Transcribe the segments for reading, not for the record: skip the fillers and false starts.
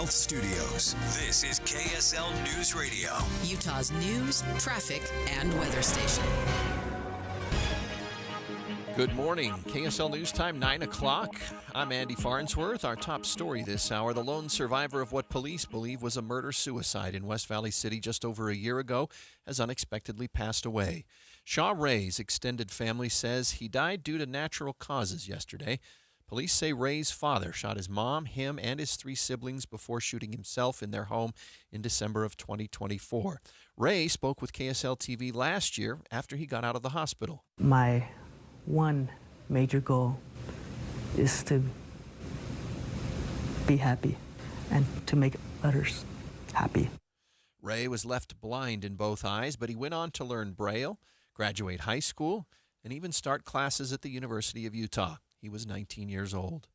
Health Studios. This is KSL News Radio. Utah's news, traffic, and weather station. Good morning. KSL News Time, 9 o'clock. I'm Andy Farnsworth. Our top story this hour, the lone survivor of what police believe was a murder-suicide in West Valley City just over a year ago has unexpectedly passed away. Shaw Ray's extended family says he died due to natural causes yesterday. Police say Ray's father shot his mom, him, and his 3 siblings before shooting himself in their home in December of 2024. Ray spoke with KSL TV last year after he got out of the hospital. My one major goal is to be happy and to make others happy. Ray was left blind in both eyes, but he went on to learn Braille, graduate high school, and even start classes at the University of Utah. He was 19 years old.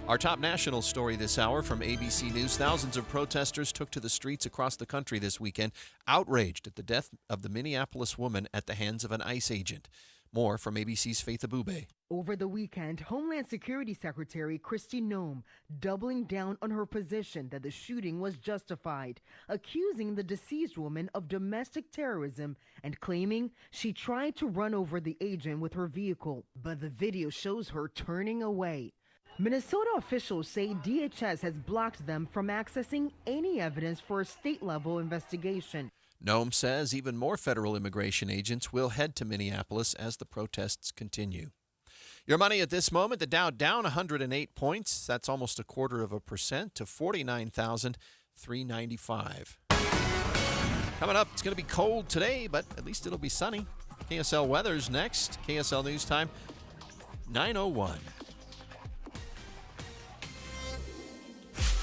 Our top national story this hour from ABC News. Thousands of protesters took to the streets across the country this weekend, outraged at the death of the Minneapolis woman at the hands of an ICE agent. More from ABC's Faith Abube. Over the weekend, Homeland Security Secretary Kristi Noem doubling down on her position that the shooting was justified, accusing the deceased woman of domestic terrorism and claiming she tried to run over the agent with her vehicle. But the video shows her turning away. Minnesota officials say DHS has blocked them from accessing any evidence for a state-level investigation. Noem says even more federal immigration agents will head to Minneapolis as the protests continue. Your money at this moment, the Dow down 108 points. That's almost 0.25% to 49,395. Coming up, it's going to be cold today, but at least it'll be sunny. KSL weather's next. KSL News Time, 9:01.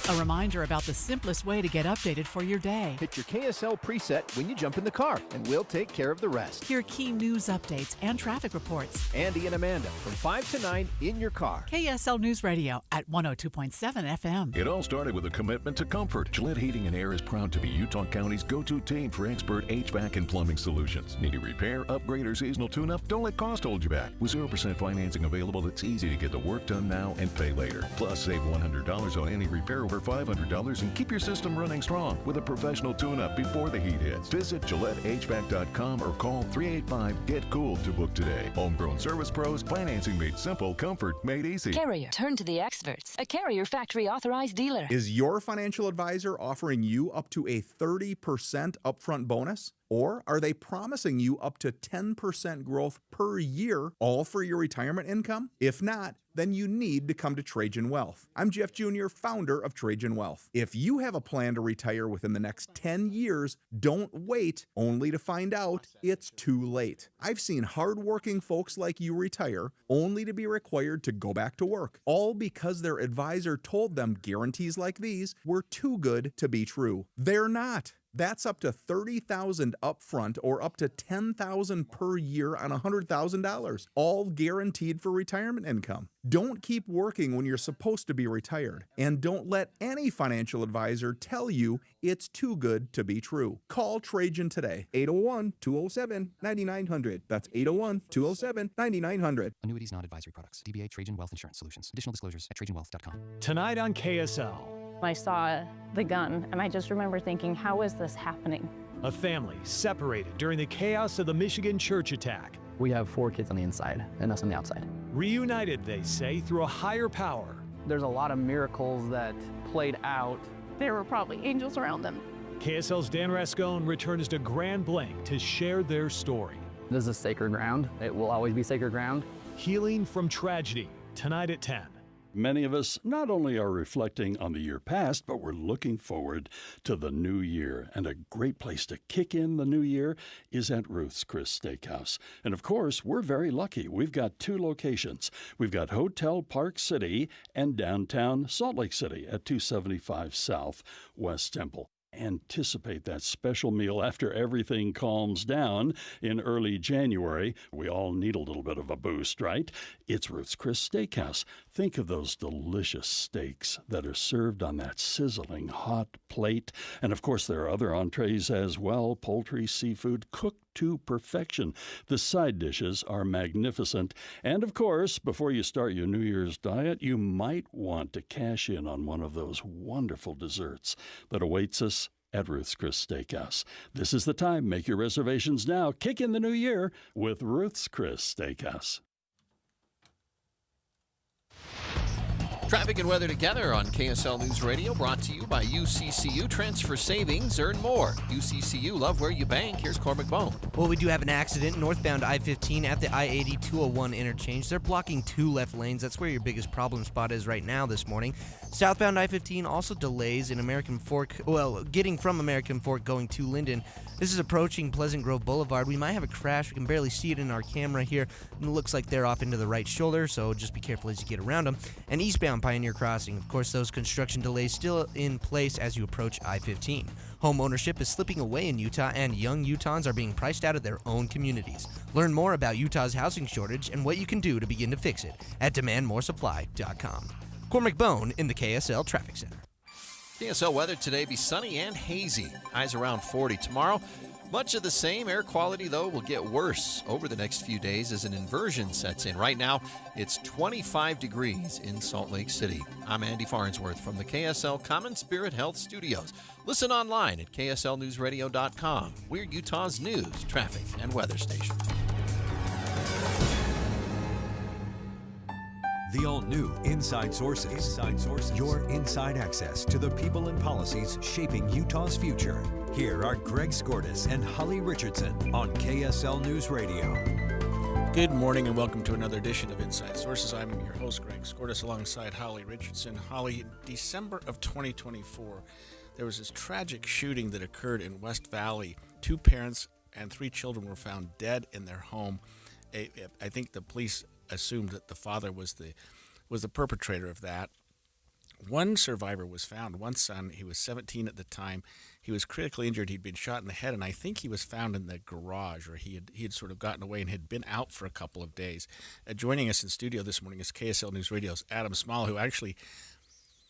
A reminder about the simplest way to get updated for your day. Hit your KSL preset when you jump in the car, and we'll take care of the rest. Hear key news updates and traffic reports. Andy and Amanda from 5 to 9 in your car. KSL News Radio at 102.7 FM. It all started with a commitment to comfort. Gillette Heating and Air is proud to be Utah County's go-to team for expert HVAC and plumbing solutions. Need a repair, upgrade, or seasonal tune-up? Don't let cost hold you back. With 0% financing available, it's easy to get the work done now and pay later. Plus, save $100 on any repair over $500 and keep your system running strong with a professional tune-up before the heat hits. Visit GilletteHVAC.com or call 385-GET-COOL to book today. Homegrown service pros, financing made simple, comfort made easy. Carrier, turn to the experts. A Carrier factory authorized dealer. Is your financial advisor offering you up to a 30% upfront bonus? Or are they promising you up to 10% growth per year, all for your retirement income? If not, then you need to come to Trajan Wealth. I'm Jeff Jr., founder of Trajan Wealth. If you have a plan to retire within the next 10 years, don't wait only to find out it's too late. I've seen hardworking folks like you retire only to be required to go back to work, all because their advisor told them guarantees like these were too good to be true. They're not. That's up to $30,000 upfront or up to $10,000 per year on $100,000, all guaranteed for retirement income. Don't keep working when you're supposed to be retired, and don't let any financial advisor tell you it's too good to be true. Call Trajan today, 801-207-9900. That's 801-207-9900. Annuities, not advisory products. DBA Trajan Wealth Insurance Solutions. Additional disclosures at TrajanWealth.com. Tonight on KSL. I saw the gun, and I just remember thinking, how is this happening? A family separated during the chaos of the Michigan church attack. We have 4 kids on the inside and us on the outside. Reunited, they say, through a higher power. There's a lot of miracles that played out. There were probably angels around them. KSL's Dan Rascone returns to Grand Blanc to share their story. This is sacred ground. It will always be sacred ground. Healing from tragedy, tonight at 10. Many of us not only are reflecting on the year past, but we're looking forward to the new year. And a great place to kick in the new year is at Ruth's Chris Steakhouse. And of course, we're very lucky. We've got 2 locations. We've got Hotel Park City and downtown Salt Lake City at 275 South West Temple. Anticipate that special meal after everything calms down in early January. We all need a little bit of a boost, right? It's Ruth's Chris Steakhouse. Think of those delicious steaks that are served on that sizzling hot plate. And of course, there are other entrees as well, poultry, seafood, cooked to perfection. The side dishes are magnificent. And of course, before you start your New Year's diet, you might want to cash in on one of those wonderful desserts that awaits us at Ruth's Chris Steakhouse. This is the time. Make your reservations now. Kick in the new year with Ruth's Chris Steakhouse. Traffic and weather together on KSL News Radio, brought to you by UCCU. Transfer savings, earn more. UCCU, love where you bank. Here's Cormac Bone. Well, we do have an accident northbound I-15 at the I-80-201 interchange. They're blocking 2 left lanes. That's where your biggest problem spot is right now this morning. Southbound I-15 also delays in American Fork, getting from American Fork going to Linden. This is approaching Pleasant Grove Boulevard. We might have a crash. We can barely see it in our camera here. And it looks like they're off into the right shoulder, so just be careful as you get around them. And eastbound Pioneer Crossing, of course, those construction delays still in place as you approach I-15. Home ownership is slipping away in Utah, and young Utahns are being priced out of their own communities. Learn more about Utah's housing shortage and what you can do to begin to fix it at demandmoresupply.com. Cormac Bone in the KSL Traffic Center. KSL weather today, be sunny and hazy. Highs around 40 tomorrow. Much of the same. Air quality, though, will get worse over the next few days as an inversion sets in. Right now, it's 25 degrees in Salt Lake City. I'm Andy Farnsworth from the KSL Common Spirit Health Studios. Listen online at kslnewsradio.com. We're Utah's news, traffic, and weather station. The all-new Inside Sources. Your inside access to the people and policies shaping Utah's future. Here are Greg Skordas and Holly Richardson on KSL News Radio. Good morning and welcome to another edition of Inside Sources. I'm your host, Greg Skordas, alongside Holly Richardson. Holly, in December of 2024, there was this tragic shooting that occurred in West Valley. 2 parents and 3 children were found dead in their home. I think the police assumed that the father was the perpetrator of that. One survivor was found, one son. He was 17 at the time. He was critically injured. He'd been shot in the head, and I think he was found in the garage, or he had sort of gotten away and had been out for a couple of days. Joining us in studio this morning is KSL News Radio's Adam Small, who actually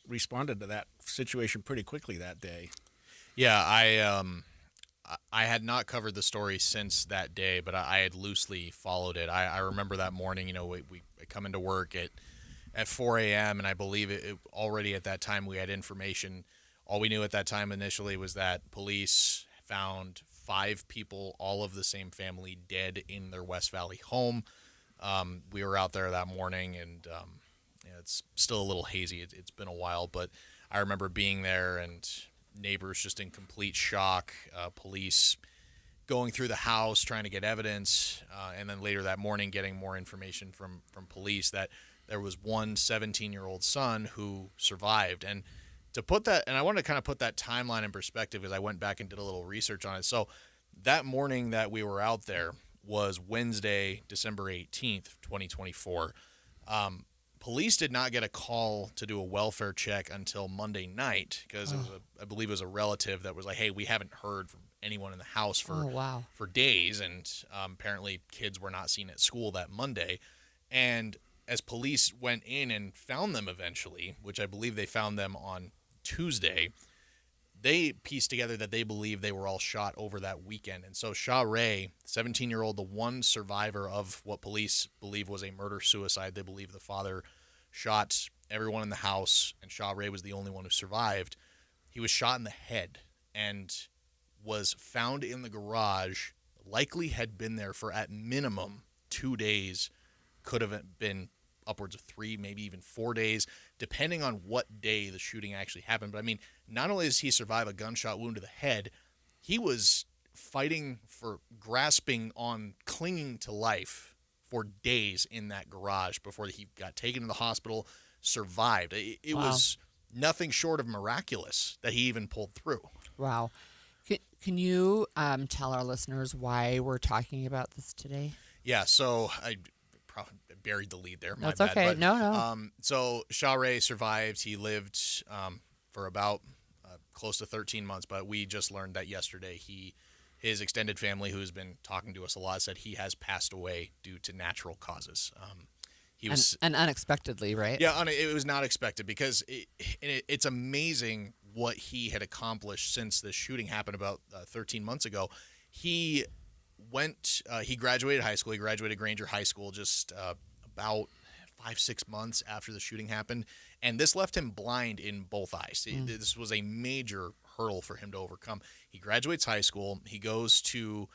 responded to that situation pretty quickly that day. Yeah, I had not covered the story since that day, but I had loosely followed it. I remember that morning, we come into work at 4 a.m., and I believe it already at that time we had information. All we knew at that time initially was that police found 5 people, all of the same family, dead in their West Valley home. We were out there that morning, and it's still a little hazy. It's been a while, but I remember being there and neighbors just in complete shock, police going through the house trying to get evidence, and then later that morning getting more information from police that there was one 17-year-old son who survived. And to put that, and I want to kind of put that timeline in perspective because I went back and did a little research on it. So that morning that we were out there was Wednesday, December 18th, 2024. Police did not get a call to do a welfare check until Monday night because I believe it was a relative that was like, hey, we haven't heard from anyone in the house for days. And apparently kids were not seen at school that Monday. And as police went in and found them eventually, which I believe they found them on Tuesday, they pieced together that they believe they were all shot over that weekend. And so Shaw Ray, 17-year-old, the one survivor of what police believe was a murder-suicide. They believe the father shot everyone in the house, and Shaw Ray was the only one who survived. He was shot in the head and was found in the garage, likely had been there for at minimum 2 days, could have been upwards of 3, maybe even 4 days, depending on what day the shooting actually happened. But I mean, not only does he survive a gunshot wound to the head, he was fighting for, grasping on, clinging to life for days in that garage before he got taken to the hospital, survived. It was nothing short of miraculous that he even pulled through. Wow. Can you tell our listeners why we're talking about this today? Yeah, so I probably buried the lead there. That's okay. But, no. So Shaw Ray survived. He lived for about close to 13 months, but we just learned that yesterday his extended family, who's been talking to us a lot, said he has passed away due to natural causes. He was and unexpectedly, right? Yeah, it was not expected because it's amazing what he had accomplished since the shooting happened about 13 months ago. He he graduated high school. He graduated Granger High School just about 5-6 months after the shooting happened, and this left him blind in both eyes. This was a major hurdle for him to overcome. He graduates high school. He goes to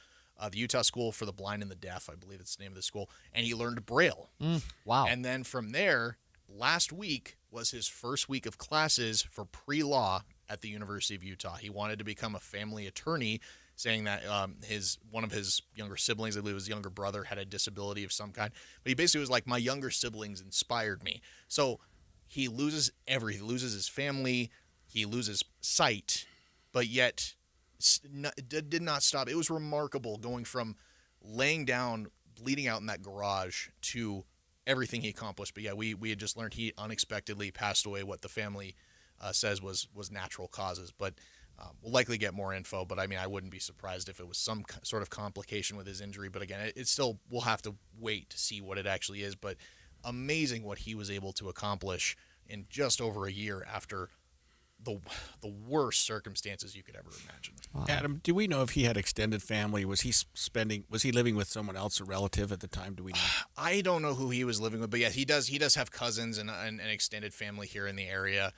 the Utah School for the Blind and the Deaf, I believe it's the name of the school, and he learned Braille. Wow. And then from there, last week was his first week of classes for pre-law at the University of Utah. He wanted to become a family attorney, saying that one of his younger siblings, I believe his younger brother, had a disability of some kind. But he basically was like, my younger siblings inspired me. So he loses everything. He loses his family. He loses sight, but yet did not stop. It was remarkable going from laying down, bleeding out in that garage to everything he accomplished. But yeah, we had just learned he unexpectedly passed away, what the family says was natural causes. But we'll likely get more info, but I mean, I wouldn't be surprised if it was some sort of complication with his injury. But again, it's still, we'll have to wait to see what it actually is. But amazing what he was able to accomplish in just over a year after the worst circumstances you could ever imagine. Wow. Adam, do we know if he had extended family? Was he living with someone else, a relative at the time? Do we know? I don't know who he was living with, but yeah, he does have cousins and an extended family here in the area.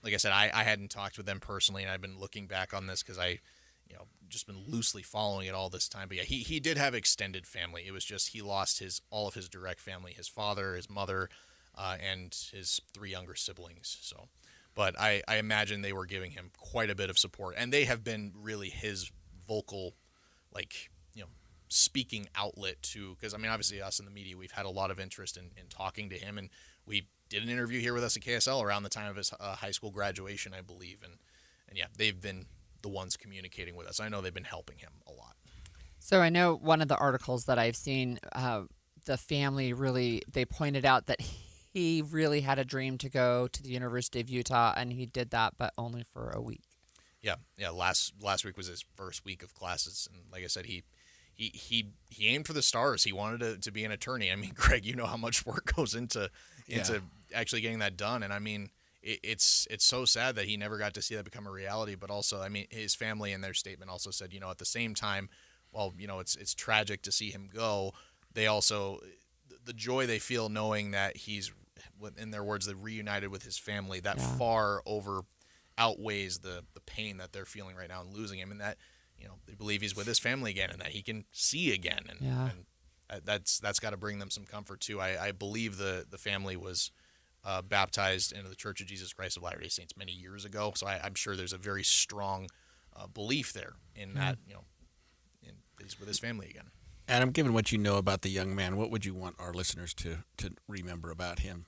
Like I said, I hadn't talked with them personally, and I've been looking back on this because I, just been loosely following it all this time. But yeah, he did have extended family. It was just he lost all of his direct family, his father, his mother, and his 3 younger siblings. So, but I imagine they were giving him quite a bit of support, and they have been really his vocal, speaking outlet to, because I mean, obviously us in the media, we've had a lot of interest in talking to him, and we did an interview here with us at KSL around the time of his high school graduation, I believe. And yeah, they've been the ones communicating with us. I know they've been helping him a lot. So I know one of the articles that I've seen, the family they pointed out that he really had a dream to go to the University of Utah, and he did that, but only for a week. Yeah. Last week was his first week of classes, and like I said, he aimed for the stars. He wanted to be an attorney. I mean, Greg, you know how much work goes into actually getting that done. And I mean, it's so sad that he never got to see that become a reality. But also, I mean, his family in their statement also said, at the same time, while it's tragic to see him go, they also, the joy they feel knowing that he's, in their words, reunited with his family, that far outweighs the pain that they're feeling right now in losing him, and that they believe he's with his family again and that he can see again, and that's got to bring them some comfort too. I believe the family was baptized into the Church of Jesus Christ of Latter-day Saints many years ago, so I'm sure there's a very strong belief there in that he's with his family again. Adam, given what you know about the young man, what would you want our listeners to remember about him?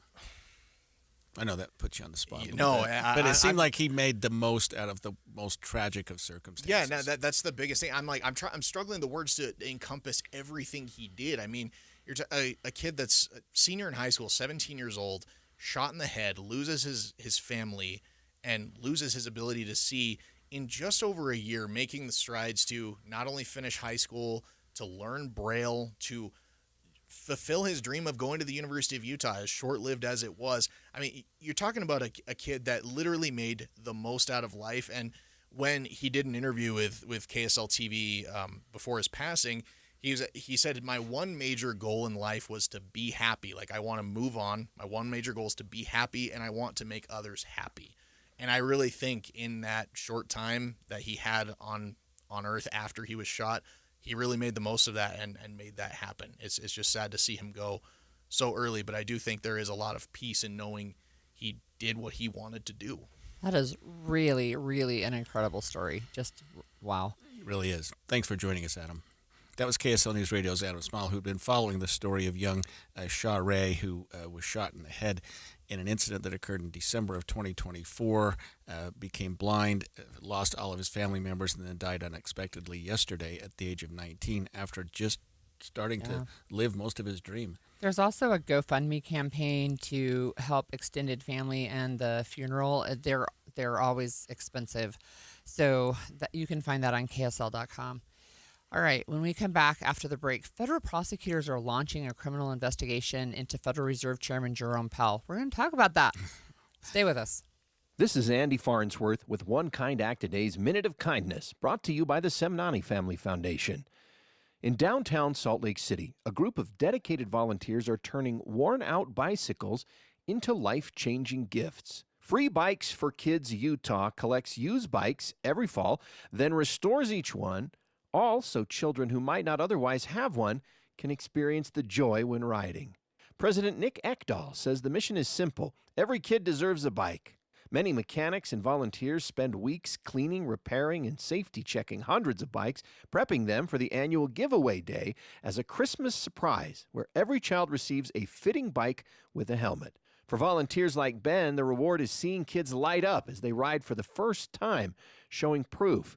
I know that puts you on the spot. But it seemed like he made the most out of the most tragic of circumstances. Yeah, that's the biggest thing. I'm struggling the words to encompass everything he did. I mean, you're a kid that's a senior in high school, 17 years old, shot in the head, loses his family, and loses his ability to see in just over a year, making the strides to not only finish high school, to learn Braille, to fulfill his dream of going to the University of Utah, as short-lived as it was. I mean, you're talking about a kid that literally made the most out of life. And when he did an interview with KSL TV before his passing, he said, my one major goal in life was to be happy. Like, I want to move on. My one major goal is to be happy, and I want to make others happy. And I really think in that short time that he had on Earth after he was shot, he really made the most of that and made that happen. It's just sad to see him go so early, but I do think there is a lot of peace in knowing he did what he wanted to do. That is really, really an incredible story. Just wow. It really is. Thanks for joining us, Adam. That was KSL News Radio's Adam Small, who'd been following the story of young Shaw Ray, who was shot in the head in an incident that occurred in December of 2024, became blind, lost all of his family members, and then died unexpectedly yesterday at the age of 19 after just starting to live most of his dream. There's also a GoFundMe campaign to help extended family and the funeral. They're always expensive, so that you can find that on KSL.com. All right, when we come back after the break, federal prosecutors are launching a criminal investigation into Federal Reserve Chairman Jerome Powell. We're going to talk about that. Stay with us. This is Andy Farnsworth with One Kind Act a Day's Minute of Kindness, brought to you by the Semnani Family Foundation. In downtown Salt Lake City, a group of dedicated volunteers are turning worn-out bicycles into life-changing gifts. Free Bikes for Kids Utah collects used bikes every fall, then restores each one, all so children who might not otherwise have one can experience the joy when riding. President Nick Ekdahl says the mission is simple. Every kid deserves a bike. Many mechanics and volunteers spend weeks cleaning, repairing, and safety checking hundreds of bikes, prepping them for the annual giveaway day as a Christmas surprise where every child receives a fitting bike with a helmet. For volunteers like Ben, the reward is seeing kids light up as they ride for the first time, showing proof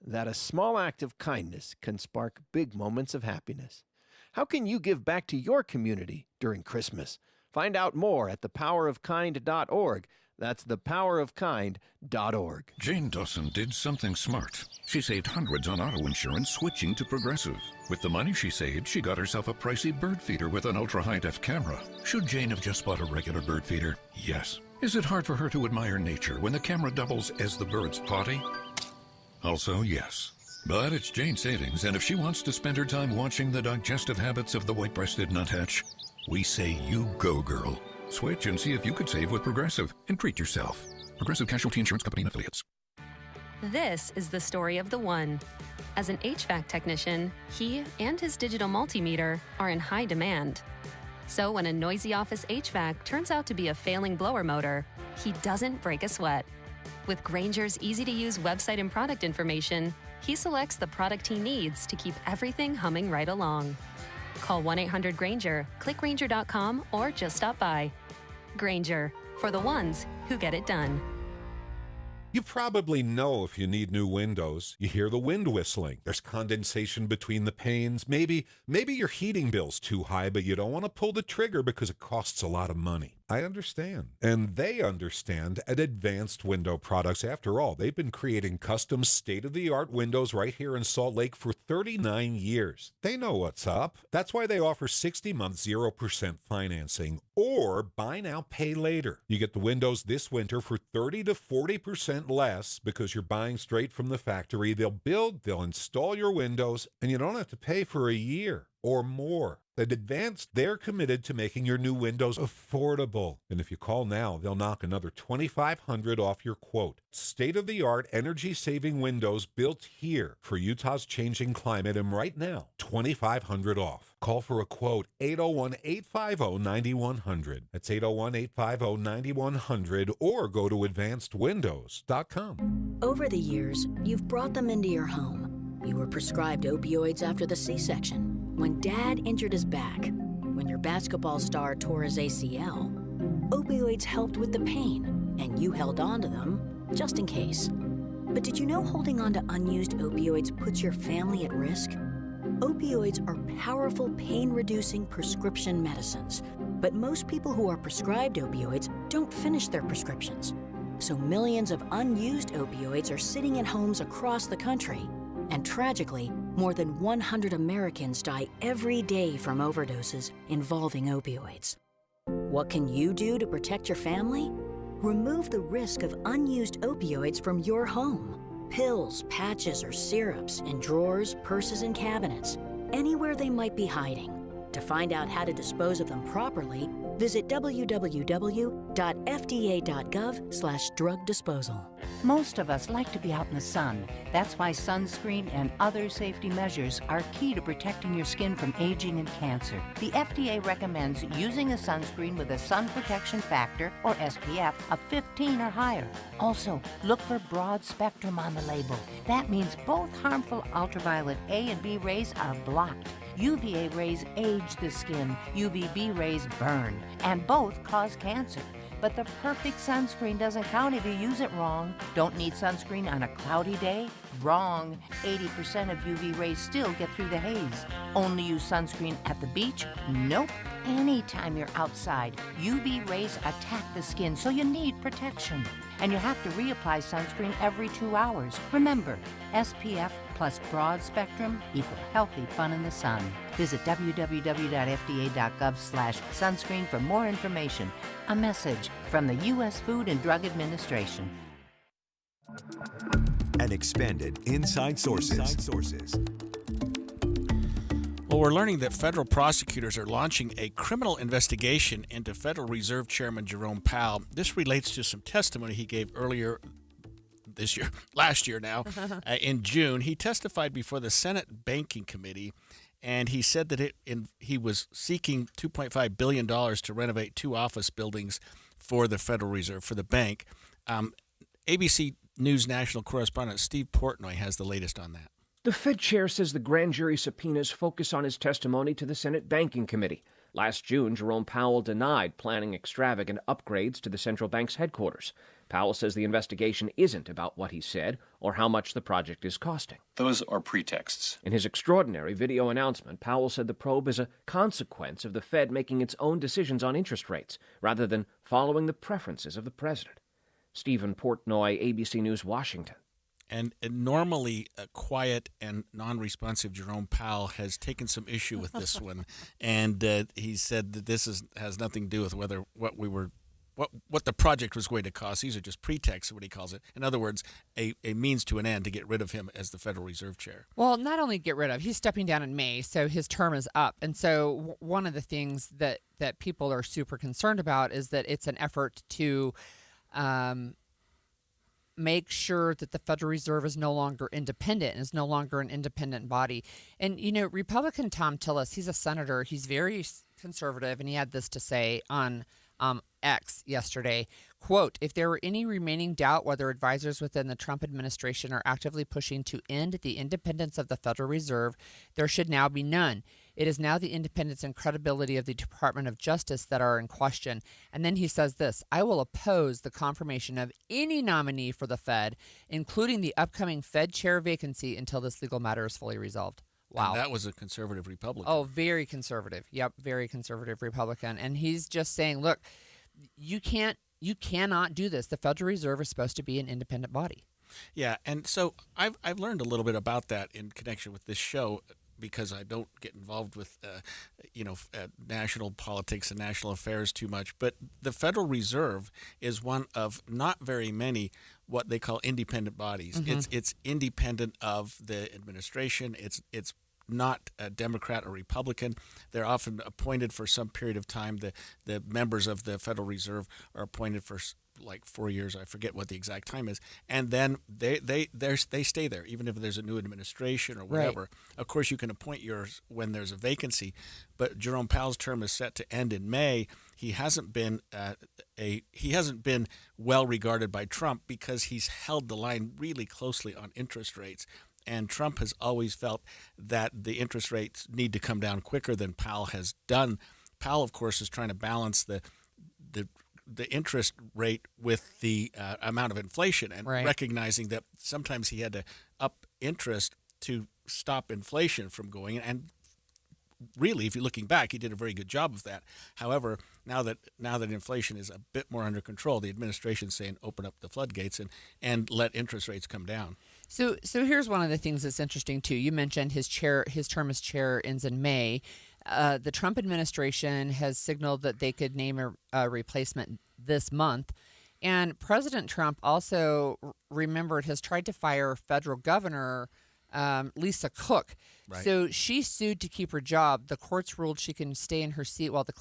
that a small act of kindness can spark big moments of happiness. How can you give back to your community during Christmas? Find out more at thepowerofkind.org. That's thepowerofkind.org. Jane Dawson did something smart. She saved hundreds on auto insurance switching to Progressive. With the money she saved, she got herself a pricey bird feeder with an ultra-high-def camera. Should Jane have just bought a regular bird feeder? Yes. Is it hard for her to admire nature when the camera doubles as the bird's potty? Also, yes. But it's Jane's savings, and if she wants to spend her time watching the digestive habits of the white-breasted nuthatch, we say you go, girl. Switch and see if you could save with Progressive and treat yourself. Progressive Casualty Insurance Company and Affiliates. This is the story of the one. As an HVAC technician, he and his digital multimeter are in high demand. So when a noisy office HVAC turns out to be a failing blower motor, he doesn't break a sweat. With Grainger's easy-to-use website and product information, he selects the product he needs to keep everything humming right along. Call 1-800-GRAINGER, click Grainger.com, or just stop by. Grainger, for the ones who get it done. You probably know if you need new windows. You hear the wind whistling. There's condensation between the panes. Maybe your heating bill's too high, but you don't want to pull the trigger because it costs a lot of money. I understand. And they understand at Advanced Window Products. After all, they've been creating custom state-of-the-art windows right here in Salt Lake for 39 years. They know what's up. That's why they offer 60-month 0% financing or buy now, pay later. You get the windows this winter for 30 to 40% less because you're buying straight from the factory. They'll build, they'll install your windows, and you don't have to pay for a year or more. At Advanced, they're committed to making your new windows affordable. And if you call now, they'll knock another $2,500 off your quote. State-of-the-art, energy-saving windows built here for Utah's changing climate. And right now, $2,500 off. Call for a quote, 801-850-9100. That's 801-850-9100, or go to advancedwindows.com. Over the years, you've brought them into your home. You were prescribed opioids after the C-section. When Dad injured his back, when your basketball star tore his ACL, opioids helped with the pain, and you held on to them just in case. But did you know holding on to unused opioids puts your family at risk? Opioids are powerful pain-reducing prescription medicines, but most people who are prescribed opioids don't finish their prescriptions. So millions of unused opioids are sitting in homes across the country. And tragically, more than 100 Americans die every day from overdoses involving opioids. What can you do to protect your family? Remove the risk of unused opioids from your home. Pills, patches, or syrups in drawers, purses, and cabinets, anywhere they might be hiding. To find out how to dispose of them properly, visit www.fda.gov/drug disposal. Most of us like to be out in the sun. That's why sunscreen and other safety measures are key to protecting your skin from aging and cancer. The FDA recommends using a sunscreen with a sun protection factor, or SPF, of 15 or higher. Also, look for broad spectrum on the label. That means both harmful ultraviolet A and B rays are blocked. UVA rays age the skin, UVB rays burn, and both cause cancer. But the perfect sunscreen doesn't count if you use it wrong. Don't need sunscreen on a cloudy day? Wrong. 80% of UV rays still get through the haze. Only use sunscreen at the beach? Nope. Anytime you're outside, UV rays attack the skin, so you need protection. And you have to reapply sunscreen every 2 hours. Remember, SPF plus broad spectrum equal healthy fun in the sun. Visit www.fda.gov/sunscreen for more information. A message from the U.S. Food and Drug Administration. And expanded Inside Sources. Well, we're learning that federal prosecutors are launching a criminal investigation into Federal Reserve Chairman Jerome Powell. This relates to some testimony he gave earlier last year now, in June. He testified before the Senate Banking Committee, and he said that he was seeking $2.5 billion to renovate 2 office buildings for the Federal Reserve, for the bank. ABC News national correspondent Steve Portnoy has the latest on that. The Fed chair says the grand jury subpoenas focus on his testimony to the Senate Banking Committee. Last June, Jerome Powell denied planning extravagant upgrades to the central bank's headquarters. Powell says the investigation isn't about what he said or how much the project is costing. Those are pretexts. In his extraordinary video announcement, Powell said the probe is a consequence of the Fed making its own decisions on interest rates rather than following the preferences of the president. Stephen Portnoy, ABC News, Washington. And normally quiet and non-responsive Jerome Powell has taken some issue with this one, and he said that this has nothing to do with what the project was going to cost. These are just pretexts, what he calls it. In other words, a means to an end to get rid of him as the Federal Reserve Chair. Well, not only get rid of, he's stepping down in May, so his term is up. And so one of the things that people are super concerned about is that it's an effort to make sure that the Federal Reserve is no longer independent and is no longer an independent body. And, Republican Tom Tillis, he's a senator. He's very conservative, and he had this to say on X yesterday, quote, "If there were any remaining doubt whether advisors within the Trump administration are actively pushing to end the independence of the Federal Reserve, there should now be none. It is now the independence and credibility of the Department of Justice that are in question." And then he says this, "I will oppose the confirmation of any nominee for the Fed, including the upcoming Fed chair vacancy, until this legal matter is fully resolved." Wow. And that was a conservative Republican. Oh, very conservative. Yep, very conservative Republican. And he's just saying, look, you cannot do this. The Federal Reserve is supposed to be an independent body. Yeah, and so I've learned a little bit about that in connection with this show, because I don't get involved with national politics and national affairs too much. But the Federal Reserve is one of not very many what they call independent bodies. Mm-hmm. It's independent of the administration. It's not a Democrat or Republican. They're often appointed for some period of time. The members of the Federal Reserve are appointed for like 4 years. I forget what the exact time is, and then they stay there even if there's a new administration or whatever. Right. Of course, you can appoint yours when there's a vacancy, but Jerome Powell's term is set to end in May. He hasn't been well regarded by Trump because he's held the line really closely on interest rates. And Trump has always felt that the interest rates need to come down quicker than Powell has done. Powell, of course, is trying to balance the interest rate with the amount of inflation, and recognizing that sometimes he had to up interest to stop inflation from going. And really, if you're looking back, he did a very good job of that. However, now that inflation is a bit more under control, the administration's saying open up the floodgates and let interest rates come down. So here's one of the things that's interesting too. You mentioned his term as chair ends in May. The Trump administration has signaled that they could name a replacement this month. And President Trump also, has tried to fire federal governor Lisa Cook. Right. So she sued to keep her job. The courts ruled she can stay in her seat while the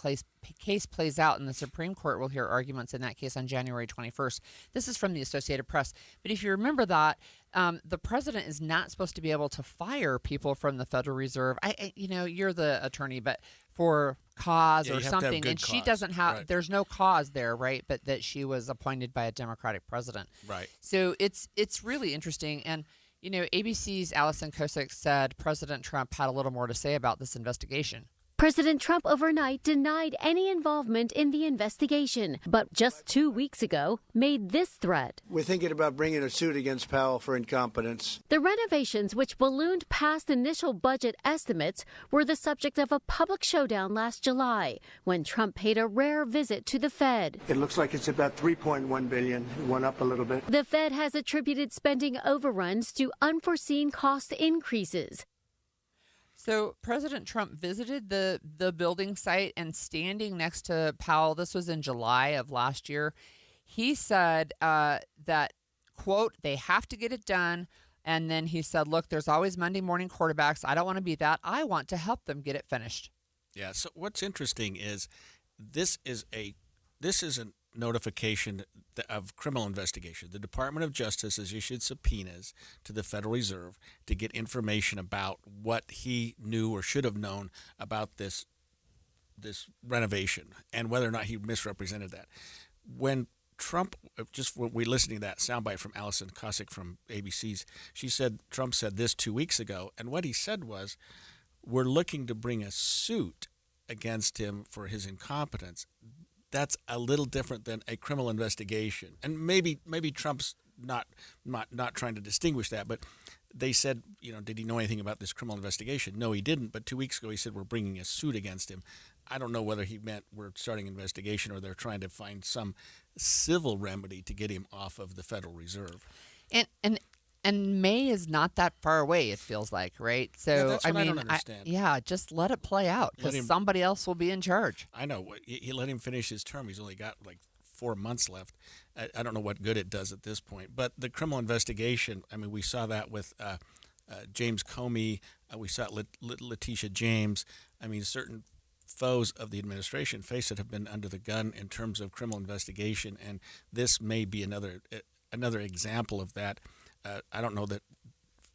case plays out, and the Supreme Court will hear arguments in that case on January 21st. This is from the Associated Press. But if you remember that, the president is not supposed to be able to fire people from the Federal Reserve. You're the attorney, but for cause or something, and she doesn't have. There's no cause there, right? But that she was appointed by a Democratic president. Right. So it's really interesting. And ABC's Allison Kosick said President Trump had a little more to say about this investigation. President Trump overnight denied any involvement in the investigation, but just 2 weeks ago made this threat. We're thinking about bringing a suit against Powell for incompetence. The renovations, which ballooned past initial budget estimates, were the subject of a public showdown last July when Trump paid a rare visit to the Fed. It looks like it's about $3.1 billion. It went up a little bit. The Fed has attributed spending overruns to unforeseen cost increases. So President Trump visited the building site, and standing next to Powell, this was in July of last year, he said that, quote, "They have to get it done, And then he said, look, there's always Monday morning quarterbacks. I don't want to be that. I want to help them get it finished. Yeah, so what's interesting is this is a notification of criminal investigation. The Department of Justice has issued subpoenas to the Federal Reserve to get information about what he knew or should have known about this renovation and whether or not he misrepresented that. When Trump, just when we listening to that soundbite from Allison Cossack from ABC's, she said Trump said this 2 weeks ago, and what he said was, we're looking to bring a suit against him for his incompetence. That's a little different than a criminal investigation, and maybe Trump's not trying to distinguish that, but they said, did he know anything about this criminal investigation? No, he didn't. But 2 weeks ago, he said we're bringing a suit against him. I don't know whether he meant we're starting an investigation or they're trying to find some civil remedy to get him off of the Federal Reserve. And May is not that far away, it feels like, right? So that's what I don't understand. Just let it play out because somebody else will be in charge. I know. He let him finish his term. He's only got like 4 months left. I don't know what good it does at this point. But the criminal investigation, I mean, we saw that with James Comey. We saw it Letitia James. I mean, certain foes of the administration, face it, have been under the gun in terms of criminal investigation, and this may be another example of that. I don't know that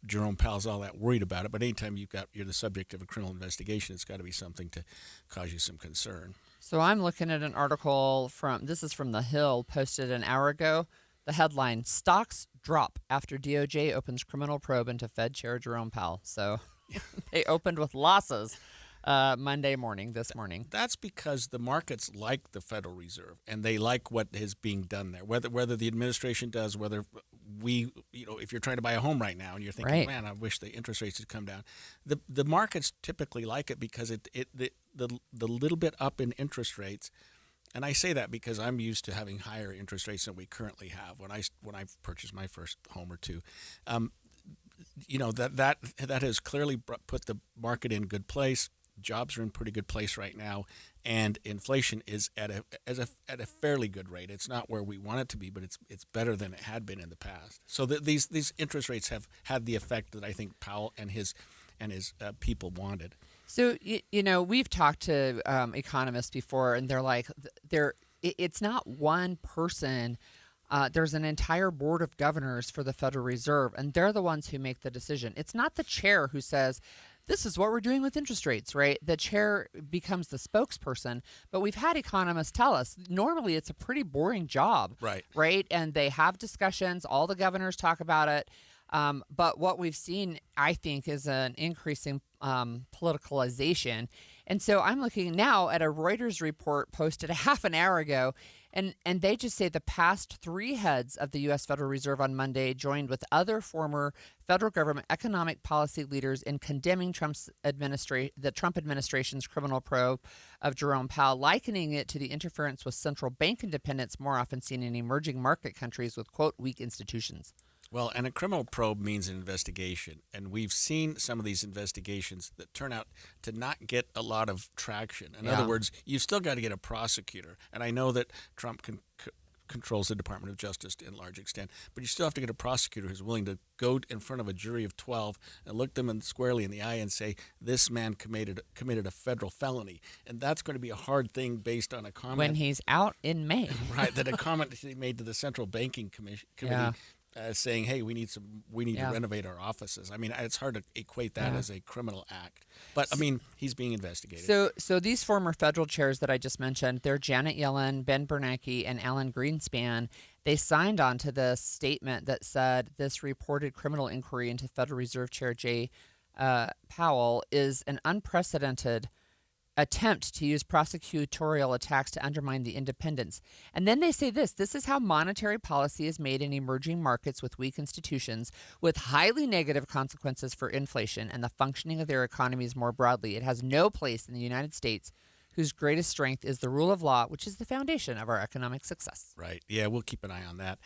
Jerome Powell's all that worried about it, but anytime you're the subject of a criminal investigation, it's got to be something to cause you some concern. So I'm looking at an article from The Hill, posted an hour ago. The headline, stocks drop after DOJ opens criminal probe into Fed Chair Jerome Powell. So they opened with losses Monday morning, this morning. That's because the markets like the Federal Reserve, and they like what is being done there. Whether the administration does, whether we, if you're trying to buy a home right now and you're thinking, right, man, I wish the interest rates had come down. The markets typically like it because the little bit up in interest rates. And I say that because I'm used to having higher interest rates than we currently have when I purchased my first home or two. That has clearly put the market in a good place. Jobs are in a pretty good place right now, and inflation is at a fairly good rate. It's not where we want it to be, but it's better than it had been in the past. So these interest rates have had the effect that I think Powell and his people wanted. So we've talked to economists before, and they're like, it's not one person. There's an entire board of governors for the Federal Reserve, and they're the ones who make the decision. It's not the chair who says, this is what we're doing with interest rates, right? The chair becomes the spokesperson, but we've had economists tell us normally it's a pretty boring job, right? And they have discussions. All the governors talk about it. But what we've seen, I think, is an increasing politicalization. And so I'm looking now at a Reuters report posted a half an hour ago, and they just say the past 3 heads of the U.S. Federal Reserve on Monday joined with other former federal government economic policy leaders in condemning the Trump administration's criminal probe of Jerome Powell, likening it to the interference with central bank independence more often seen in emerging market countries with, quote, weak institutions. Well, and a criminal probe means an investigation, and we've seen some of these investigations that turn out to not get a lot of traction. In other words, you've still got to get a prosecutor, and I know that Trump controls the Department of Justice in large extent, but you still have to get a prosecutor who's willing to go in front of a jury of 12 and look them squarely in the eye and say, this man committed a federal felony. And that's going to be a hard thing based on a comment. When he's out in May. Right, that a comment he made to the Central Banking Committee. Saying, hey, we need to renovate our offices. I mean, it's hard to equate that as a criminal act. But, I mean, he's being investigated. So these former federal chairs that I just mentioned, they're Janet Yellen, Ben Bernanke, and Alan Greenspan. They signed on to this statement that said this reported criminal inquiry into Federal Reserve Chair Jay Powell is an unprecedented attempt to use prosecutorial attacks to undermine the independence. And then they say this is how monetary policy is made in emerging markets with weak institutions, with highly negative consequences for inflation and the functioning of their economies more broadly. It has no place in the United States, whose greatest strength is the rule of law, which is the foundation of our economic success. Right. Yeah, we'll keep an eye on that.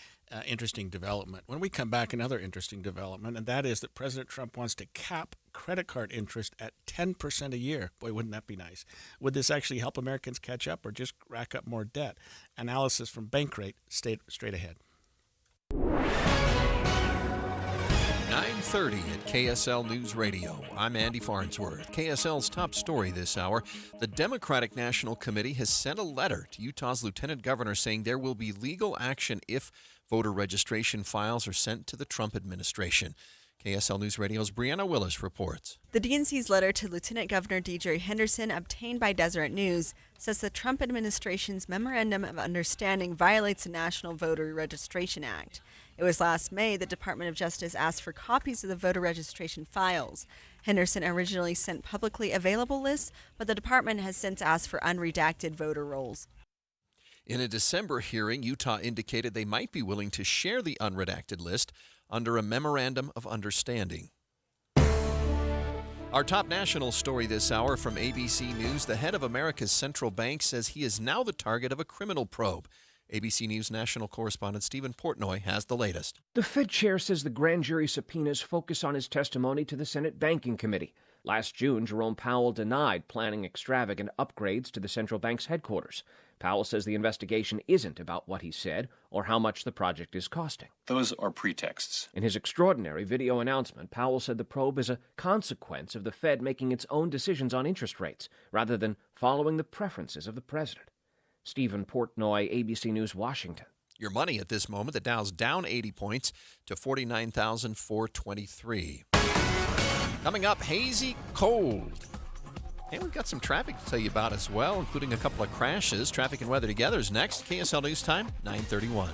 Interesting development. When we come back, another interesting development, and that is that President Trump wants to cap credit card interest at 10% a year. Boy, wouldn't that be nice? Would this actually help Americans catch up or just rack up more debt? Analysis from Bankrate straight ahead. 9:30 at KSL News Radio. I'm Andy Farnsworth. KSL's top story this hour. The Democratic National Committee has sent a letter to Utah's Lieutenant Governor saying there will be legal action if voter registration files are sent to the Trump administration. KSL News Radio's Brianna Willis reports. The DNC's letter to Lieutenant Governor Deidre Henderson, obtained by Deseret News, says the Trump administration's Memorandum of Understanding violates the National Voter Registration Act. It was last May the Department of Justice asked for copies of the voter registration files. Henderson originally sent publicly available lists, but the department has since asked for unredacted voter rolls. In a December hearing, Utah indicated they might be willing to share the unredacted list under a Memorandum of Understanding. Our top national story this hour from ABC News. The head of America's central bank says he is now the target of a criminal probe. ABC News national correspondent Stephen Portnoy has the latest. The Fed chair says the grand jury subpoenas focus on his testimony to the Senate Banking Committee. Last June, Jerome Powell denied planning extravagant upgrades to the central bank's headquarters. Powell says the investigation isn't about what he said or how much the project is costing. Those are pretexts. In his extraordinary video announcement, Powell said the probe is a consequence of the Fed making its own decisions on interest rates rather than following the preferences of the president. Stephen Portnoy, ABC News, Washington. Your money at this moment, the Dow's down 80 points to 49,423. Coming up, hazy, cold. And we've got some traffic to tell you about as well, including a couple of crashes. Traffic and weather together is next. KSL News Time, 9:31.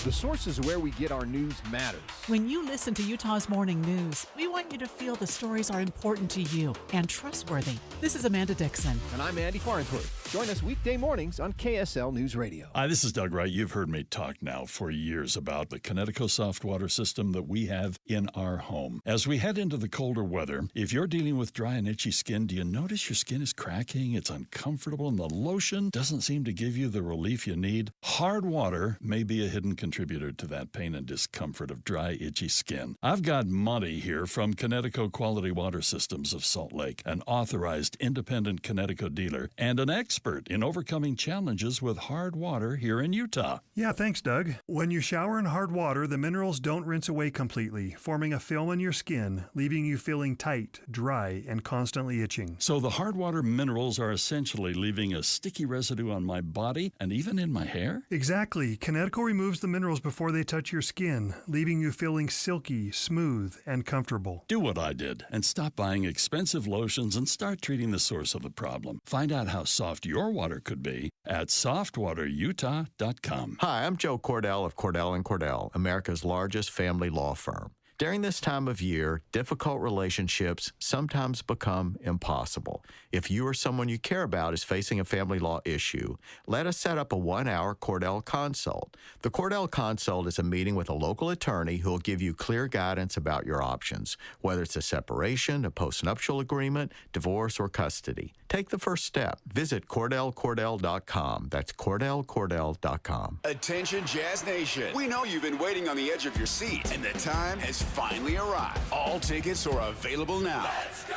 The sources where we get our news matters. When you listen to Utah's Morning News, we want you to feel the stories are important to you and trustworthy. This is Amanda Dixon. And I'm Andy Farnsworth. Join us weekday mornings on KSL News Radio. Hi, this is Doug Wright. You've heard me talk now for years about the Connecticut soft water system that we have in our home. As we head into the colder weather, if you're dealing with dry and itchy skin, do you notice your skin is cracking? It's uncomfortable and the lotion doesn't seem to give you the relief you need? Hard water may be a hidden contributor to that pain and discomfort of dry, itchy skin. I've got Monty here from Connecticut Quality Water Systems of Salt Lake, an authorized independent Connecticut dealer and an expert in overcoming challenges with hard water here in Utah. Yeah, thanks, Doug. When you shower in hard water, the minerals don't rinse away completely, forming a film in your skin, leaving you feeling tight, dry, and constantly itching. So the hard water minerals are essentially leaving a sticky residue on my body and even in my hair? Exactly. Connecticut removes the minerals before they touch your skin, leaving you feeling silky, smooth, and comfortable. Do what I did and stop buying expensive lotions and start treating the source of the problem. Find out how soft your water could be at softwaterutah.com. Hi, I'm Joe Cordell of Cordell & Cordell, America's largest family law firm. During this time of year, difficult relationships sometimes become impossible. If you or someone you care about is facing a family law issue, let us set up a 1-hour Cordell Consult. The Cordell Consult is a meeting with a local attorney who will give you clear guidance about your options, whether it's a separation, a postnuptial agreement, divorce, or custody. Take the first step. Visit CordellCordell.com. That's CordellCordell.com. Attention, Jazz Nation. We know you've been waiting on the edge of your seat, and the time has finally arrived. All tickets are available now. Let's go!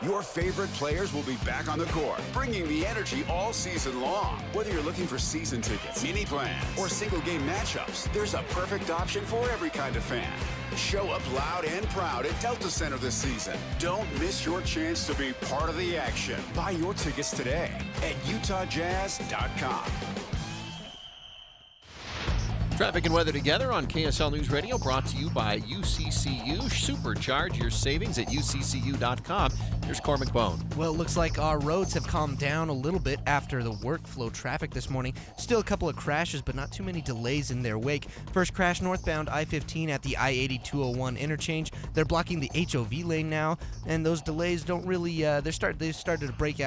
Your favorite players will be back on the court, bringing the energy all season long. Whether you're looking for season tickets, mini plans, or single game matchups, there's a perfect option for every kind of fan. Show up loud and proud at Delta Center this season. Don't miss your chance to be part of the action. Buy your tickets today at UtahJazz.com. Traffic and weather together on KSL News Radio, brought to you by UCCU. Supercharge your savings at UCCU.com. Here's Cormac Bone. Well, it looks like our roads have calmed down a little bit after the workflow traffic this morning. Still a couple of crashes, but not too many delays in their wake. First crash northbound I-15 at the I-80-201 interchange. They're blocking the HOV lane now, and those delays don't really, they've started to break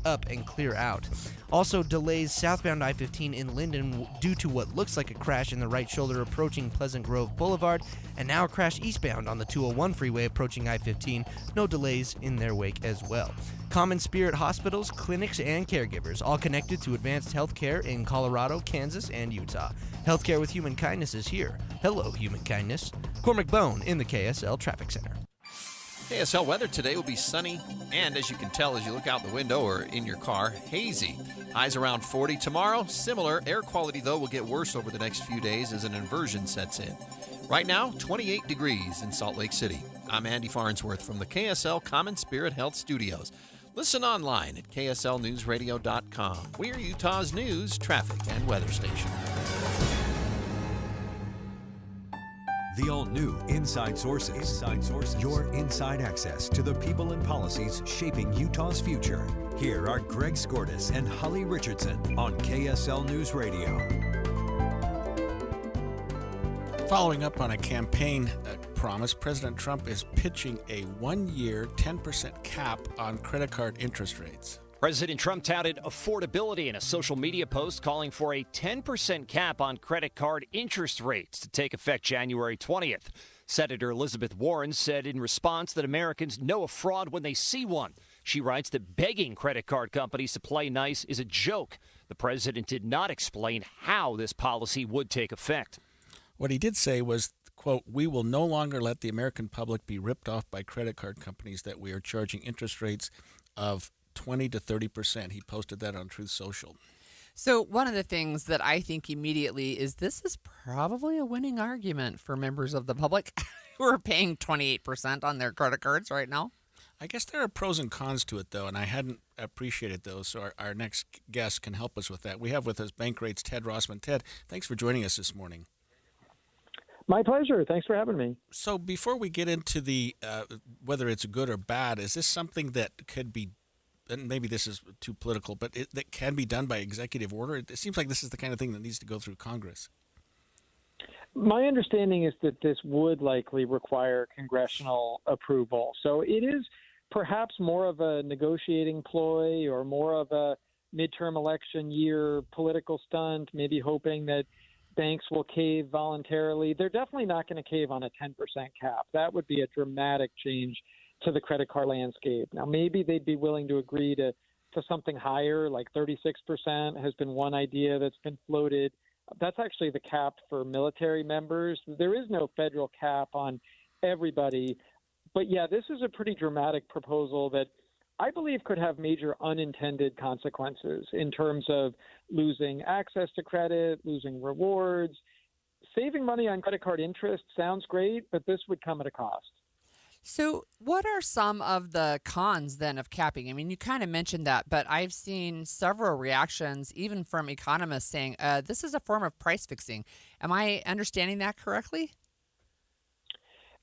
up and clear out. Also delays southbound I-15 in Linden due to what looks like a crash in the right shoulder approaching Pleasant Grove Boulevard, and now a crash eastbound on the 201 freeway approaching I-15. No delays in their wake as well. Common Spirit hospitals, clinics, and caregivers, all connected to advanced healthcare in Colorado, Kansas, and Utah. Healthcare with Human Kindness is here. Hello, Human Kindness. Cormac Bone in the KSL Traffic Center. KSL weather today will be sunny and, as you can tell as you look out the window or in your car, hazy. Highs around 40 tomorrow. Similar. Air quality, though, will get worse over the next few days as an inversion sets in. Right now, 28 degrees in Salt Lake City. I'm Andy Farnsworth from the KSL Common Spirit Health Studios. Listen online at kslnewsradio.com. We're Utah's news, traffic, and weather station. The all-new Inside Sources. Your inside access to the people and policies shaping Utah's future. Here are Greg Skordas and Holly Richardson on KSL News Radio. Following up on a campaign promise, President Trump is pitching a one-year 10% cap on credit card interest rates. President Trump touted affordability in a social media post calling for a 10% cap on credit card interest rates to take effect January 20th. Senator Elizabeth Warren said in response that Americans know a fraud when they see one. She writes that begging credit card companies to play nice is a joke. The president did not explain how this policy would take effect. What he did say was, quote, "We will no longer let the American public be ripped off by credit card companies that we are charging interest rates of 20 to 30%. He posted that on Truth Social. So one of the things that I think immediately is this is probably a winning argument for members of the public who are paying 28% on their credit cards right now. I guess there are pros and cons to it, though, and I hadn't appreciated those, so our next guest can help us with that. We have with us Bankrate's Ted Rossman. Ted, thanks for joining us this morning. My pleasure. Thanks for having me. So before we get into the whether it's good or bad, is this something that could be, and maybe this is too political, but that can be done by executive order? It seems like this is the kind of thing that needs to go through Congress. My understanding is that this would likely require congressional approval. So it is perhaps more of a negotiating ploy or more of a midterm election year political stunt, maybe hoping that banks will cave voluntarily. They're definitely not going to cave on a 10% cap. That would be a dramatic change to the credit card landscape. Now, maybe they'd be willing to agree to something higher, like 36% has been one idea that's been floated. That's actually the cap for military members. There is no federal cap on everybody. But yeah, this is a pretty dramatic proposal that I believe could have major unintended consequences in terms of losing access to credit, losing rewards. Saving money on credit card interest sounds great, but this would come at a cost. So what are some of the cons then of capping? I mean, you kind of mentioned that, but I've seen several reactions, even from economists, saying this is a form of price fixing. Am I understanding that correctly?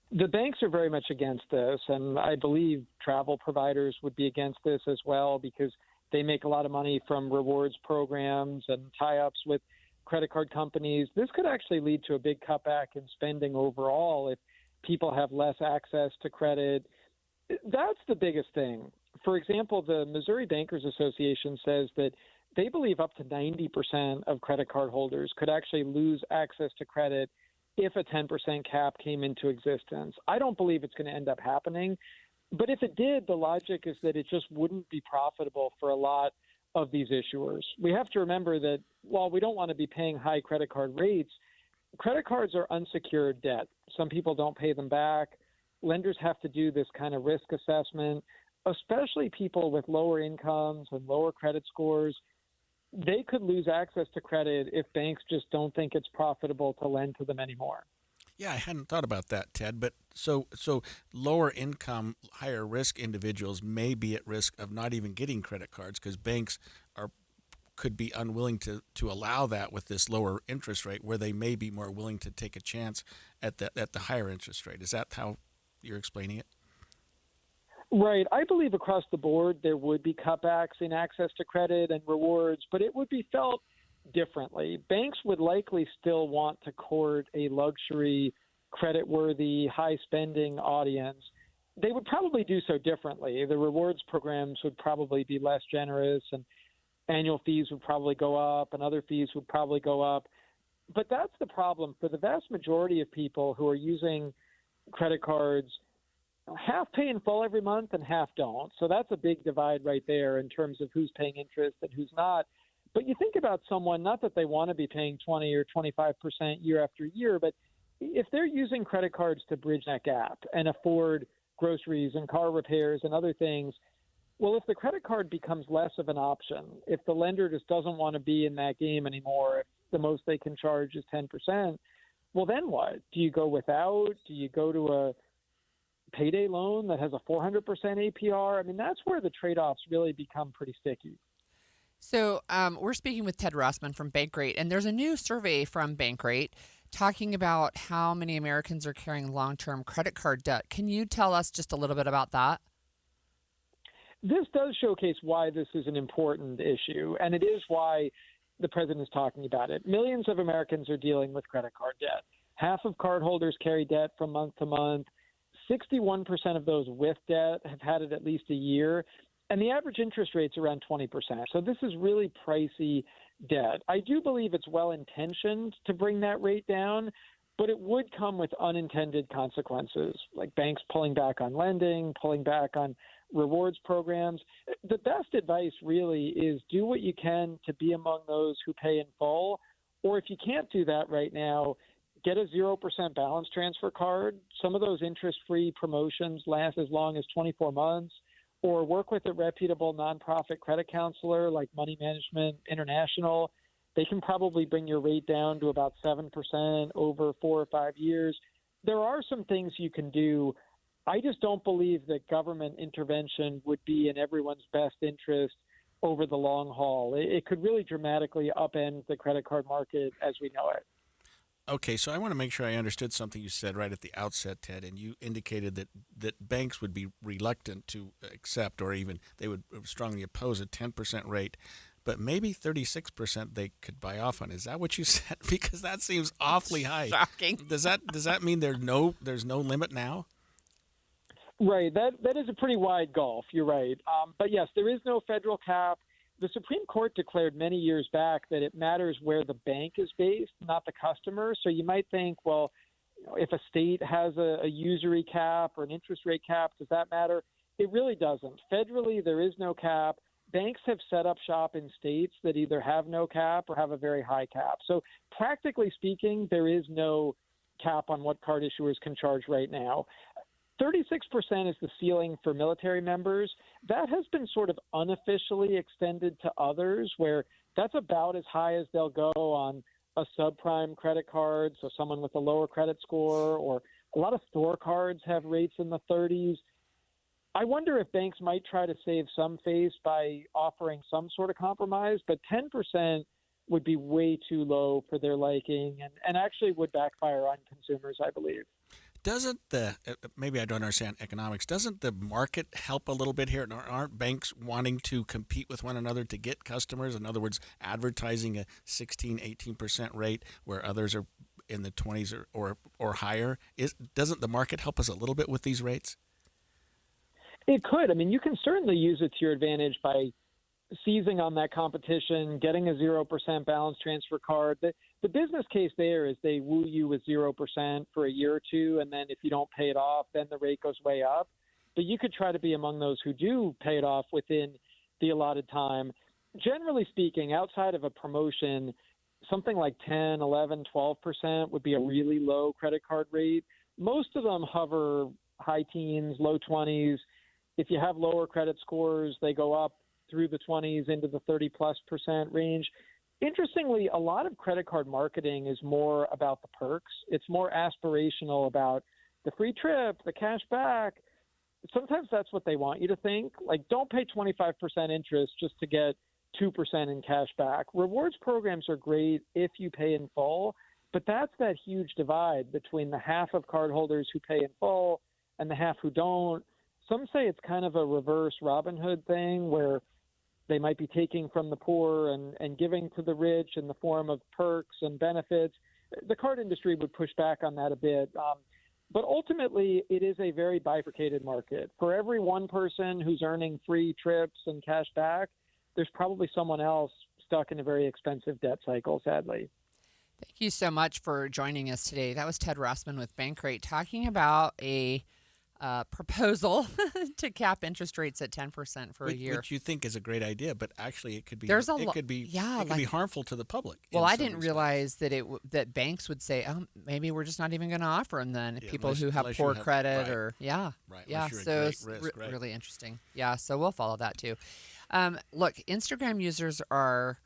The banks are very much against this, and I believe travel providers would be against this as well because they make a lot of money from rewards programs and tie-ups with credit card companies. This could actually lead to a big cutback in spending overall if people have less access to credit. That's the biggest thing. For example, the Missouri Bankers Association says that they believe up to 90% of credit card holders could actually lose access to credit if a 10% cap came into existence. I don't believe it's going to end up happening. But if it did, the logic is that it just wouldn't be profitable for a lot of these issuers. We have to remember that while we don't want to be paying high credit card rates, credit cards are unsecured debt. Some people don't pay them back. Lenders have to do this kind of risk assessment, especially people with lower incomes and lower credit scores. They could lose access to credit if banks just don't think it's profitable to lend to them anymore. Yeah, I hadn't thought about that, Ted. But so lower income, higher risk individuals may be at risk of not even getting credit cards because banks could be unwilling to allow that with this lower interest rate, where they may be more willing to take a chance at the higher interest rate. Is that how you're explaining it? Right. I believe across the board there would be cutbacks in access to credit and rewards, but it would be felt differently. Banks would likely still want to court a luxury, credit-worthy, high-spending audience. They would probably do so differently. The rewards programs would probably be less generous, and annual fees would probably go up, and other fees would probably go up. But that's the problem. For the vast majority of people who are using credit cards, half pay in full every month and half don't. So that's a big divide right there in terms of who's paying interest and who's not. But you think about someone, not that they want to be paying 20 or 25% year after year, but if they're using credit cards to bridge that gap and afford groceries and car repairs and other things, well, if the credit card becomes less of an option, if the lender just doesn't want to be in that game anymore, if the most they can charge is 10%, well, then what? Do you go without? Do you go to a payday loan that has a 400% APR? I mean, that's where the trade-offs really become pretty sticky. So we're speaking with Ted Rossman from Bankrate, and there's a new survey from Bankrate talking about how many Americans are carrying long-term credit card debt. Can you tell us just a little bit about that? This does showcase why this is an important issue, and it is why the president is talking about it. Millions of Americans are dealing with credit card debt. Half of cardholders carry debt from month to month. 61% of those with debt have had it at least a year, and the average interest rate's around 20%. So this is really pricey debt. I do believe it's well-intentioned to bring that rate down, but it would come with unintended consequences, like banks pulling back on lending, pulling back on rewards programs. The best advice really is do what you can to be among those who pay in full, or if you can't do that right now, get a 0% balance transfer card. Some of those interest-free promotions last as long as 24 months, or work with a reputable nonprofit credit counselor like Money Management International. They can probably bring your rate down to about 7% over 4 or 5 years. There are some things you can do. I just don't believe that government intervention would be in everyone's best interest over the long haul. It could really dramatically upend the credit card market as we know it. Okay, so I want to make sure I understood something you said right at the outset, Ted, and you indicated that banks would be reluctant to accept, or even they would strongly oppose a 10% rate, but maybe 36% they could buy off on. Is that what you said? Because that seems awfully high. Shocking. Does that mean there's no limit now? Right. That is a pretty wide gulf. You're right. But yes, there is no federal cap. The Supreme Court declared many years back that it matters where the bank is based, not the customer. So you might think, well, if a state has a usury cap or an interest rate cap, does that matter? It really doesn't. Federally, there is no cap. Banks have set up shop in states that either have no cap or have a very high cap. So practically speaking, there is no cap on what card issuers can charge right now. 36% is the ceiling for military members. That has been sort of unofficially extended to others, where that's about as high as they'll go on a subprime credit card, so someone with a lower credit score, or a lot of store cards have rates in the 30s. I wonder if banks might try to save some face by offering some sort of compromise, but 10% would be way too low for their liking and actually would backfire on consumers, I believe. Doesn't maybe I don't understand economics, doesn't the market help a little bit here? Aren't banks wanting to compete with one another to get customers? In other words, advertising a 16, 18% rate where others are in the 20s or higher. Doesn't the market help us a little bit with these rates? It could. I mean, you can certainly use it to your advantage by seizing on that competition, getting a 0% balance transfer card. The business case there is they woo you with 0% for a year or two, and then if you don't pay it off, then the rate goes way up. But you could try to be among those who do pay it off within the allotted time. Generally speaking, outside of a promotion, something like 10, 11, 12% would be a really low credit card rate. Most of them hover high teens, low 20s. If you have lower credit scores, they go up through the 20s into the 30+% range. Interestingly, a lot of credit card marketing is more about the perks. It's more aspirational about the free trip, the cash back. Sometimes that's what they want you to think. Like, don't pay 25% interest just to get 2% in cash back. Rewards programs are great if you pay in full, but that's that huge divide between the half of cardholders who pay in full and the half who don't. Some say it's kind of a reverse Robin Hood thing where they might be taking from the poor and giving to the rich in the form of perks and benefits. The card industry would push back on that a bit. But ultimately, it is a very bifurcated market. For every one person who's earning free trips and cash back, there's probably someone else stuck in a very expensive debt cycle, sadly. Thank you so much for joining us today. That was Ted Rossman with Bankrate talking about a proposal to cap interest rates at 10% for a year, which you think is a great idea, but actually it could be be harmful to the public. Well, I didn't realize that that banks would say, "Oh, maybe we're just not even going to offer them then." People who have poor credit or so it's really interesting. Yeah, so we'll follow that too. Look, Instagram users are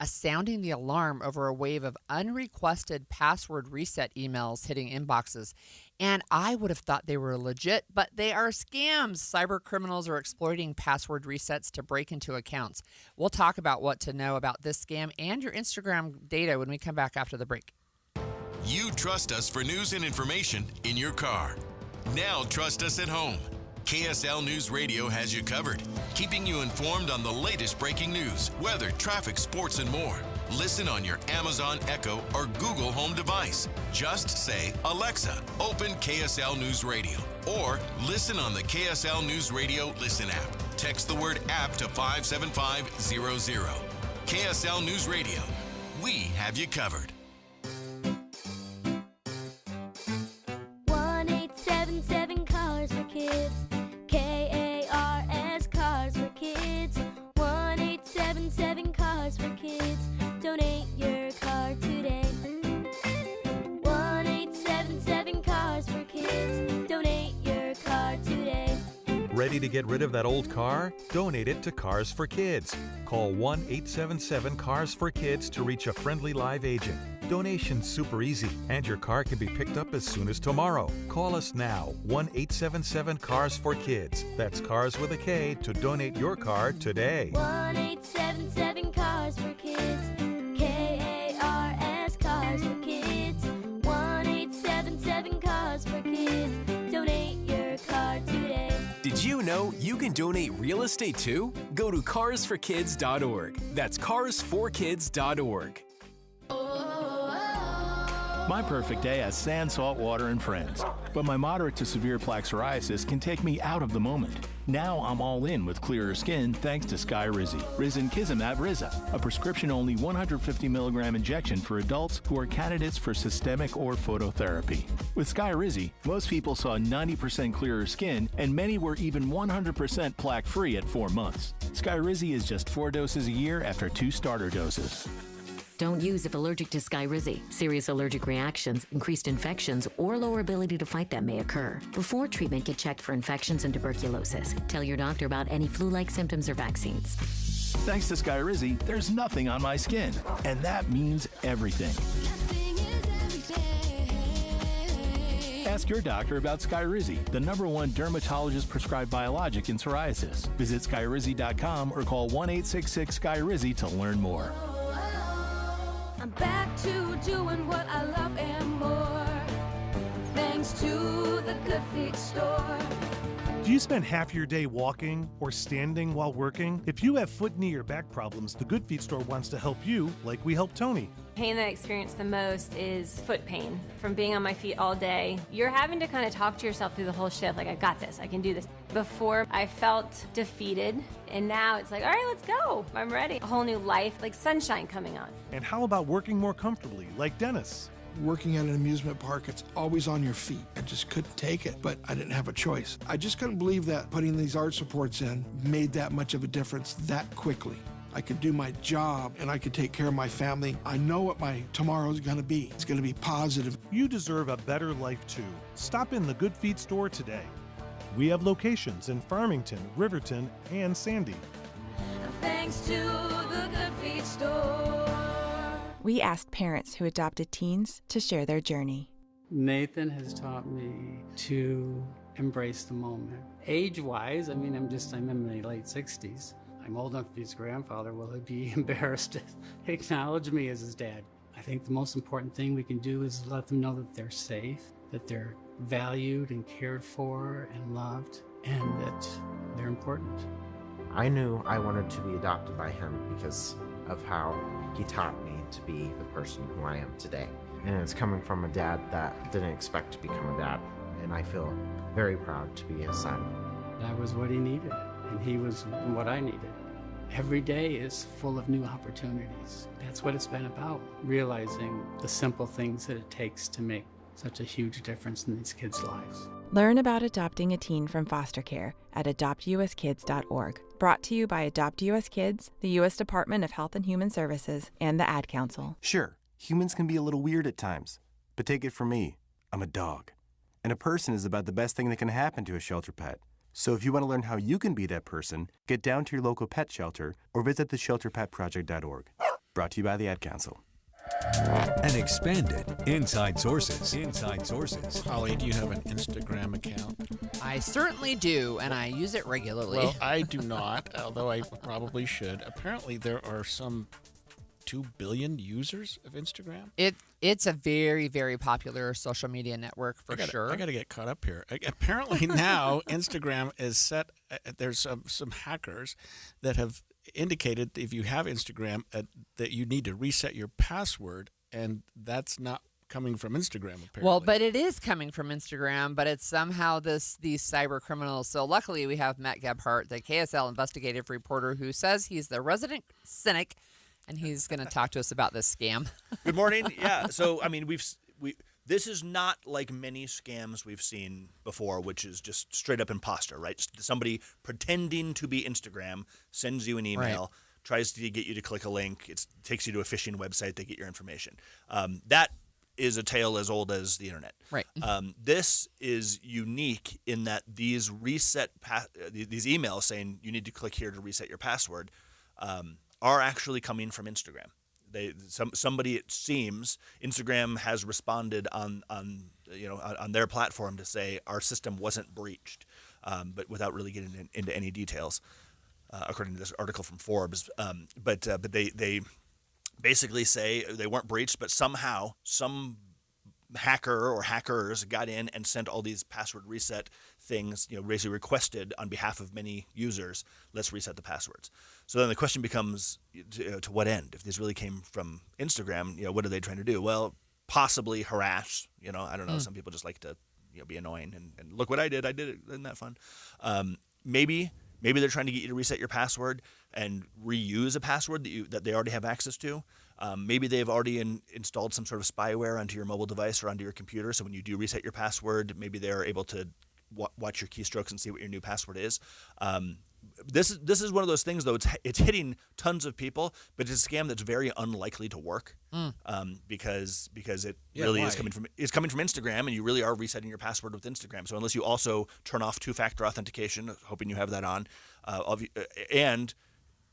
sounding the alarm over a wave of unrequested password reset emails hitting inboxes. And I would have thought they were legit, but they are scams. Cyber criminals are exploiting password resets to break into accounts. We'll talk about what to know about this scam and your Instagram data when we come back after the break. You trust us for news and information in your car. Now trust us at home. KSL News Radio has you covered, keeping you informed on the latest breaking news, weather, traffic, sports, and more. Listen on your Amazon Echo or Google Home device. Just say, Alexa, open KSL News Radio. Or listen on the KSL News Radio Listen app. Text the word app to 57500. KSL News Radio. We have you covered. 1-877 Cars for Kids. KARS Cars for Kids. 1-877 Cars for Kids. Donate your car today. 1-877 Cars for Kids. Donate your car today. Ready to get rid of that old car? Donate it to Cars for Kids. Call 1-877-CARS-FOR-KIDS to reach a friendly live agent. Donation's super easy, and your car can be picked up as soon as tomorrow. Call us now, 1-877-CARS-FOR-KIDS. That's Cars with a K to donate your car today. 1-877 Cars for Kids. KARS Cars for Kids. 1-877 Cars for Kids. Donate your car today. Did you know you can donate real estate too? Go to carsforkids.org. That's carsforkids.org. My perfect day has sand, salt water, and friends. But my moderate to severe plaque psoriasis can take me out of the moment. Now I'm all in with clearer skin thanks to Skyrizi. Risankizumab Riza, a prescription-only 150 milligram injection for adults who are candidates for systemic or phototherapy. With Skyrizi, most people saw 90% clearer skin, and many were even 100% plaque-free at 4 months. Skyrizi is just 4 doses a year after 2 starter doses. Don't use if allergic to Skyrizi. Serious allergic reactions, increased infections, or lower ability to fight them may occur. Before treatment, get checked for infections and tuberculosis. Tell your doctor about any flu-like symptoms or vaccines. Thanks to Skyrizi, there's nothing on my skin, and that means everything. Ask your doctor about Skyrizi, the #1 dermatologist-prescribed biologic in psoriasis. Visit Skyrizi.com or call 1-866-SKYRIZI to learn more. I'm back to doing what I love and more. Thanks to the Good Feet store. Do you spend half your day walking or standing while working? If you have foot, knee, or back problems, the Good Feet store wants to help you like we helped Tony. Pain that I experience the most is foot pain from being on my feet all day. You're having to kind of talk to yourself through the whole shift, like, I got this, I can do this. Before, I felt defeated, and now it's like, all right, let's go. I'm ready. A whole new life, like sunshine coming on. And how about working more comfortably, like Dennis? Working at an amusement park, it's always on your feet. I just couldn't take it, but I didn't have a choice. I just couldn't believe that putting these arch supports in made that much of a difference that quickly. I could do my job and I could take care of my family. I know what my tomorrow's gonna be. It's gonna be positive. You deserve a better life too. Stop in the Good Feet store today. We have locations in Farmington, Riverton, and Sandy. Thanks to the Good Feet store. We asked parents who adopted teens to share their journey. Nathan has taught me to embrace the moment. Age-wise, I'm in my late 60s. I'm old enough to be his grandfather. Will he be embarrassed to acknowledge me as his dad? I think the most important thing we can do is let them know that they're safe, that they're valued and cared for and loved, and that they're important. I knew I wanted to be adopted by him because of how he taught me to be the person who I am today. And it's coming from a dad that didn't expect to become a dad, and I feel very proud to be his son. That was what he needed, and he was what I needed. Every day is full of new opportunities. That's what it's been about, realizing the simple things that it takes to make such a huge difference in these kids' lives. Learn about adopting a teen from foster care at adoptuskids.org. Brought to you by Adopt US Kids, the U.S. Department of Health and Human Services, and the Ad Council. Sure, humans can be a little weird at times, but take it from me, I'm a dog. And a person is about the best thing that can happen to a shelter pet. So if you want to learn how you can be that person, get down to your local pet shelter or visit theshelterpetproject.org. Brought to you by the Ad Council. And expanded Inside Sources. Inside Sources. Holly, do you have an Instagram account? I certainly do, and I use it regularly. Well, I do not, although I probably should. Apparently, there are some 2 billion users of Instagram. It's a very, very popular social media network for sure. I got to get caught up here. Apparently now Instagram is set. There's some hackers that have indicated if you have Instagram that you need to reset your password, and that's not coming from Instagram apparently. Well, but it is coming from Instagram, but it's somehow these cyber criminals. So luckily we have Matt Gebhardt, the KSL investigative reporter, who says he's the resident cynic, and he's going to talk to us about this scam. Good morning. Yeah. So, I mean, this is not like many scams we've seen before, which is just straight up imposter, right? Somebody pretending to be Instagram sends you an email, tries to get you to click a link. It takes you to a phishing website. They get your information. That is a tale as old as the internet. Right. This is unique in that these these emails saying you need to click here to reset your password are actually coming from Instagram. Somebody, it seems, Instagram has responded on their platform to say our system wasn't breached, but without really getting into any details, according to this article from Forbes. But they basically say they weren't breached, but somehow some hacker or hackers got in and sent all these password reset things, basically requested on behalf of many users, let's reset the passwords. So then the question becomes, to what end? If this really came from Instagram, what are they trying to do? Well, possibly harass. I don't know. Some people just like to, be annoying and look what I did. I did it. Isn't that fun? Maybe they're trying to get you to reset your password and reuse a password that they already have access to. Maybe they've already installed some sort of spyware onto your mobile device or onto your computer. So when you do reset your password, maybe they're able to watch your keystrokes and see what your new password is. This is one of those things, though. It's hitting tons of people, but it's a scam that's very unlikely to work because it really is coming from Instagram, and you really are resetting your password with Instagram. So unless you also turn off two-factor authentication, hoping you have that on, and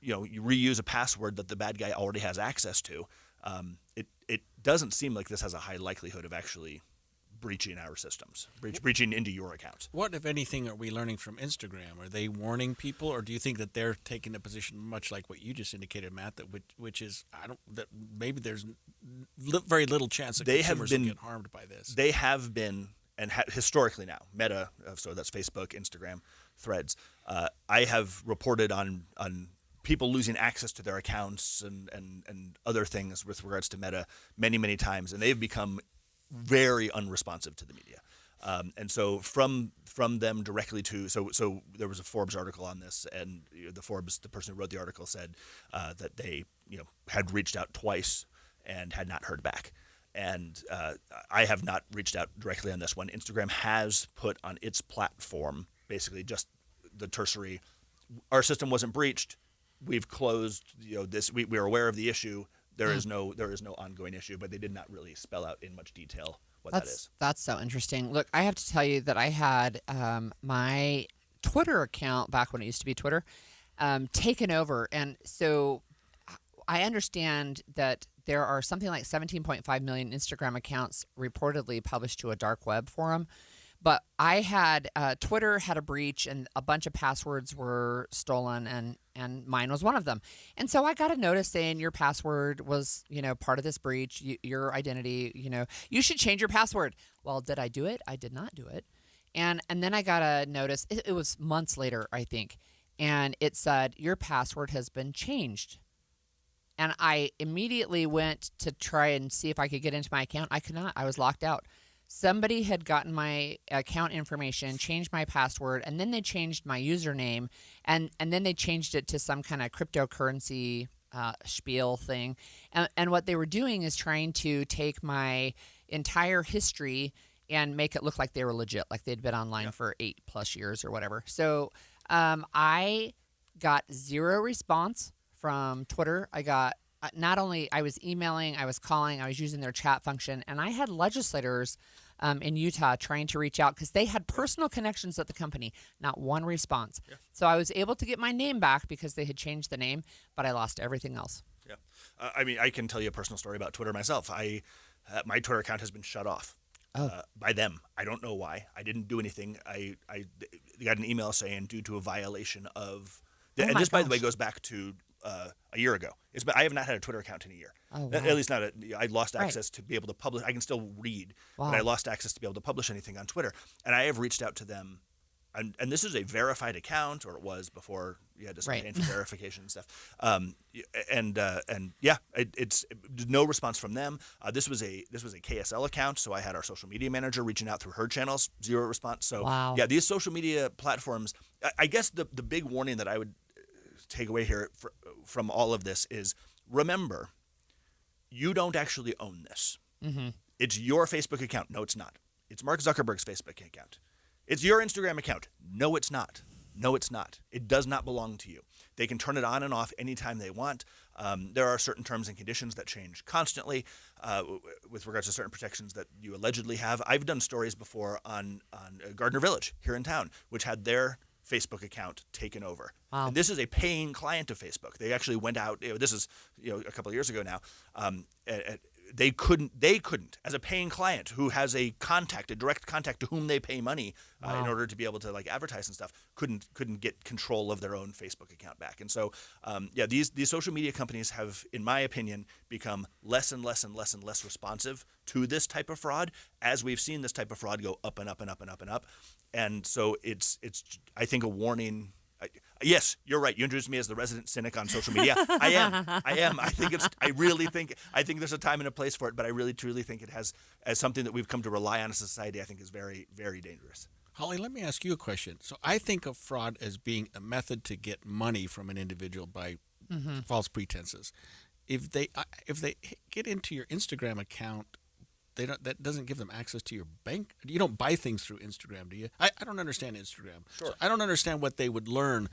you reuse a password that the bad guy already has access to, it doesn't seem like this has a high likelihood of actually breaching our systems, breaching into your accounts. What, if anything, are we learning from Instagram? Are they warning people, or do you think that they're taking a position much like what you just indicated, Matt, that which is that maybe there's very little chance that consumers will get harmed by this? They have been, and historically now, Meta, so that's Facebook, Instagram, Threads. I have reported on people losing access to their accounts and other things with regards to Meta many, many times, and they've become very unresponsive to the media, and so from them directly to so there was a Forbes article on this, and the person who wrote the article said that they had reached out twice and had not heard back, and I have not reached out directly on this one. Instagram has put on its platform basically just the tertiary: our system wasn't breached, we've closed this, we are aware of the issue. There is no ongoing issue, but they did not really spell out in much detail what that is. That's so interesting. Look, I have to tell you that I had my Twitter account back when it used to be Twitter taken over, and so I understand that there are something like 17.5 million Instagram accounts reportedly published to a dark web forum. But I had Twitter had a breach, and a bunch of passwords were stolen, and mine was one of them. And so I got a notice saying your password was, part of this breach, your identity, you should change your password. Well, did I do it? I did not do it. And then I got a notice. It was months later, I think, and it said your password has been changed. And I immediately went to try and see if I could get into my account. I could not. I was locked out. Somebody had gotten my account information, changed my password, and then they changed my username, and then they changed it to some kind of cryptocurrency spiel thing. And what they were doing is trying to take my entire history and make it look like they were legit, like they'd been online for 8+ years or whatever. So I got zero response from Twitter. I got not only I was emailing, I was calling, I was using their chat function, and I had legislators in Utah trying to reach out because they had personal connections at the company. Not one response. Yeah. So I was able to get my name back because they had changed the name, but I lost everything else. Yeah. I mean, I can tell you a personal story about Twitter myself. My Twitter account has been shut off by them. I don't know why. I didn't do anything. I got an email saying due to a violation of. And this, by the way, goes back to a year ago. I have not had a Twitter account in a year. Oh, wow. At least not. I lost access to be able to publish. I can still read, Wow. but I lost access to be able to publish anything on Twitter. And I have reached out to them. And this is a verified account, or it was before you had to start paying for verification and stuff. It's no response from them. This was a KSL account, so I had our social media manager reaching out through her channels, zero response. So yeah, these social media platforms. I guess the big warning that I would take away here from all of this is, remember, you don't actually own this. Mm-hmm. It's your Facebook account. No, it's not. It's Mark Zuckerberg's Facebook account. It's your Instagram account. No, it's not. No, it's not. It does not belong to you. They can turn it on and off anytime they want. There are certain terms and conditions that change constantly with regards to certain protections that you allegedly have. I've done stories before on Gardner Village here in town, which had their Facebook account taken over. Wow. And this is a paying client of Facebook. They actually went out. This is a couple of years ago now. They couldn't, as a paying client who has a direct contact to whom they pay money in order to be able to advertise and stuff, couldn't get control of their own Facebook account back. And so, these social media companies have, in my opinion, become less and less and less and less responsive to this type of fraud, as we've seen this type of fraud go up and up and up and up and up. And so it's I think, a warning. Yes, you're right. You introduced me as the resident cynic on social media. I am. I think there's a time and a place for it, but I really truly think it has, as something that we've come to rely on as a society, I think is very, very dangerous. Holly, let me ask you a question. So I think of fraud as being a method to get money from an individual by false pretenses. If they get into your Instagram account, that doesn't give them access to your bank. You don't buy things through Instagram, do you? I don't understand Instagram. Sure. So I don't understand what they would learn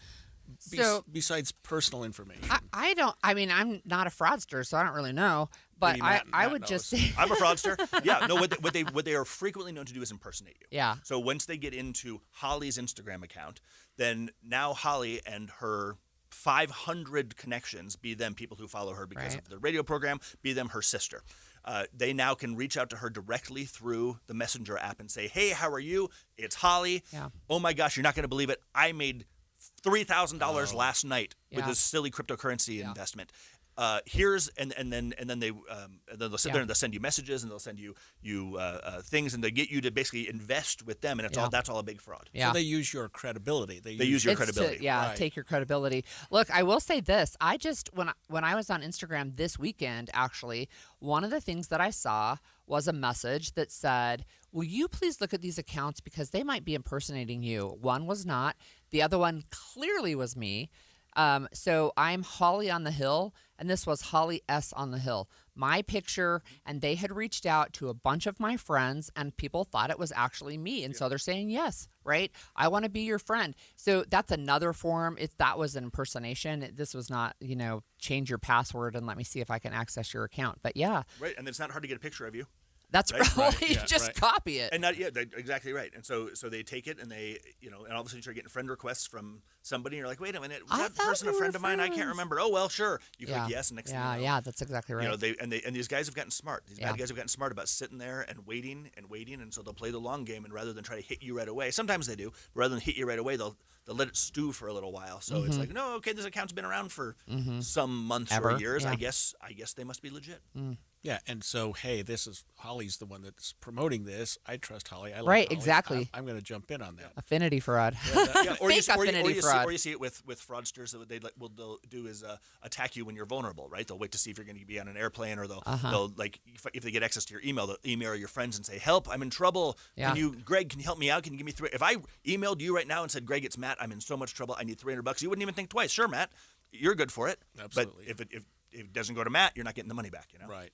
besides personal information. I don't. I mean, I'm not a fraudster, so I don't really know. But I would just say I'm a fraudster. Yeah. No. What they are frequently known to do is impersonate you. Yeah. So once they get into Holly's Instagram account, then now Holly and her 500 connections, be them people who follow her because of the radio program, be them her sister. They now can reach out to her directly through the Messenger app and say, "Hey, how are you? It's Holly. Yeah. Oh my gosh, you're not going to believe it. I made $3,000 last night with this silly cryptocurrency investment. Here's and then they'll sit there and they'll send you messages and they'll send you things, and they get you to basically invest with them, and that's all a big fraud. Yeah. So they use your credibility. They use your credibility. Take your credibility. Look, I will say this. I just when I was on Instagram this weekend, actually, one of the things that I saw was a message that said, "Will you please look at these accounts because they might be impersonating you." One was not. The other one clearly was me. So I'm Holly on the Hill, and this was Holly S. on the Hill. My picture, and they had reached out to a bunch of my friends, and people thought it was actually me. And so they're saying, yes, right? I want to be your friend. So that's another form. If that was an impersonation, this was not, change your password and let me see if I can access your account. But yeah. Right, and it's not hard to get a picture of you. That's right. You just copy it. And exactly right. And so they take it and they, and all of a sudden you start getting friend requests from somebody, and you're like, wait a minute, was that person a friend of mine? I can't remember. Oh, well, sure. You click yes, and next thing you know. Yeah, that's exactly right. And these guys have gotten smart. These bad guys have gotten smart about sitting there and waiting, and so they'll play the long game, and rather than try to hit you right away, sometimes they do, but rather than hit you right away, they'll let it stew for a little while. So it's like, no, okay, this account's been around for some months or years. Yeah. I guess they must be legit. Yeah, and so, hey, this is Holly's the one that's promoting this. I trust Holly. I like right, Holly. exactly. I'm going to jump in on that. Affinity fraud. Or you fraud. see it with fraudsters. That they'll do is attack you when you're vulnerable, right? They'll wait to see if you're going to be on an airplane, or they'll like if they get access to your email, they'll email your friends and say, "Help! I'm in trouble. Greg, can you help me out? Can you give me $300? If I emailed you right now and said, Greg, it's Matt. I'm in so much trouble. I need $300. You wouldn't even think twice. Sure, Matt, you're good for it. Absolutely. But if it doesn't go to Matt, you're not getting the money back. Right.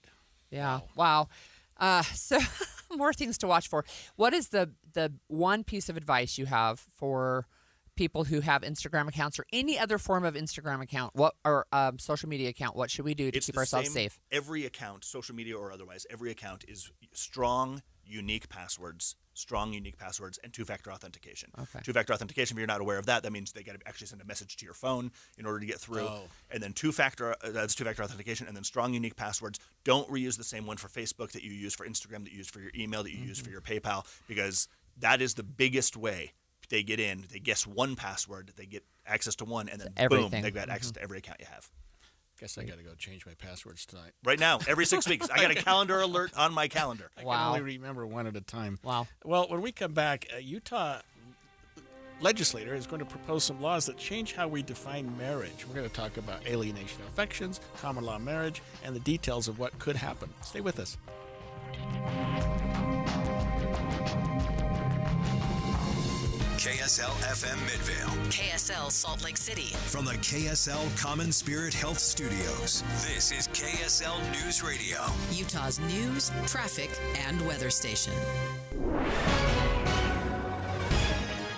Yeah. Wow. So more things to watch for. What is the one piece of advice you have for people who have Instagram accounts or any other form of Instagram account, or social media account? What should we do to keep ourselves safe? Every account, social media or otherwise, every account is strong, unique passwords, strong unique passwords, and two-factor authentication. Okay. Two-factor authentication, if you're not aware of that, that means they got to actually send a message to your phone in order to get through. Oh. And then two-factor authentication, and then strong unique passwords. Don't reuse the same one for Facebook that you use for Instagram, that you use for your email, that you use for your PayPal, because that is the biggest way they get in. They guess one password, they get access to one, and then boom, they've got access to every account you have. Guess I got to go change my passwords tonight. Right now, every 6 weeks. I got a calendar alert on my calendar. I can only remember one at a time. Wow. Well, when we come back, a Utah legislator is going to propose some laws that change how we define marriage. We're going to talk about alienation of affections, common law marriage, and the details of what could happen. Stay with us. KSL FM Midvale. KSL Salt Lake City. From the KSL Common Spirit Health Studios, this is KSL News Radio. Utah's news, traffic, and weather station.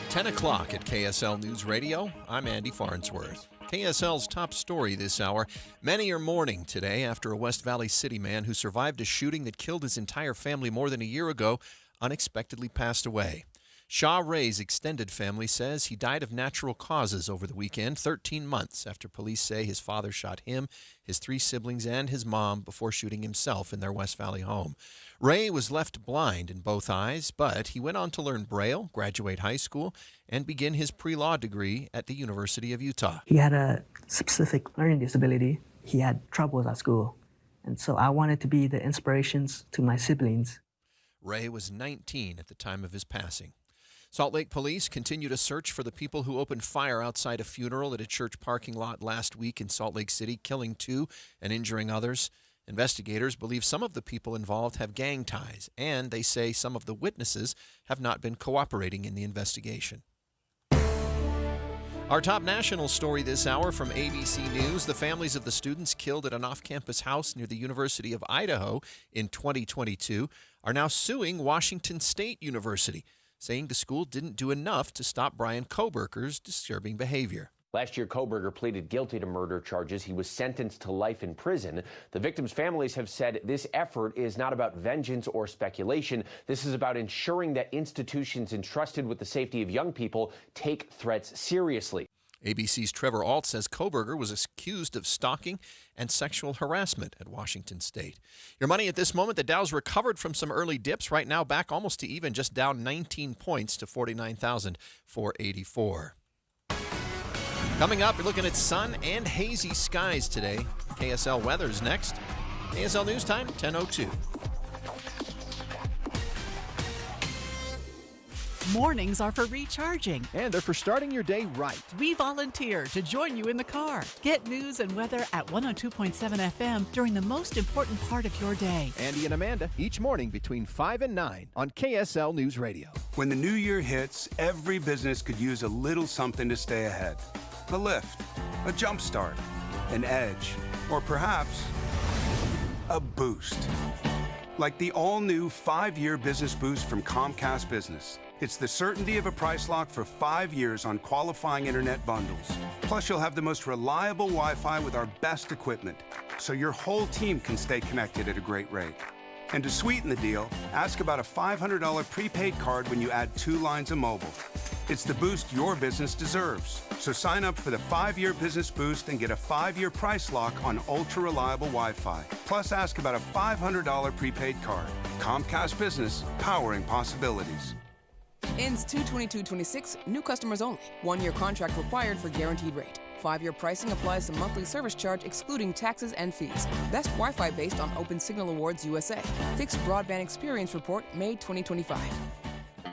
10 o'clock at KSL News Radio. I'm Andy Farnsworth. KSL's top story this hour. Many are mourning today after a West Valley City man who survived a shooting that killed his entire family more than a year ago unexpectedly passed away. Shaw Ray's extended family says he died of natural causes over the weekend, 13 months after police say his father shot him, his 3 siblings, and his mom before shooting himself in their West Valley home. Ray was left blind in both eyes, but he went on to learn Braille, graduate high school, and begin his pre-law degree at the University of Utah. He had a specific learning disability. He had troubles at school. And so I wanted to be the inspirations to my siblings. Ray was 19 at the time of his passing. Salt Lake police continue to search for the people who opened fire outside a funeral at a church parking lot last week in Salt Lake City, killing 2 and injuring others. Investigators believe some of the people involved have gang ties, and they say some of the witnesses have not been cooperating in the investigation. Our top national story this hour from ABC News. The families of the students killed at an off-campus house near the University of Idaho in 2022 are now suing Washington State University, saying the school didn't do enough to stop Brian Koberger's disturbing behavior. Last year, Koberger pleaded guilty to murder charges. He was sentenced to life in prison. The victims' families have said this effort is not about vengeance or speculation. This is about ensuring that institutions entrusted with the safety of young people take threats seriously. ABC's Trevor Alt says Koberger was accused of stalking and sexual harassment at Washington State. Your money at this moment, the Dow's recovered from some early dips, right now back almost to even, just down 19 points to 49,484. Coming up, we're looking at sun and hazy skies today. KSL weather's next. KSL News Time, 10:02. Mornings are for recharging. And they're for starting your day right. We volunteer to join you in the car. Get news and weather at 102.7 FM during the most important part of your day. Andy and Amanda, each morning between 5 and 9 on KSL News Radio. When the new year hits, every business could use a little something to stay ahead. A lift, a jump start, an edge, or perhaps a boost. Like the all-new 5-year business boost from Comcast Business. It's the certainty of a price lock for 5 years on qualifying internet bundles. Plus, you'll have the most reliable Wi-Fi with our best equipment, so your whole team can stay connected at a great rate. And to sweeten the deal, ask about a $500 prepaid card when you add 2 lines of mobile. It's the boost your business deserves. So sign up for the 5-year business boost and get a 5-year price lock on ultra-reliable Wi-Fi. Plus, ask about a $500 prepaid card. Comcast Business, powering possibilities. Ends 2/22/26, new customers only. 1-year contract required for guaranteed rate. 5-year pricing applies to monthly service charge excluding taxes and fees. Best Wi-Fi based on Open Signal Awards USA. Fixed Broadband Experience Report, May 2025.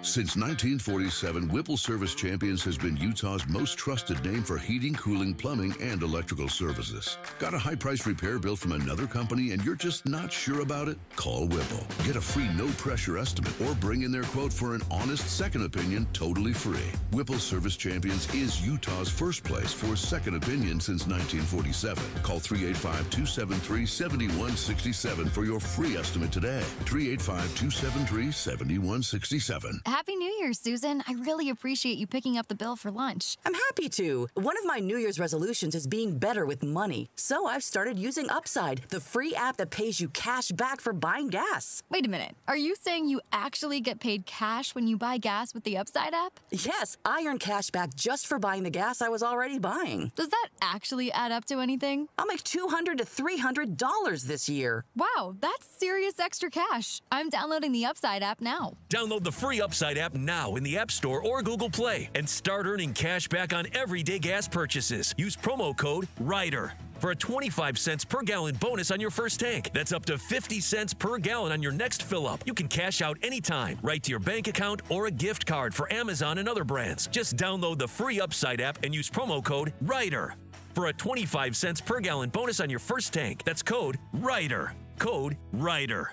Since 1947, Whipple Service Champions has been Utah's most trusted name for heating, cooling, plumbing, and electrical services. Got a high-price repair bill from another company and you're just not sure about it? Call Whipple. Get a free no-pressure estimate or bring in their quote for an honest second opinion totally free. Whipple Service Champions is Utah's first place for second opinion since 1947. Call 385-273-7167 for your free estimate today. 385-273-7167. Happy New Year, Susan. I really appreciate you picking up the bill for lunch. I'm happy to. One of my New Year's resolutions is being better with money. So I've started using Upside, the free app that pays you cash back for buying gas. Wait a minute. Are you saying you actually get paid cash when you buy gas with the Upside app? Yes, I earn cash back just for buying the gas I was already buying. Does that actually add up to anything? I'll make $200 to $300 this year. Wow, that's serious extra cash. I'm downloading the Upside app now. Download the free Upside app now in the App Store or Google Play and start earning cash back on everyday gas purchases. Use promo code RIDER for a 25 cents per gallon bonus on your first tank. That's up to 50 cents per gallon on your next fill up. You can cash out anytime, right to your bank account or a gift card for Amazon and other brands. Just download the free Upside app and use promo code RIDER for a 25 cents per gallon bonus on your first tank. That's code RIDER. Code RIDER.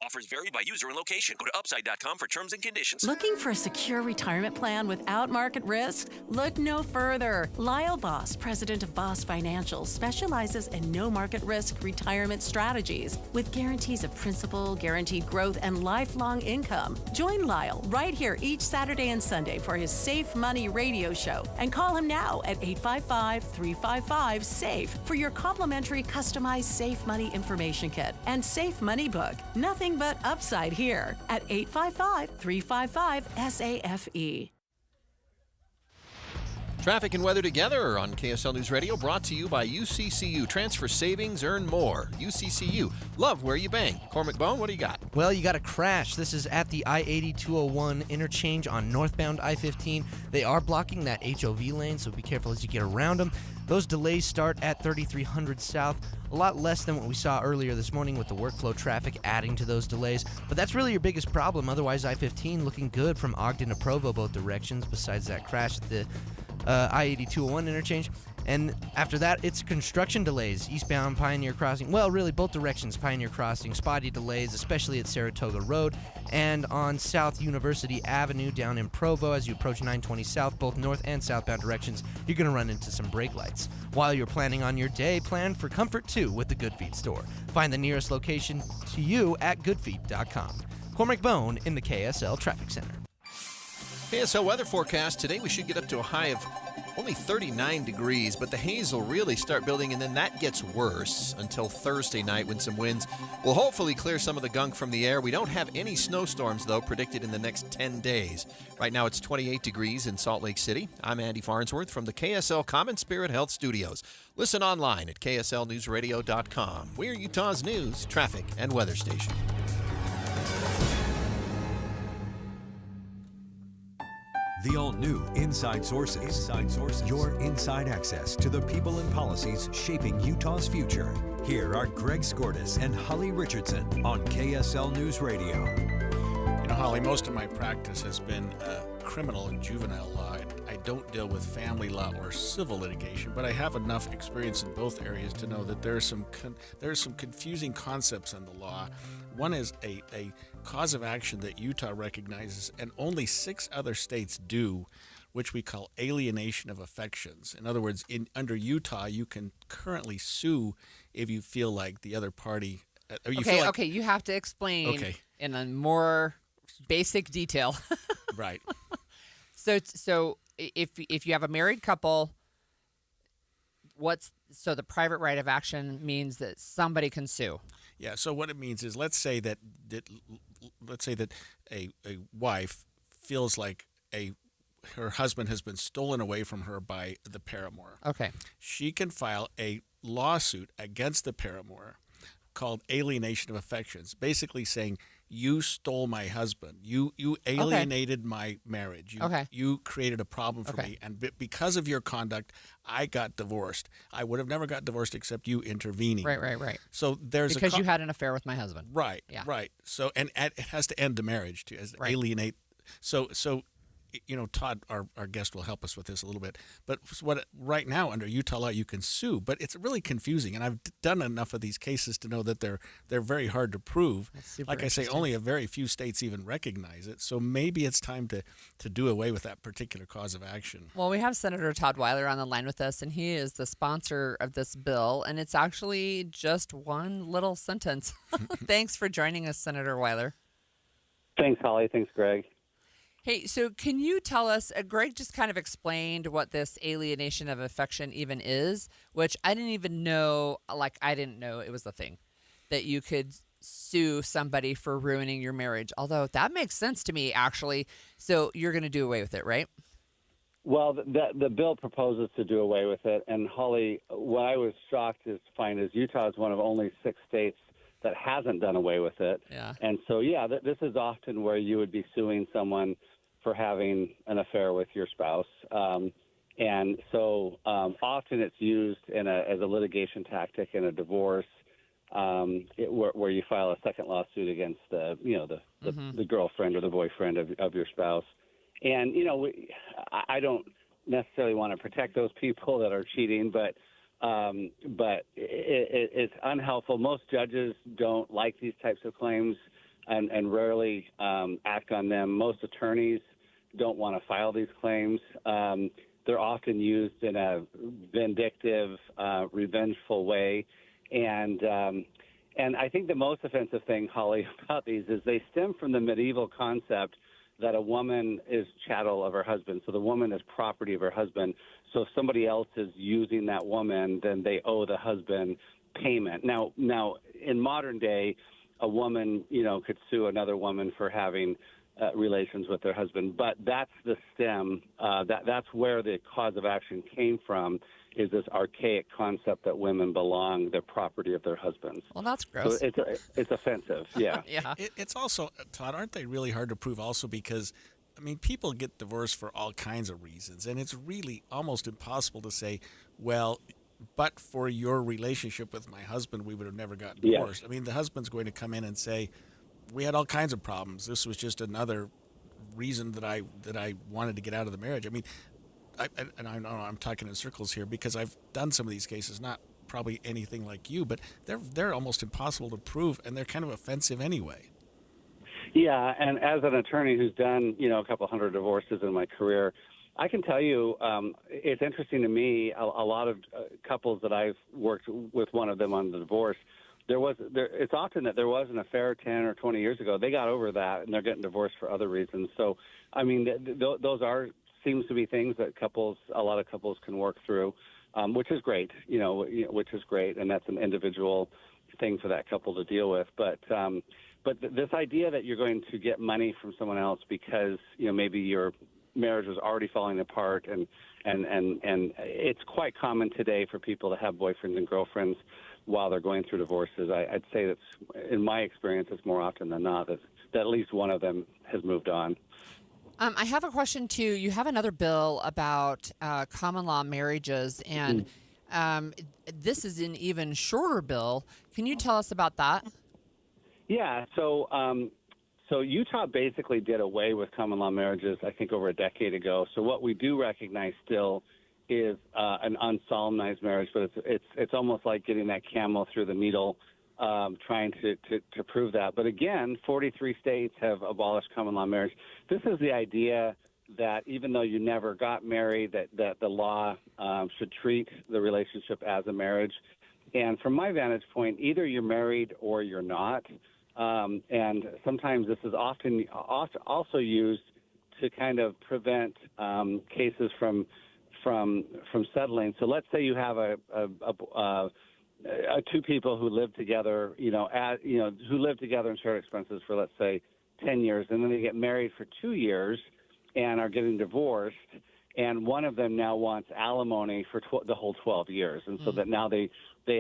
Offers vary by user and location. Go to upside.com for terms and conditions. Looking for a secure retirement plan without market risk? Look no further. Lyle Boss, president of Boss Financial, specializes in no market risk retirement strategies with guarantees of principal, guaranteed growth, and lifelong income. Join Lyle right here each Saturday and Sunday for his Safe Money radio show and call him now at 855-355-SAFE for your complimentary customized Safe Money information kit and Safe Money book. Nothing but upside here at 855-355-SAFE. Traffic and weather together on KSL News Radio, brought to you by UCCU. Transfer savings, earn more. UCCU. Love where you bank. Cormac Bone, what do you got? Well, you got a crash. This is at the I-80-201 interchange on northbound I-15. They are blocking that HOV lane, so be careful as you get around them. Those delays start at 3300 South, a lot less than what we saw earlier this morning with the workflow traffic adding to those delays. But that's really your biggest problem. Otherwise, I-15 looking good from Ogden to Provo both directions, besides that crash at the I-80-201 interchange. And after that, it's construction delays. Eastbound Pioneer Crossing, well, really both directions, Pioneer Crossing, spotty delays, especially at Saratoga Road. And on South University Avenue down in Provo, as you approach 920 South, both north and southbound directions, you're going to run into some brake lights. While you're planning on your day, plan for comfort too with the Good Feet store. Find the nearest location to you at goodfeet.com. Cormac Bone in the KSL Traffic Center. KSL weather forecast. Today we should get up to a high of only 39 degrees, but the haze will really start building, and then that gets worse until Thursday night when some winds will hopefully clear some of the gunk from the air. We don't have any snowstorms, though, predicted in the next 10 days. Right now it's 28 degrees in Salt Lake City. I'm Andy Farnsworth from the KSL Common Spirit Health Studios. Listen online at kslnewsradio.com. We're Utah's news, traffic, and weather station. The all-new Inside Sources. Inside Sources. Your inside access to the people and policies shaping Utah's future. Here are Greg Skordas and Holly Richardson on KSL News Radio. You know, Holly, most of my practice has been criminal and juvenile law. I don't deal with family law or civil litigation, but I have enough experience in both areas to know that there are some confusing concepts in the law. One is a cause of action that Utah recognizes and only 6 other states do, which we call alienation of affections. In other words, under Utah, you can currently sue if you feel like the other party. Okay, you have to explain in a more basic detail. Right. So if you have a married couple, the private right of action means that somebody can sue. Yeah. So what it means is, let's say that a wife feels like her husband has been stolen away from her by the paramour. Okay. She can file a lawsuit against the paramour called alienation of affections, basically saying, you stole my husband. You alienated my marriage. You created a problem for me. And because of your conduct, I got divorced. I would have never got divorced except you intervening. Right. So there's because you had an affair with my husband. Right. Yeah. Right. So it has to end the marriage too, as alienate. So you know, Todd, our guest, will help us with this a little bit. But right now under Utah law, you can sue, but it's really confusing. And I've done enough of these cases to know that they're very hard to prove. Like I say, only a very few states even recognize it. So maybe it's time to do away with that particular cause of action. Well, we have Senator Todd Weiler on the line with us, and he is the sponsor of this bill. And it's actually just one little sentence. Thanks for joining us, Senator Weiler. Thanks, Holly. Thanks, Greg. Hey, so can you tell us, Greg just kind of explained what this alienation of affection even is, which I didn't even know, I didn't know it was a thing, that you could sue somebody for ruining your marriage. Although that makes sense to me, actually. So you're going to do away with it, right? Well, the bill proposes to do away with it. And Holly, what I was shocked to find is Utah is one of only 6 states that hasn't done away with it. Yeah. And so, this is often where you would be suing someone for having an affair with your spouse. And so often it's used as a litigation tactic in a divorce, where you file a second lawsuit against the girlfriend or the boyfriend of your spouse. And, I don't necessarily want to protect those people that are cheating, but it's unhelpful. Most judges don't like these types of claims and rarely act on them. Most attorneys don't want to file these claims. They're often used in a vindictive, revengeful way. And I think the most offensive thing, Holly, about these is they stem from the medieval concept that a woman is chattel of her husband. So the woman is property of her husband. So if somebody else is using that woman, then they owe the husband payment. Now in modern day, a woman, could sue another woman for having relations with their husband. But that's the stem. That's where the cause of action came from, is this archaic concept that women belong, they're property of their husbands. Well, that's gross. So it's offensive, yeah. Yeah. It's also, Todd, aren't they really hard to prove also because, people get divorced for all kinds of reasons, and it's really almost impossible to say, well, but for your relationship with my husband, we would have never gotten divorced. Yes. The husband's going to come in and say, we had all kinds of problems. This was just another reason that I wanted to get out of the marriage. I know I'm talking in circles here because I've done some of these cases, not probably anything like you, but they're almost impossible to prove, and they're kind of offensive anyway. Yeah, and as an attorney who's done, a couple hundred divorces in my career, I can tell you it's interesting to me, a lot of couples that I've worked with one of them on the divorce, it's often that there was an affair 10 or 20 years ago. They got over that, and they're getting divorced for other reasons. So, those seems to be things that a lot of couples can work through, which is great, which is great. And that's an individual thing for that couple to deal with. But this idea that you're going to get money from someone else because, maybe your marriage was already falling apart and it's quite common today for people to have boyfriends and girlfriends while they're going through divorces. I'd say that's, in my experience, it's more often than not that at least one of them has moved on. I have a question, too. You have another bill about common law marriages, and this is an even shorter bill. Can you tell us about that? Yeah, so Utah basically did away with common law marriages, I think, over a decade ago. So what we do recognize still is an unsolemnized marriage, but it's almost like getting that camel through the needle, trying to prove that. But again, 43 states have abolished common law marriage. This is the idea that even though you never got married, that the law should treat the relationship as a marriage. And from my vantage point, either you're married or you're not. And sometimes this is often also used to kind of prevent cases from settling. So let's say you have two people who live together, who live together and share expenses for, let's say, 10 years, and then they get married for 2 years and are getting divorced, and one of them now wants alimony for the whole 12 years. And so that now they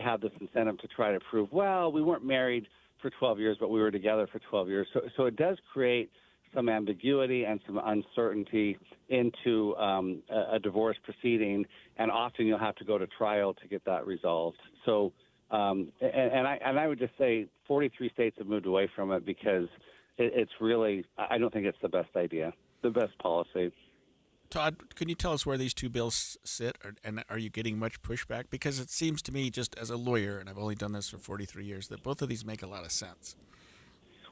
have this incentive to try to prove, well, we weren't married for 12 years, but we were together for 12 years. So it does create some ambiguity and some uncertainty into a divorce proceeding, and often you'll have to go to trial to get that resolved. So, and I would just say 43 states have moved away from it because it's really, I don't think it's the best idea, the best policy. Todd, can you tell us where these two bills sit, and are you getting much pushback? Because it seems to me, just as a lawyer, and I've only done this for 43 years, that both of these make a lot of sense.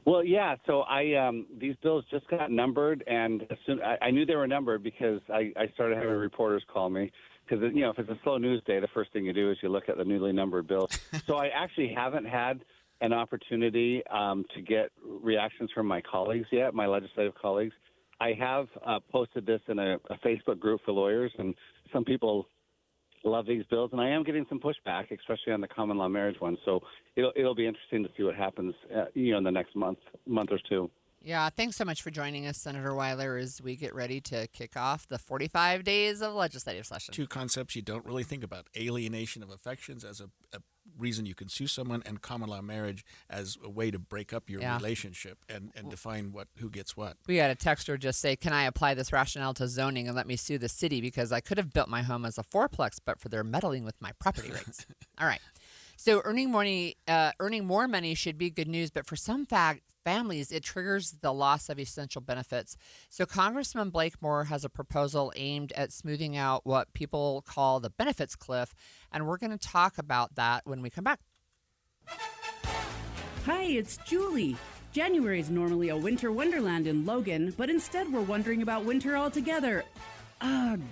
Well, yeah. So these bills just got numbered, and I knew they were numbered because I started having reporters call me. Because if it's a slow news day, the first thing you do is you look at the newly numbered bills. So I actually haven't had an opportunity to get reactions from my colleagues yet, my legislative colleagues. I have posted this in a Facebook group for lawyers, and some people love these bills, and I am getting some pushback, especially on the common law marriage one. So it'll be interesting to see what happens, in the next month or two. Yeah, thanks so much for joining us, Senator Weiler, as we get ready to kick off the 45 days of legislative session. Two concepts you don't really think about: alienation of affections as a reason you can sue someone, and common law marriage as a way to break up your relationship and define who gets what. We had a texter just say, can I apply this rationale to zoning and let me sue the city because I could have built my home as a fourplex, but for their meddling with my property rates. All right. So earning more money should be good news, but for some families, it triggers the loss of essential benefits. So Congressman Blake Moore has a proposal aimed at smoothing out what people call the benefits cliff, and we're going to talk about that when we come back. Hi, it's Julie. January is normally a winter wonderland in Logan, but instead we're wondering about winter altogether.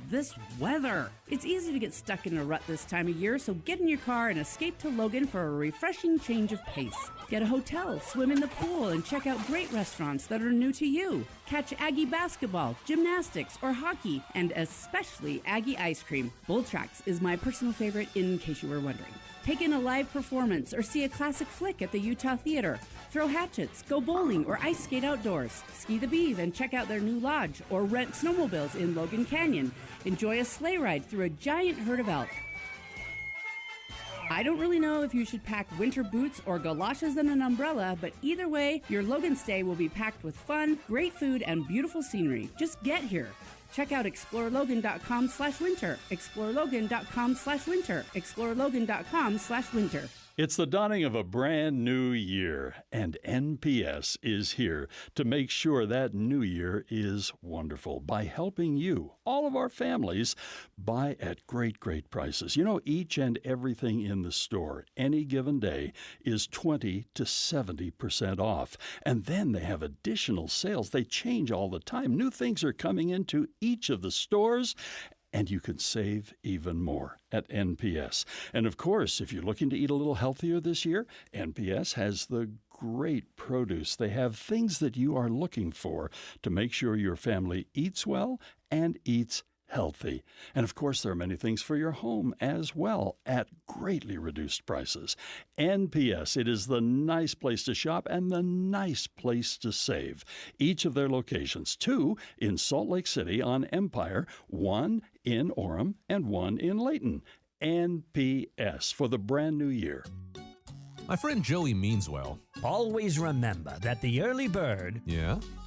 This weather. It's easy to get stuck in a rut this time of year, so get in your car and escape to Logan for a refreshing change of pace. Get a hotel, swim in the pool, and check out great restaurants that are new to you. Catch Aggie basketball, gymnastics, or hockey, and especially Aggie ice cream. Bull Tracks is my personal favorite, in case you were wondering. Take in a live performance or see a classic flick at the Utah Theater. Throw hatchets, go bowling, or ice skate outdoors. Ski the Beeve and check out their new lodge, or rent snowmobiles in Logan Canyon. Enjoy a sleigh ride through a giant herd of elk. I don't really know if you should pack winter boots or galoshes and an umbrella, but either way, your Logan stay will be packed with fun, great food, and beautiful scenery. Just get here. Check out explorelogan.com/winter, explorelogan.com/winter, explorelogan.com/winter. It's the dawning of a brand new year, and NPS is here to make sure that new year is wonderful by helping you, all of our families, buy at great, great prices. You know, each and everything in the store, any given day, is 20 to 70% off. And then they have additional sales. They change all the time. New things are coming into each of the stores, and you can save even more at NPS. And of course, if you're looking to eat a little healthier this year, NPS has the great produce. They have things that you are looking for to make sure your family eats well and eats healthy. And of course, there are many things for your home as well at greatly reduced prices. NPS, it is the nice place to shop and the nice place to save. Each of their locations, 2 in Salt Lake City on Empire, 1 in Orem, and 1 in Layton. NPS for the brand new year. My friend Joey means well. Always remember that the early bird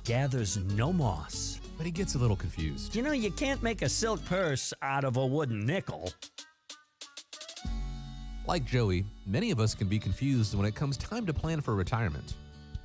gathers no moss. But he gets a little confused. You know, you can't make a silk purse out of a wooden nickel. Like Joey, many of us can be confused when it comes time to plan for retirement.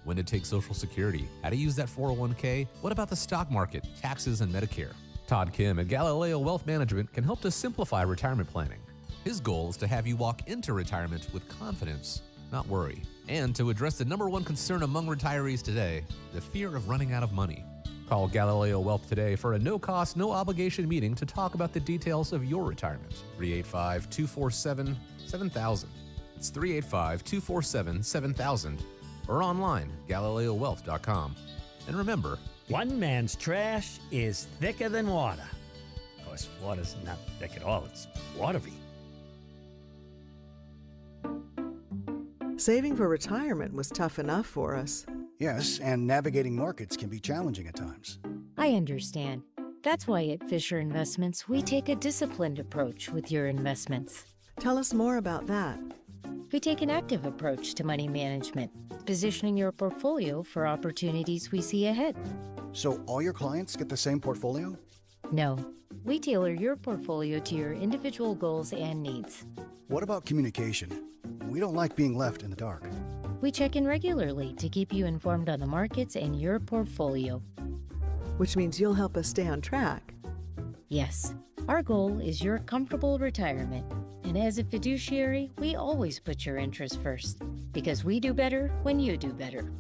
When to take Social Security, how to use that 401k, what about the stock market, taxes, and Medicare? Todd Kim at Galileo Wealth Management can help to simplify retirement planning. His goal is to have you walk into retirement with confidence, not worry, and to address the #1 concern among retirees today, the fear of running out of money. Call Galileo Wealth today for a no-cost, no-obligation meeting to talk about the details of your retirement. 385-247-7000. It's 385-247-7000 or online, GalileoWealth.com. And remember, one man's trash is thicker than water. Of course, water's not thick at all. It's watery. Saving for retirement was tough enough for us. Yes, and navigating markets can be challenging at times. I understand. That's why at Fisher Investments, we take a disciplined approach with your investments. Tell us more about that. We take an active approach to money management, positioning your portfolio for opportunities we see ahead. So all your clients get the same portfolio? No, we tailor your portfolio to your individual goals and needs. What about communication? We don't like being left in the dark. We check in regularly to keep you informed on the markets and your portfolio. Which means you'll help us stay on track. Yes, our goal is your comfortable retirement. And as a fiduciary, we always put your interests first, because we do better when you do better.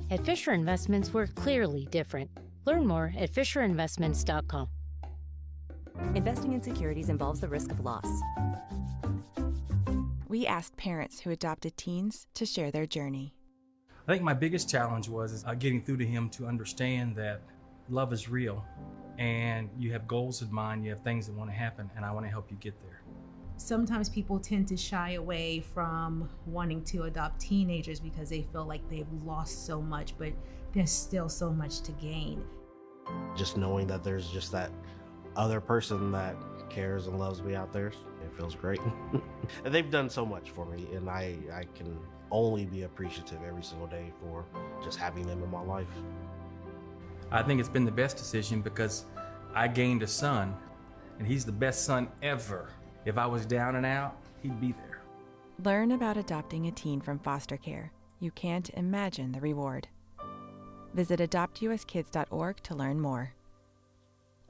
At Fisher Investments, we're clearly different. Learn more at FisherInvestments.com. Investing in securities involves the risk of loss. We asked parents who adopted teens to share their journey. I think my biggest challenge was getting through to him to understand that love is real, and you have goals in mind, you have things that want to happen, and I want to help you get there. Sometimes people tend to shy away from wanting to adopt teenagers because they feel like they've lost so much, but there's still so much to gain. Just knowing that there's just that other person that cares and loves me out there, it feels great. And they've done so much for me, and I can only be appreciative every single day for just having them in my life. I think it's been the best decision because I gained a son, and he's the best son ever. If I was down and out, he'd be there. Learn about adopting a teen from foster care. You can't imagine the reward. Visit adoptuskids.org to learn more.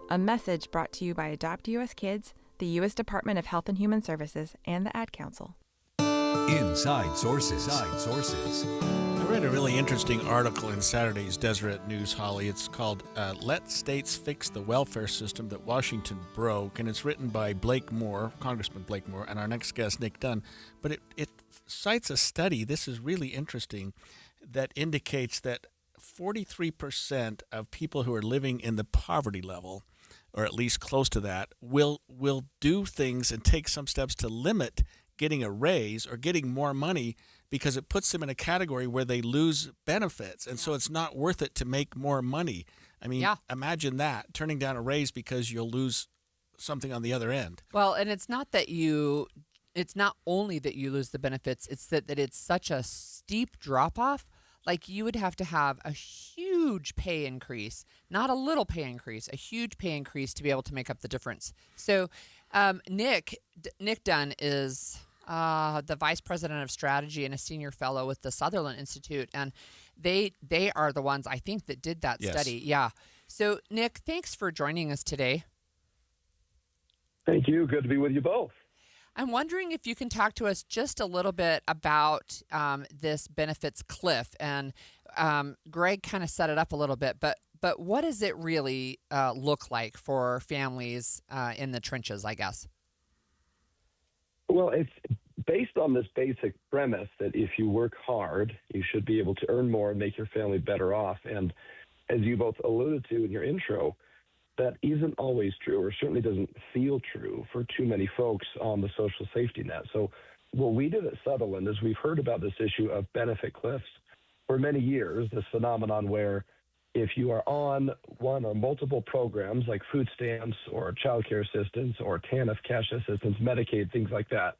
A message brought to you by Adopt US Kids, the U.S. Department of Health and Human Services, and the Ad Council. Inside Sources. I read a really interesting article in Saturday's Deseret News, Holly. It's called Let States Fix the Welfare System That Washington Broke, and it's written by Blake Moore, Congressman Blake Moore, and our next guest, Nick Dunn. But it cites a study, this is really interesting, that indicates that 43% of people who are living in the poverty level, or at least close to that, will do things and take some steps to limit getting a raise or getting more money because it puts them in a category where they lose benefits. And so it's not worth it to make more money. I mean, imagine that, turning down a raise because you'll lose something on the other end. Well, and it's not only that you lose the benefits, it's that it's such a steep drop off. Like you would have to have a huge pay increase, not a little pay increase, a huge pay increase to be able to make up the difference. So Nick Dunn is the Vice President of Strategy and a Senior Fellow with the Sutherland Institute. And they are the ones, I think, that did that study. Yeah. So, Nick, thanks for joining us today. Thank you. Good to be with you both. I'm wondering if you can talk to us just a little bit about this benefits cliff. And Greg kind of set it up a little bit, but what does it really look like for families in the trenches, I guess? Well, it's based on this basic premise that if you work hard, you should be able to earn more and make your family better off. And as you both alluded to in your intro, that isn't always true, or certainly doesn't feel true for too many folks on the social safety net. So what we did at Sutherland is we've heard about this issue of benefit cliffs for many years, this phenomenon where if you are on one or multiple programs like food stamps or child care assistance or TANF cash assistance, Medicaid, things like that,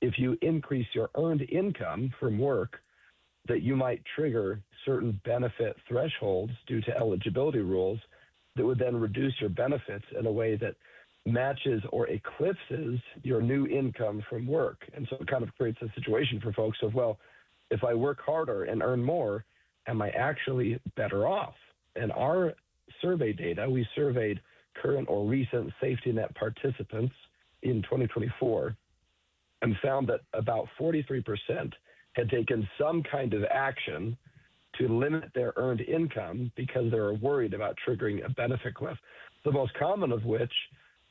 if you increase your earned income from work, that you might trigger certain benefit thresholds due to eligibility rules that would then reduce your benefits in a way that matches or eclipses your new income from work. And so it kind of creates a situation for folks of, well, if I work harder and earn more, am I actually better off? And our survey data, we surveyed current or recent safety net participants in 2024 and found that about 43% had taken some kind of action to limit their earned income because they were worried about triggering a benefit cliff. The most common of which,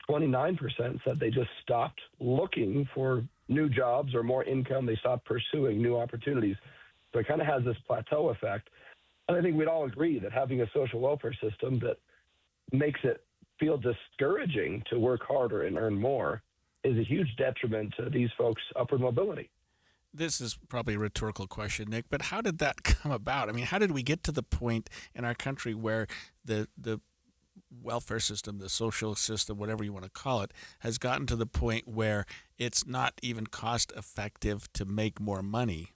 29% said they just stopped looking for new jobs or more income. They stopped pursuing new opportunities. So it kind of has this plateau effect. And I think we'd all agree that having a social welfare system that makes it feel discouraging to work harder and earn more is a huge detriment to these folks' upward mobility. This is probably a rhetorical question, Nick, but how did that come about? I mean, how did we get to the point in our country where the welfare system, the social system, whatever you want to call it, has gotten to the point where it's not even cost effective to make more money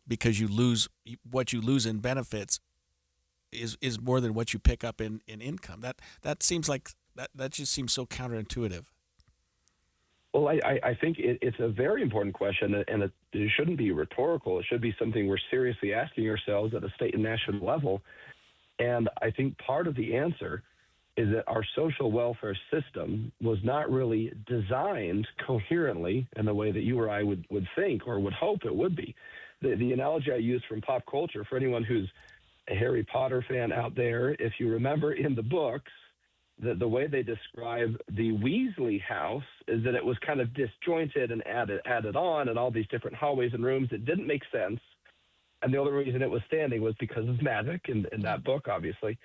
because what you lose in benefits is more than what you pick up in income? That seems like that just seems so counterintuitive. Well, I think it's a very important question, and it shouldn't be rhetorical. It should be something we're seriously asking ourselves at a state and national level. And I think part of the answer is that our social welfare system was not really designed coherently in the way that you or I would think or would hope it would be. The analogy I use from pop culture, for anyone who's a Harry Potter fan out there, if you remember in the books, the way they describe the Weasley house is that it was kind of disjointed and added on, and all these different hallways and rooms. It didn't make sense. And the only reason it was standing was because of magic in that book, obviously.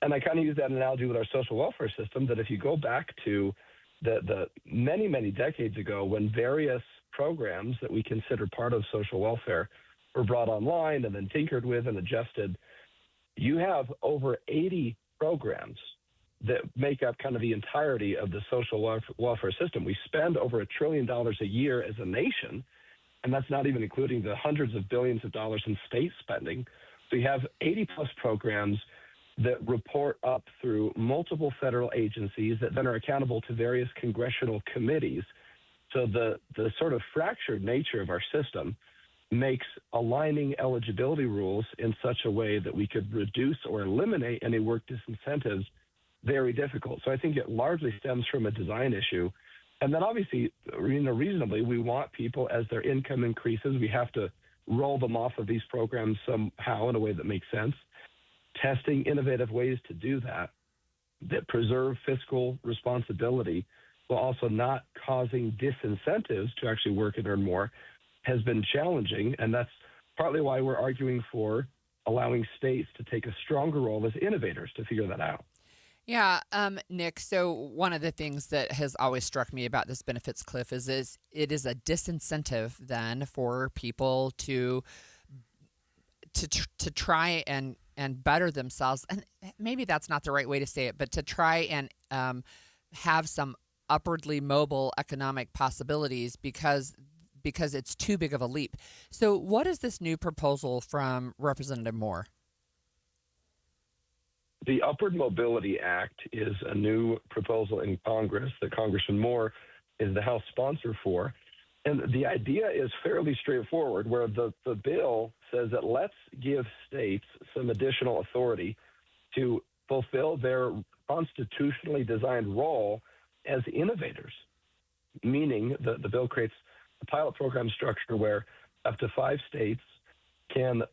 And I kind of use that analogy with our social welfare system, that if you go back to the many, many decades ago, when various programs that we consider part of social welfare were brought online and then tinkered with and adjusted, you have over 80 programs that make up kind of the entirety of the social welfare system. We spend over $1 trillion a year as a nation, and that's not even including the hundreds of billions of dollars in state spending. So you have 80-plus programs that report up through multiple federal agencies that then are accountable to various congressional committees. So the sort of fractured nature of our system makes aligning eligibility rules in such a way that we could reduce or eliminate any work disincentives very difficult. So I think it largely stems from a design issue. And then obviously, reasonably, we want people, as their income increases, we have to roll them off of these programs somehow in a way that makes sense. Testing innovative ways to do that preserve fiscal responsibility while also not causing disincentives to actually work and earn more has been challenging. And that's partly why we're arguing for allowing states to take a stronger role as innovators to figure that out. Yeah, Nick, so one of the things that has always struck me about this benefits cliff is it is a disincentive then for people to try and better themselves. And maybe that's not the right way to say it, but to try and have some upwardly mobile economic possibilities because it's too big of a leap. So what is this new proposal from Representative Moore? The Upward Mobility Act is a new proposal in Congress that Congressman Moore is the House sponsor for. And the idea is fairly straightforward, where the bill says that let's give states some additional authority to fulfill their constitutionally designed role as innovators, meaning the bill creates a pilot program structure where up to 5 states can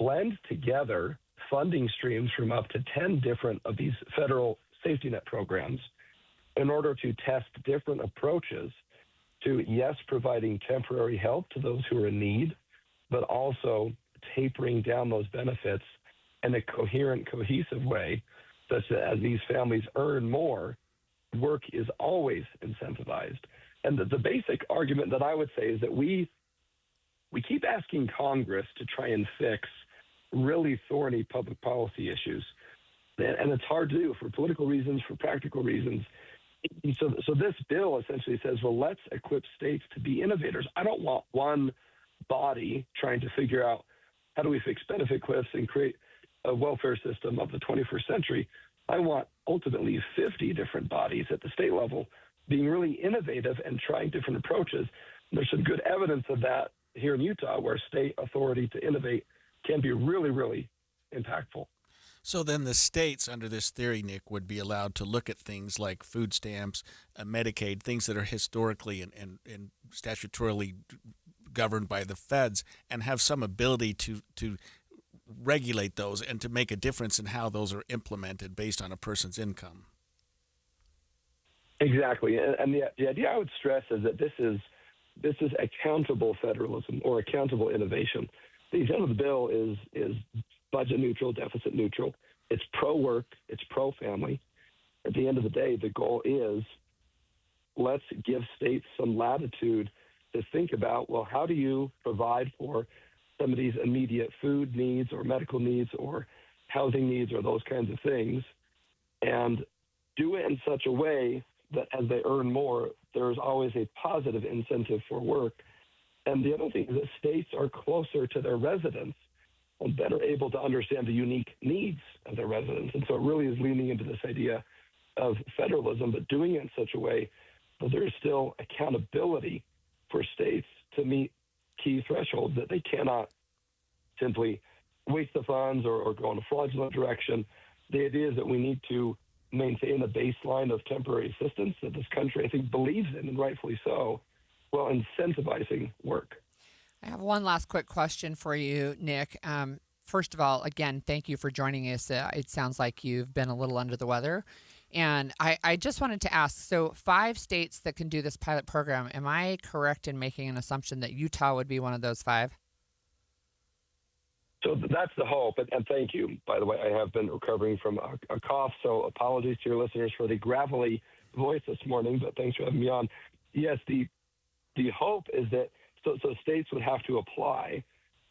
blend together funding streams from up to 10 different of these federal safety net programs in order to test different approaches to, yes, providing temporary help to those who are in need, but also tapering down those benefits in a coherent, cohesive way, such that as these families earn more, work is always incentivized. And the basic argument that I would say is that we keep asking Congress to try and fix really thorny public policy issues. And it's hard to do for political reasons, for practical reasons. So this bill essentially says, well, let's equip states to be innovators. I don't want one body trying to figure out how do we fix benefit cliffs and create a welfare system of the 21st century. I want ultimately 50 different bodies at the state level being really innovative and trying different approaches. And there's some good evidence of that here in Utah, where state authority to innovate can be really, really impactful. So then the states, under this theory, Nick, would be allowed to look at things like food stamps, Medicaid, things that are historically and statutorily governed by the feds, and have some ability to regulate those and to make a difference in how those are implemented based on a person's income. Exactly. And the idea I would stress is that this is accountable federalism or accountable innovation. The intent of the bill is budget neutral, deficit neutral. It's pro-work, it's pro-family. At the end of the day, the goal is let's give states some latitude to think about, well, how do you provide for some of these immediate food needs or medical needs or housing needs or those kinds of things, and do it in such a way that as they earn more, there's always a positive incentive for work. And the other thing is that states are closer to their residents and better able to understand the unique needs of their residents. And so it really is leaning into this idea of federalism, but doing it in such a way that there is still accountability for states to meet key thresholds, that they cannot simply waste the funds or go in a fraudulent direction. The idea is that we need to maintain a baseline of temporary assistance that this country, I think, believes in, and rightfully so, while incentivizing work. I have one last quick question for you, Nick. First of all, again, thank you for joining us. It sounds like you've been a little under the weather. And I just wanted to ask, so 5 states that can do this pilot program, am I correct in making an assumption that Utah would be one of those 5? So that's the hope. And thank you, by the way. I have been recovering from a cough, so apologies to your listeners for the gravelly voice this morning, but thanks for having me on. Yes, the hope is that so states would have to apply,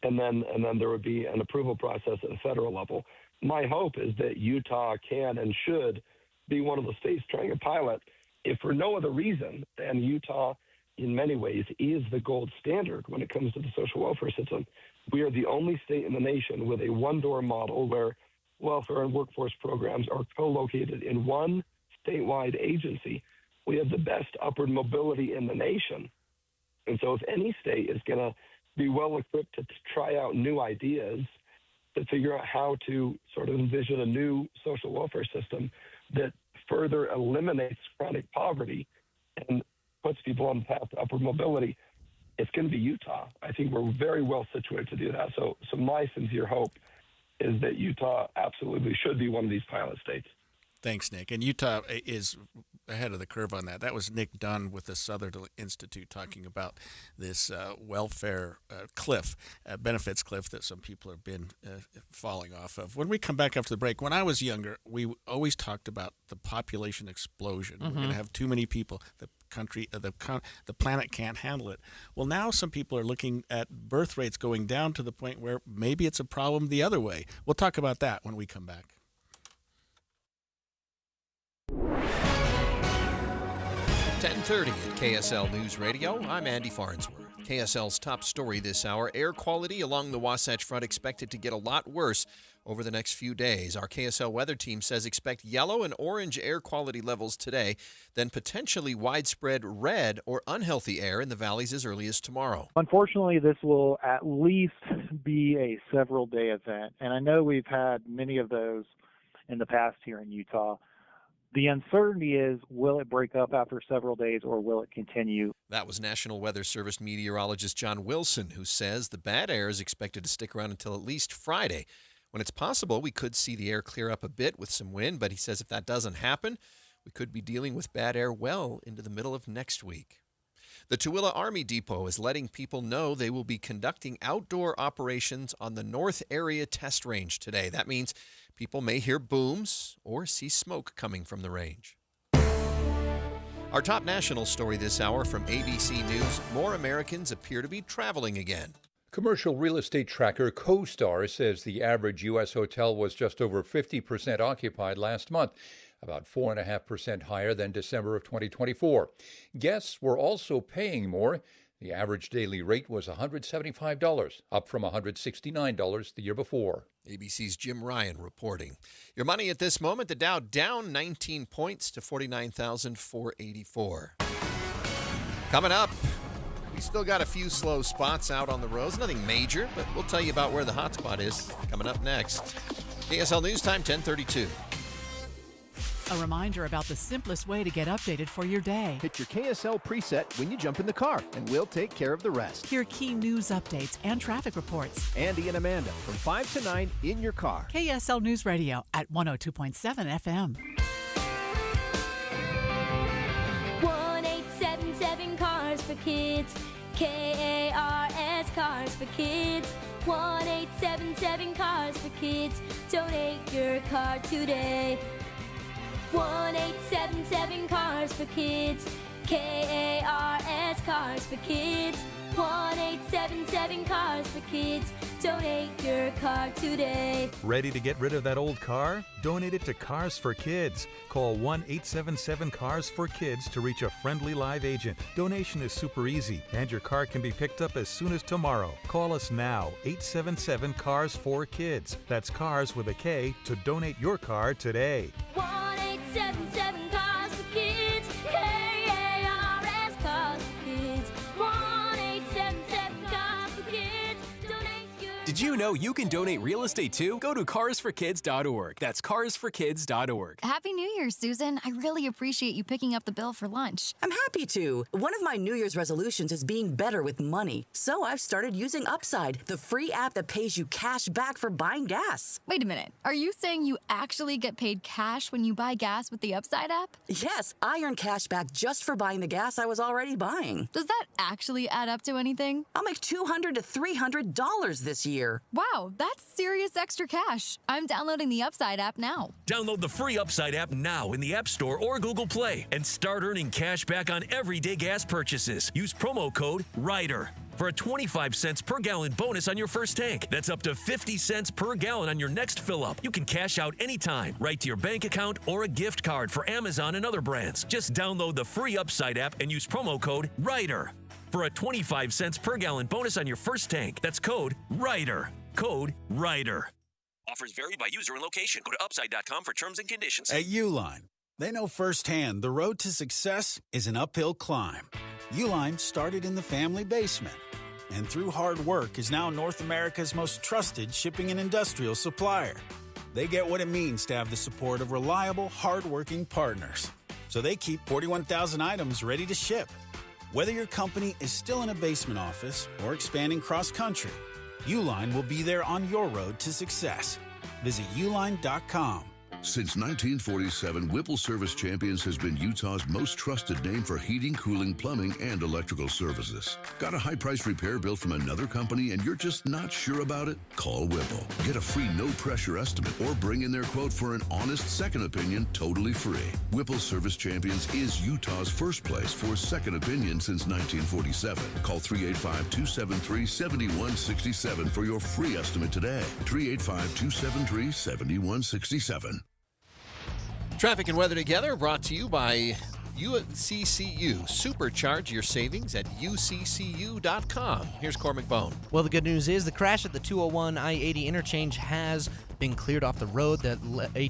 and then there would be an approval process at a federal level. My hope is that Utah can and should be one of the states trying a pilot, if for no other reason than Utah, in many ways, is the gold standard when it comes to the social welfare system. We are the only state in the nation with a one-door model where welfare and workforce programs are co-located in one statewide agency. We have the best upward mobility in the nation. And so if any state is going to be well equipped to try out new ideas, to figure out how to sort of envision a new social welfare system that further eliminates chronic poverty and puts people on the path to upward mobility, it's going to be Utah. I think we're very well situated to do that. So my sincere hope is that Utah absolutely should be one of these pilot states. Thanks, Nick. And Utah is ahead of the curve on that. That was Nick Dunn with the Southern Institute talking about this welfare cliff, benefits cliff that some people have been falling off of. When we come back after the break, when I was younger, we always talked about the population explosion. We're going to have too many people. The planet can't handle it. Well, now some people are looking at birth rates going down to the point where maybe it's a problem the other way. We'll talk about that when we come back. 10:30 at KSL News Radio. I'm Andy Farnsworth. KSL's top story this hour: air quality along the Wasatch Front expected to get a lot worse over the next few days. Our KSL weather team says expect yellow and orange air quality levels today, then potentially widespread red or unhealthy air in the valleys as early as tomorrow. Unfortunately, this will at least be a several-day event, and I know we've had many of those in the past here in Utah. The uncertainty is, will it break up after several days or will it continue? That was National Weather Service meteorologist John Wilson, who says the bad air is expected to stick around until at least Friday, when it's possible we could see the air clear up a bit with some wind. But he says if that doesn't happen, we could be dealing with bad air well into the middle of next week. The Tooele Army Depot is letting people know they will be conducting outdoor operations on the North Area Test Range today. That means people may hear booms or see smoke coming from the range. Our top national story this hour from ABC News: more Americans appear to be traveling again. Commercial real estate tracker CoStar says the average U.S. hotel was just over 50% occupied last month, about 4.5% higher than December of 2024. Guests were also paying more. The average daily rate was $175, up from $169 the year before. ABC's Jim Ryan reporting. Your money at this moment: the Dow down 19 points to 49,484. Coming up, we still got a few slow spots out on the roads. Nothing major, but we'll tell you about where the hot spot is coming up next. KSL News Time, 10:32. A reminder about the simplest way to get updated for your day. Hit your KSL preset when you jump in the car, and we'll take care of the rest. Hear key news updates and traffic reports. Andy and Amanda from 5 to 9 in your car. KSL News Radio at 102.7 FM. 1877 Cars for Kids. KARS Cars for Kids. 1877 Cars for Kids. Donate your car today. 1877 Cars for Kids. KARS Cars for Kids. 1877 Cars for Kids. Donate your car today. Ready to get rid of that old car? Donate it to Cars for Kids. Call 1-877-CARS-FOR-KIDS to reach a friendly live agent. Donation is super easy, and your car can be picked up as soon as tomorrow. Call us now, 877-CARS-FOR-KIDS. That's cars with a K to donate your car today. 1877 Cars for Kids. KARS Cars for Kids. 1877 Cars for Kids. Donate your... Did you know you can donate real estate too? Go to carsforkids.org. That's carsforkids.org. Happy New Year, Susan. I really appreciate you picking up the bill for lunch. I'm happy to. One of my New Year's resolutions is being better with money. So I've started using Upside, the free app that pays you cash back for buying gas. Wait a minute. Are you saying you actually get paid cash when you buy gas with the Upside app? Yes, I earn cash back just for buying the gas I was already buying. Does that actually add up to anything? I'll make $200 to $300 this year. year. Wow, that's serious extra cash. I'm downloading the Upside app now. Download the free Upside app now in the App Store or Google Play and start earning cash back on everyday gas purchases. Use promo code RIDER for a 25 cents per gallon bonus on your first tank. That's up to 50 cents per gallon on your next fill up. You can cash out anytime, right to your bank account or a gift card for Amazon and other brands. Just download the free Upside app and use promo code RIDER for a 25 cents per gallon bonus on your first tank. That's code RIDER. Code RIDER. Offers vary by user and location. Go to upside.com for terms and conditions. At Uline, they know firsthand the road to success is an uphill climb. Uline started in the family basement, and through hard work is now North America's most trusted shipping and industrial supplier. They get what it means to have the support of reliable, hard-working partners. So they keep 41,000 items ready to ship. Whether your company is still in a basement office or expanding cross-country, Uline will be there on your road to success. Visit uline.com. Since 1947, Whipple Service Champions has been Utah's most trusted name for heating, cooling, plumbing, and electrical services. Got a high-priced repair bill from another company and you're just not sure about it? Call Whipple. Get a free no-pressure estimate or bring in their quote for an honest second opinion totally free. Whipple Service Champions is Utah's first place for second opinion since 1947. Call 385-273-7167 for your free estimate today. 385-273-7167. Traffic and weather together brought to you by UCCU. Supercharge your savings at uccu.com. Here's Cormac Bone. Well, the good news is the crash at the 201 I-80 interchange has been cleared off the road. That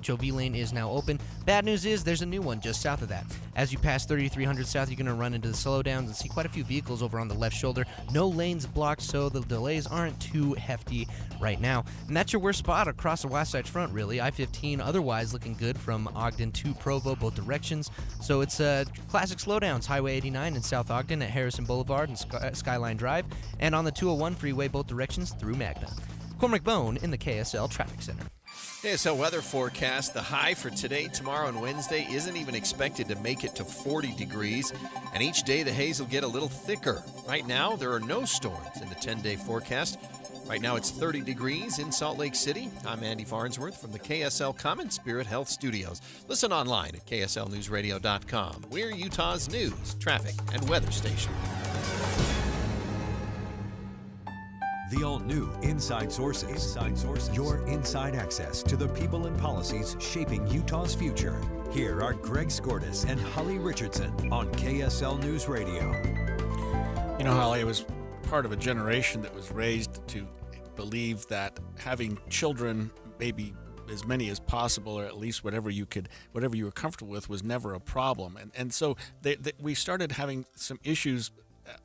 HOV lane is now open. Bad news is there's a new one just south of that. As you pass 3300 south, you're going to run into the slowdowns and see quite a few vehicles over on the left shoulder. No lanes blocked, so the delays aren't too hefty right now. And that's your worst spot across the Wasatch Front, really. I-15 otherwise looking good from Ogden to Provo, both directions. So it's classic slowdowns, Highway 89 in South Ogden at Harrison Boulevard and Skyline Drive, and on the 201 freeway, both directions through Magna. Cormac Bone in the KSL Traffic Center. KSL weather forecast. The high for today, tomorrow, and Wednesday isn't even expected to make it to 40 degrees. And each day the haze will get a little thicker. Right now, there are no storms in the 10-day forecast. Right now, it's 30 degrees in Salt Lake City. I'm Andy Farnsworth from the KSL Common Spirit Health Studios. Listen online at kslnewsradio.com. We're Utah's news, traffic, and weather station. The all-new Inside Sources. Your inside access to the people and policies shaping Utah's future. Here are Greg Skordas and Holly Richardson on KSL News Radio. You know, Holly, I was part of a generation that was raised to believe that having children, maybe as many as possible, or at least whatever you were comfortable with, was never a problem. And so we started having some issues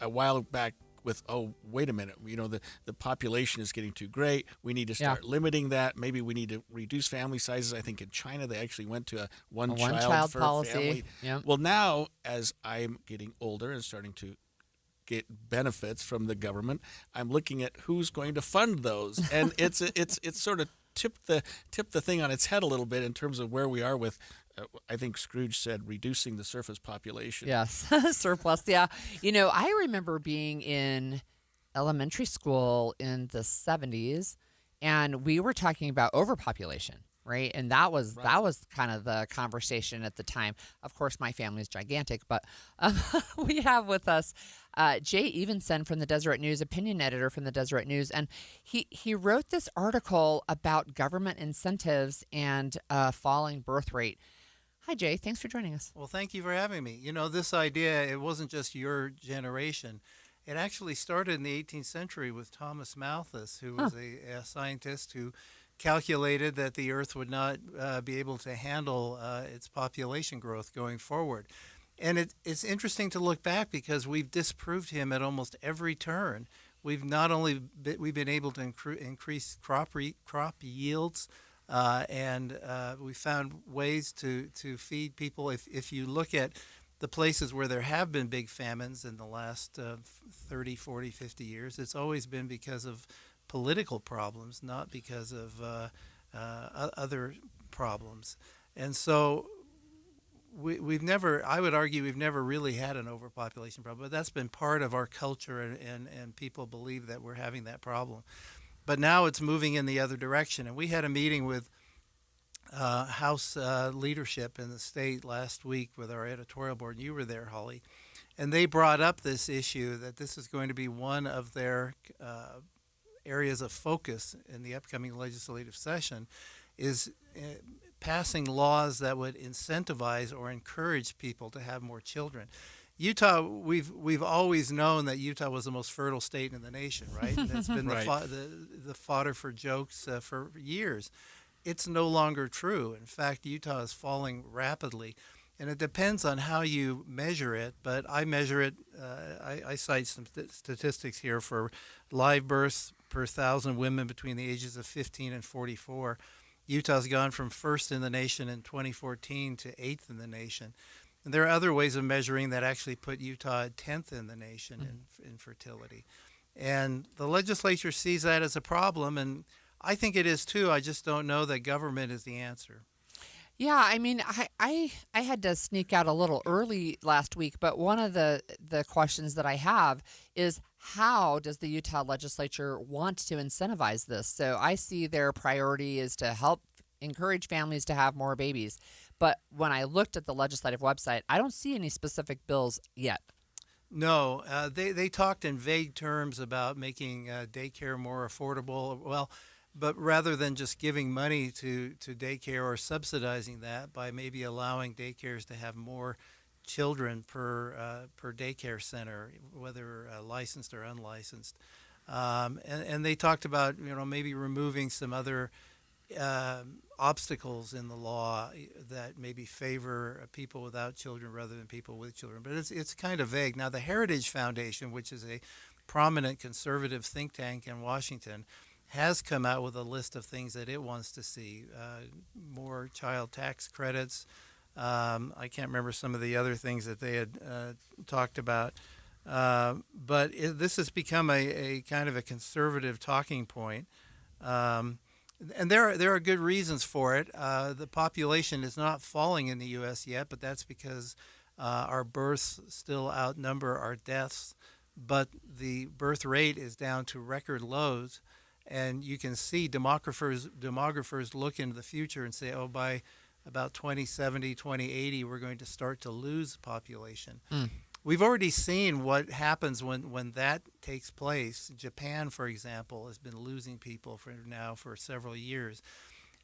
a while back with, oh, wait a minute, you know, the population is getting too great. We need to start limiting that. Maybe we need to reduce family sizes. I think in China they actually went to a one child per policy. family. Yep. Well, now as I'm getting older and starting to get benefits from the government, I'm looking at who's going to fund those, and it's sort of tipped the thing on its head a little bit in terms of where we are with. I think Scrooge said reducing the surface population. Yes, surplus. Yeah. You know, I remember being in elementary school in the 70s, and we were talking about overpopulation, right? And that was kind of the conversation at the time. Of course, my family is gigantic, but we have with us Jay Evenson from the Deseret News, opinion editor from the Deseret News, and he wrote this article about government incentives and falling birth rate. Hi, Jay. Thanks for joining us. Well, thank you for having me. You know, this idea, it wasn't just your generation. It actually started in the 18th century with Thomas Malthus, who was a scientist who calculated that the Earth would not be able to handle its population growth going forward. And it's interesting to look back because we've disproved him at almost every turn. We've not only we've been able to increase crop yields, and we found ways to feed people. If you look at the places where there have been big famines in the last 30, 40, 50 years, it's always been because of political problems, not because of other problems. And so I would argue we've never really had an overpopulation problem, but that's been part of our culture, and people believe that we're having that problem. But now it's moving in the other direction. And we had a meeting with House leadership in the state last week with our editorial board. You were there, Holly. And they brought up this issue that this is going to be one of their areas of focus in the upcoming legislative session, is passing laws that would incentivize or encourage people to have more children. Utah, we've always known that Utah was the most fertile state in the nation, right? And it's been Right. the fodder for jokes for years. It's no longer true. In fact, Utah is falling rapidly, and it depends on how you measure it. But I measure it. I cite some statistics here for live births per 1,000 women between the ages of 15 and 44. Utah's gone from first in the nation in 2014 to 8th in the nation. And there are other ways of measuring that actually put Utah at 10th in the nation in fertility. And the legislature sees that as a problem, and I think it is too. I just don't know that government is the answer. Yeah, I mean, I had to sneak out a little early last week, but one of the questions that I have is, how does the Utah legislature want to incentivize this? So I see their priority is to help encourage families to have more babies. But when I looked at the legislative website, I don't see any specific bills yet. No, they talked in vague terms about making daycare more affordable. Well, but rather than just giving money to daycare or subsidizing that by maybe allowing daycares to have more children per daycare center, whether licensed or unlicensed, and they talked about maybe removing some other obstacles in the law that maybe favor people without children rather than people with children. But it's kind of vague. Now, the Heritage Foundation, which is a prominent conservative think tank in Washington, has come out with a list of things that it wants to see. More child tax credits. I can't remember some of the other things that they had talked about. But this has become a kind of a conservative talking point. And there are good reasons for it. The population is not falling in the U.S. yet, but that's because our births still outnumber our deaths. But the birth rate is down to record lows, and you can see demographers look into the future and say, oh, by about 2070, 2080, we're going to start to lose population. We've already seen what happens when that takes place. Japan, for example, has been losing people for several years.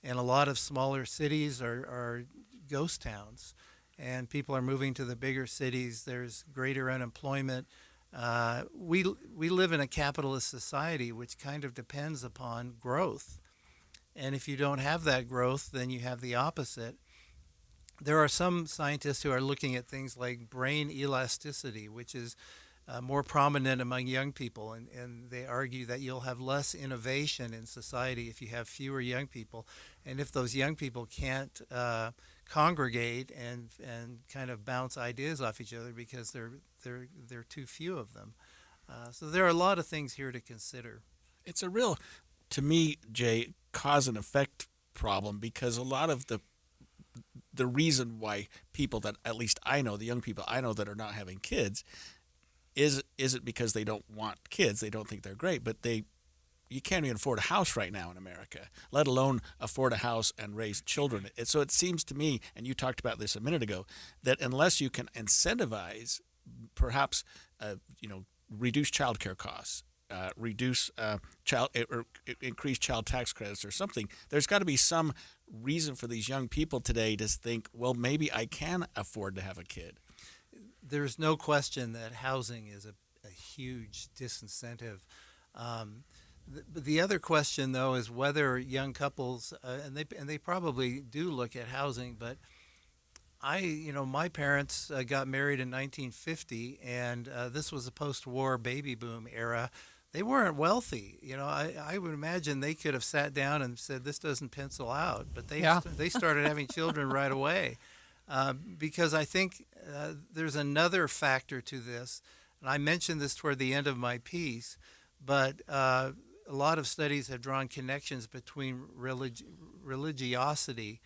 And a lot of smaller cities are ghost towns. And people are moving to the bigger cities. There's greater unemployment. We live in a capitalist society, which kind of depends upon growth. And if you don't have that growth, then you have the opposite. There are some scientists who are looking at things like brain elasticity, which is more prominent among young people, and they argue that you'll have less innovation in society if you have fewer young people, and if those young people can't congregate and kind of bounce ideas off each other because there are too few of them. So there are a lot of things here to consider. It's a real, to me, Jay, cause and effect problem, because a lot of the reason why people that, at least I know, the young people I know that are not having kids, isn't because they don't want kids. They don't think they're great, but you can't even afford a house right now in America, let alone afford a house and raise children. So it seems to me, and you talked about this a minute ago, that unless you can incentivize, perhaps, reduce child care costs, increase child tax credits or something, there's got to be some reason for these young people today to think, well, maybe I can afford to have a kid. There's no question that housing is a huge disincentive. The other question, though, is whether young couples, and they probably do look at housing, but my parents got married in 1950, and this was a post-war baby boom era. They weren't wealthy. I would imagine they could have sat down and said, this doesn't pencil out, but they started having children right away. Because I think there's another factor to this, and I mentioned this toward the end of my piece, but a lot of studies have drawn connections between religiosity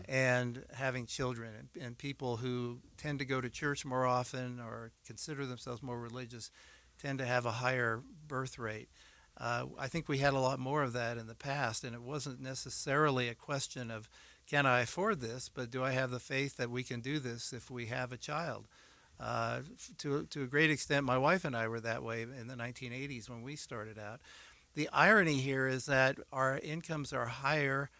and having children, and people who tend to go to church more often or consider themselves more religious tend to have a higher birth rate. I think we had a lot more of that in the past, and it wasn't necessarily a question of, can I afford this, but do I have the faith that we can do this if we have a child? To a great extent, my wife and I were that way in the 1980s when we started out. The irony here is that our incomes are higher,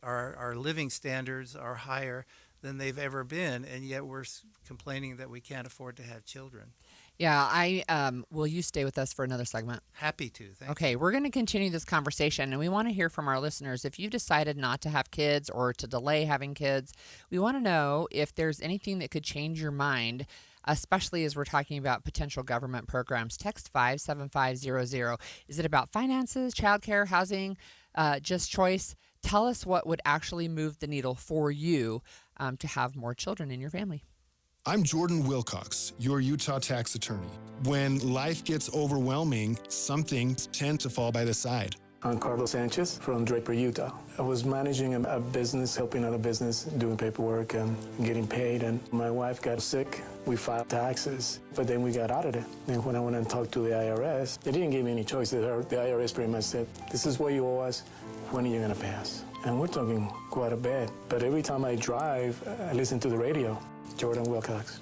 our living standards are higher than they've ever been, and yet we're complaining that we can't afford to have children. Yeah, will you stay with us for another segment? Happy to. Thank Okay, you. we're going to continue this conversation, and we want to hear from our listeners. If you've decided not to have kids or to delay having kids, we want to know if there's anything that could change your mind, especially as we're talking about potential government programs. Text 57500. Is it about finances, childcare, housing, just choice? Tell us what would actually move the needle for you to have more children in your family. I'm Jordan Wilcox, your Utah tax attorney. When life gets overwhelming, some things tend to fall by the side. I'm Carlos Sanchez from Draper, Utah. I was managing a business, helping out a business, doing paperwork and getting paid, and my wife got sick. We filed taxes, but then we got audited. And when I went and talked to the IRS, they didn't give me any choice. The IRS pretty much said, this is what you owe us, when are you gonna pay us? And we're talking quite a bit. But every time I drive, I listen to the radio. Jordan Wilcox.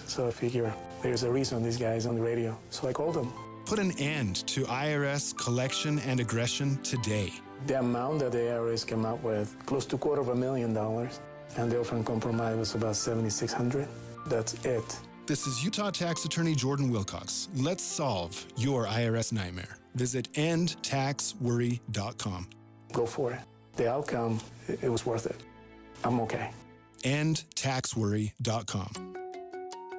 So I figure there's a reason this guy's on the radio. So I called him. Put an end to IRS collection and aggression today. The amount that the IRS came up with, close to $250,000, and the offering compromise was about $7,600. That's it. This is Utah tax attorney Jordan Wilcox. Let's solve your IRS nightmare. Visit endtaxworry.com. Go for it. The outcome, it was worth it. I'm okay. endtaxworry.com.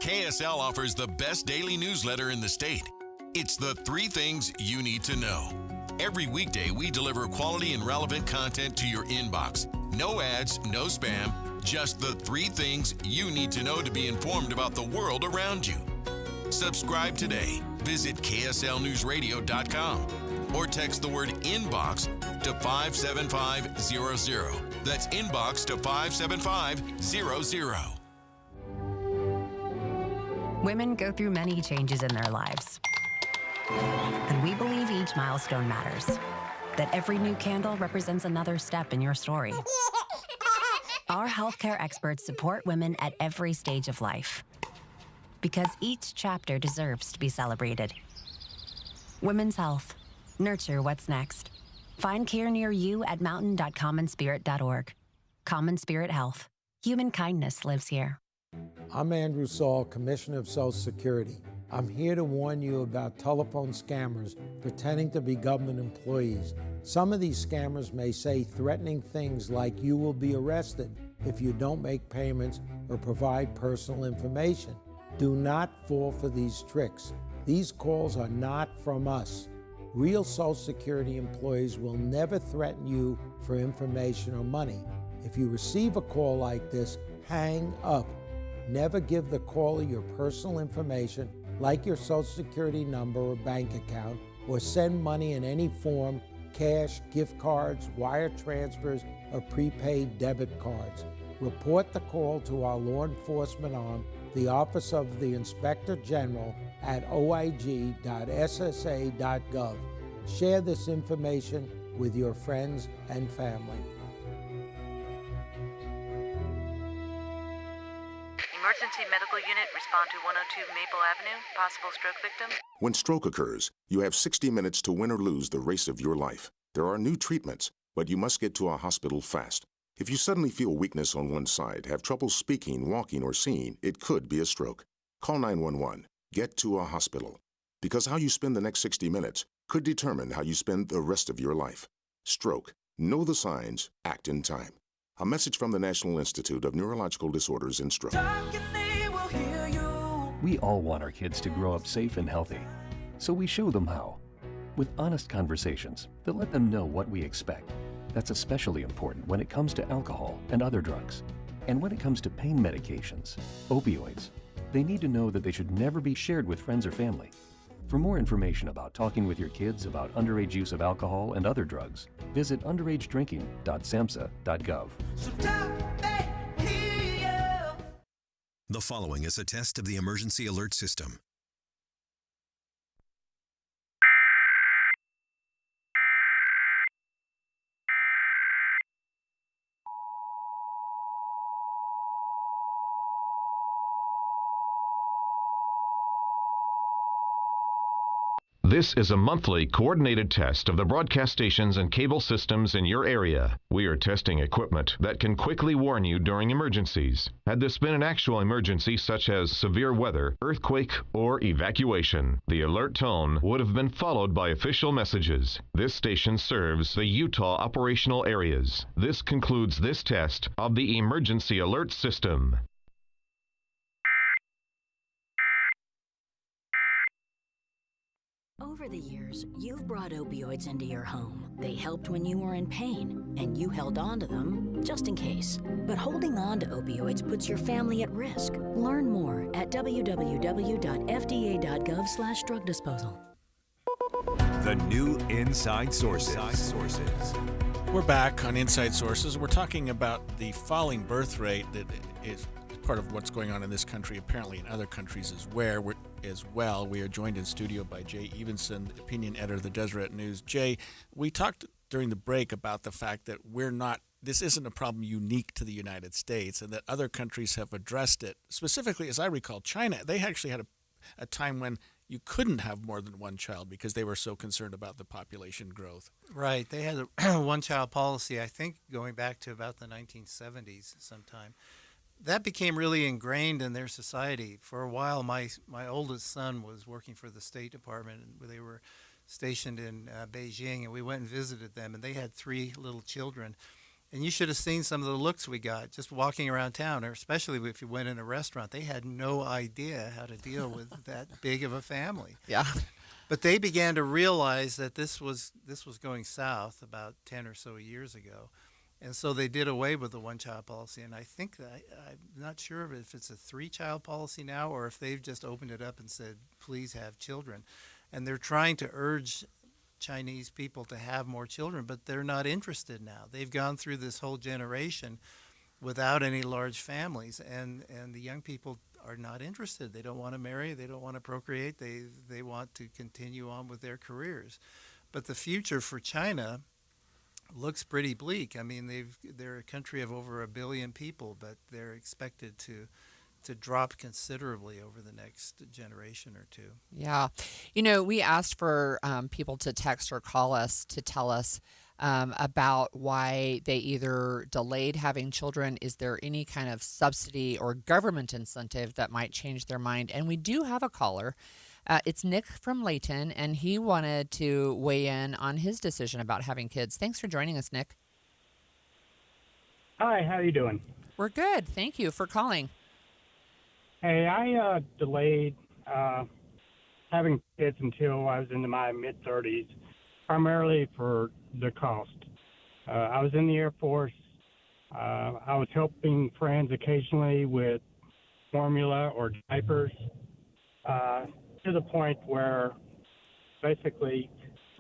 KSL offers the best daily newsletter in the state. It's the 3 things you need to know. Every weekday, we deliver quality and relevant content to your inbox. No ads, no spam, just the 3 things you need to know to be informed about the world around you. Subscribe today. Visit KSLNewsRadio.com or text the word inbox to 57500. That's inbox to 57500. Women go through many changes in their lives. And we believe each milestone matters. That every new candle represents another step in your story. Our healthcare experts support women at every stage of life. Because each chapter deserves to be celebrated. Women's health. Nurture what's next. Find care near you at mountain.commonspirit.org. Common Spirit Health. Human kindness lives here. I'm Andrew Saul, Commissioner of Social Security. I'm here to warn you about telephone scammers pretending to be government employees. Some of these scammers may say threatening things like you will be arrested if you don't make payments or provide personal information. Do not fall for these tricks. These calls are not from us. Real Social Security employees will never threaten you for information or money. If you receive a call like this, hang up. Never give the caller your personal information, like your Social Security number or bank account, or send money in any form, cash, gift cards, wire transfers, or prepaid debit cards. Report the call to our law enforcement arm, the Office of the Inspector General, at oig.ssa.gov. Share this information with your friends and family. Emergency medical unit, respond to 102 Maple Avenue, possible stroke victim. When stroke occurs, you have 60 minutes to win or lose the race of your life. There are new treatments, but you must get to a hospital fast. If you suddenly feel weakness on one side, have trouble speaking, walking, or seeing, it could be a stroke. Call 911. Get to a hospital. Because how you spend the next 60 minutes could determine how you spend the rest of your life. Stroke. Know the signs. Act in time. A message from the National Institute of Neurological Disorders and Stroke. We all want our kids to grow up safe and healthy, so we show them how. With honest conversations that let them know what we expect. That's especially important when it comes to alcohol and other drugs. And when it comes to pain medications, opioids, they need to know that they should never be shared with friends or family. For more information about talking with your kids about underage use of alcohol and other drugs, visit underagedrinking.samhsa.gov. The following is a test of the emergency alert system. This is a monthly coordinated test of the broadcast stations and cable systems in your area. We are testing equipment that can quickly warn you during emergencies. Had this been an actual emergency such as severe weather, earthquake, or evacuation, the alert tone would have been followed by official messages. This station serves the Utah operational areas. This concludes this test of the emergency alert system. Over the years, you've brought opioids into your home. They helped when you were in pain, and you held on to them just in case. But holding on to opioids puts your family at risk. Learn more at www.fda.gov/drug disposal. The new Inside Sources. We're back on Inside Sources. We're talking about the falling birth rate that is part of what's going on in this country, apparently in other countries as well. We are joined in studio by Jay Evenson, opinion editor of the Deseret News. Jay, we talked during the break about the fact that this isn't a problem unique to the United States, and that other countries have addressed it. Specifically, as I recall, China, they actually had a time when you couldn't have more than one child because they were so concerned about the population growth. Right. They had a one-child policy, I think, going back to about the 1970s sometime. That became really ingrained in their society. For a while, my oldest son was working for the State Department, and they were stationed in Beijing, and we went and visited them, and they had 3 little children. And you should have seen some of the looks we got just walking around town, or especially if you went in a restaurant. They had no idea how to deal with that big of a family. Yeah. But they began to realize that this was going south about 10 or so years ago. And so they did away with the one-child policy, and I think that I'm not sure if it's a 3-child policy now or if they've just opened it up and said, please have children. And they're trying to urge Chinese people to have more children, but they're not interested now. They've gone through this whole generation without any large families, and the young people are not interested. They don't want to marry. They don't want to procreate. They want to continue on with their careers. But the future for China looks pretty bleak. I mean, they're a country of over 1 billion people, but they're expected to drop considerably over the next generation or two. Yeah. We asked for people to text or call us to tell us about why they either delayed having children. Is there any kind of subsidy or government incentive that might change their mind? And we do have a caller. It's Nick from Layton, and he wanted to weigh in on his decision about having kids. Thanks for joining us, Nick. Hi, how you doing? We're good. Thank you for calling. Hey, I delayed having kids until I was into my mid-30s, primarily for the cost. I was in the Air Force. I was helping friends occasionally with formula or diapers. To the point where basically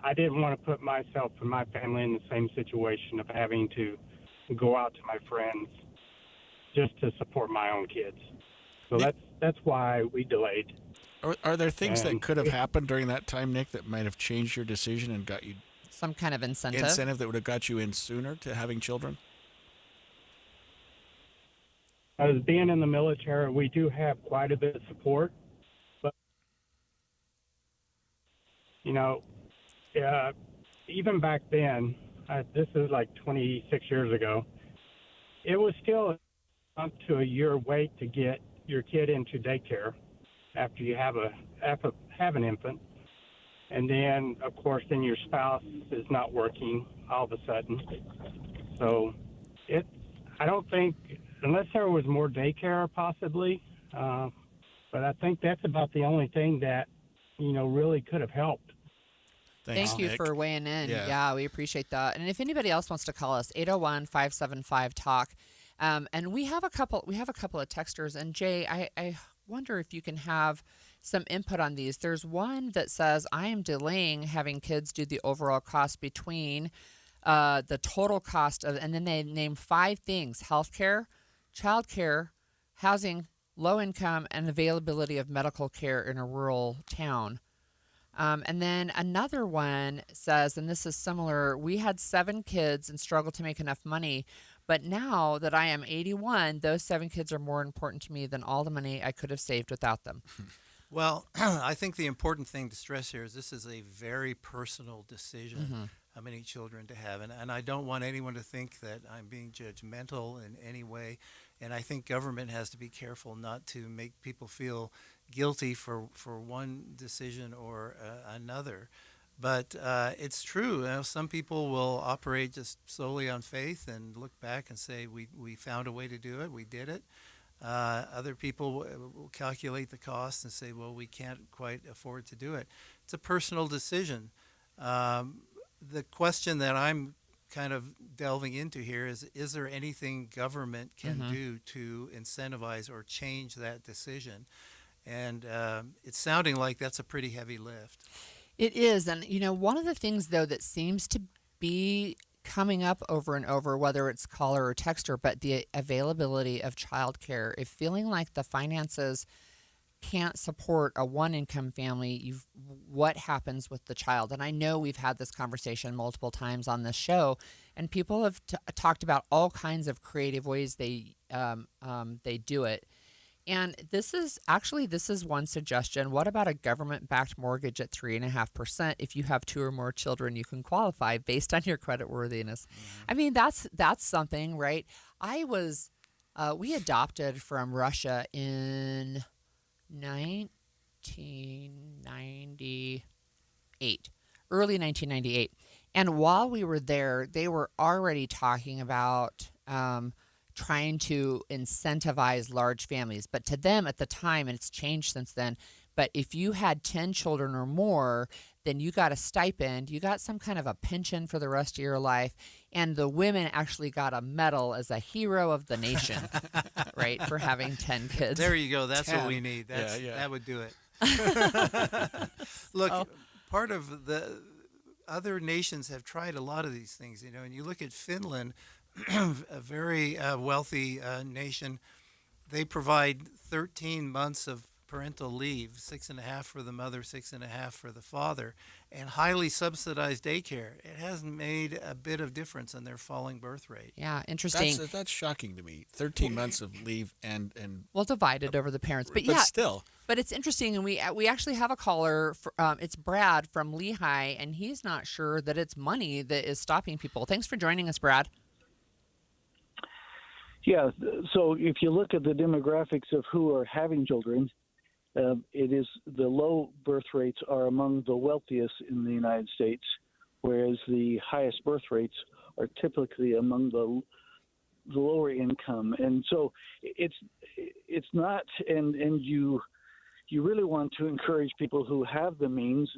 I didn't want to put myself and my family in the same situation of having to go out to my friends just to support my own kids. So that's why we delayed. Are there things that could have happened during that time, Nick, that might have changed your decision and got you some kind of incentive that would have got you in sooner to having children? As being in the military, we do have quite a bit of support. Even back then, this is like 26 years ago, it was still up to a year wait to get your kid into daycare after you have an infant. And then, of course, then your spouse is not working all of a sudden. So I don't think, unless there was more daycare possibly, but I think that's about the only thing that, really could have helped. Thank you Nick. for weighing in. Yeah, we appreciate that. And if anybody else wants to call us, 801-575-TALK. And we have a couple of texters. And Jay, I wonder if you can have some input on these. There's one that says, I am delaying having kids due to the overall cost between the total cost of, and then they name 5 things: healthcare, childcare, housing, low income, and availability of medical care in a rural town. And then another one says, and this is similar, we had 7 kids and struggled to make enough money, but now that I am 81, those 7 kids are more important to me than all the money I could have saved without them. Well, I think the important thing to stress here is this is a very personal decision how many children to have. And I don't want anyone to think that I'm being judgmental in any way. And I think government has to be careful not to make people feel guilty for one decision or another. But it's true. Some people will operate just solely on faith and look back and say, we found a way to do it, we did it. Other people will calculate the cost and say, well, we can't quite afford to do it. It's a personal decision. The question that I'm kind of delving into here is there anything government can do to incentivize or change that decision? And it's sounding like that's a pretty heavy lift. It is. And, one of the things, though, that seems to be coming up over and over, whether it's caller or texter, but the availability of childcare, if feeling like the finances can't support a one-income family, what happens with the child? And I know we've had this conversation multiple times on this show, and people have talked about all kinds of creative ways they do it. And this is one suggestion. What about a government-backed mortgage at 3.5%? If you have 2 or more children, you can qualify based on your credit worthiness. I mean, that's something, right? We adopted from Russia in 1998, early 1998. And while we were there, they were already talking about trying to incentivize large families. But to them at the time, and it's changed since then, but if you had 10 children or more, then you got a stipend, you got some kind of a pension for the rest of your life, and the women actually got a medal as a hero of the nation, right, for having 10 kids. There you go. That's 10. What we need. That would do it. Look, part of the other nations have tried a lot of these things, and you look at Finland, a very wealthy nation. They provide 13 months of parental leave, 6.5 for the mother, 6.5 for the father, and highly subsidized daycare. It hasn't made a bit of difference in their falling birth rate. Yeah, interesting. That's shocking to me. 13 months of leave and well, divided over the parents, but still. But it's interesting, and we actually have a caller. It's Brad from Lehigh, and he's not sure that it's money that is stopping people. Thanks for joining us, Brad. Yeah, so if you look at the demographics of who are having children, it is the low birth rates are among the wealthiest in the United States, whereas the highest birth rates are typically among the lower income. And so it's not, and you really want to encourage people who have the means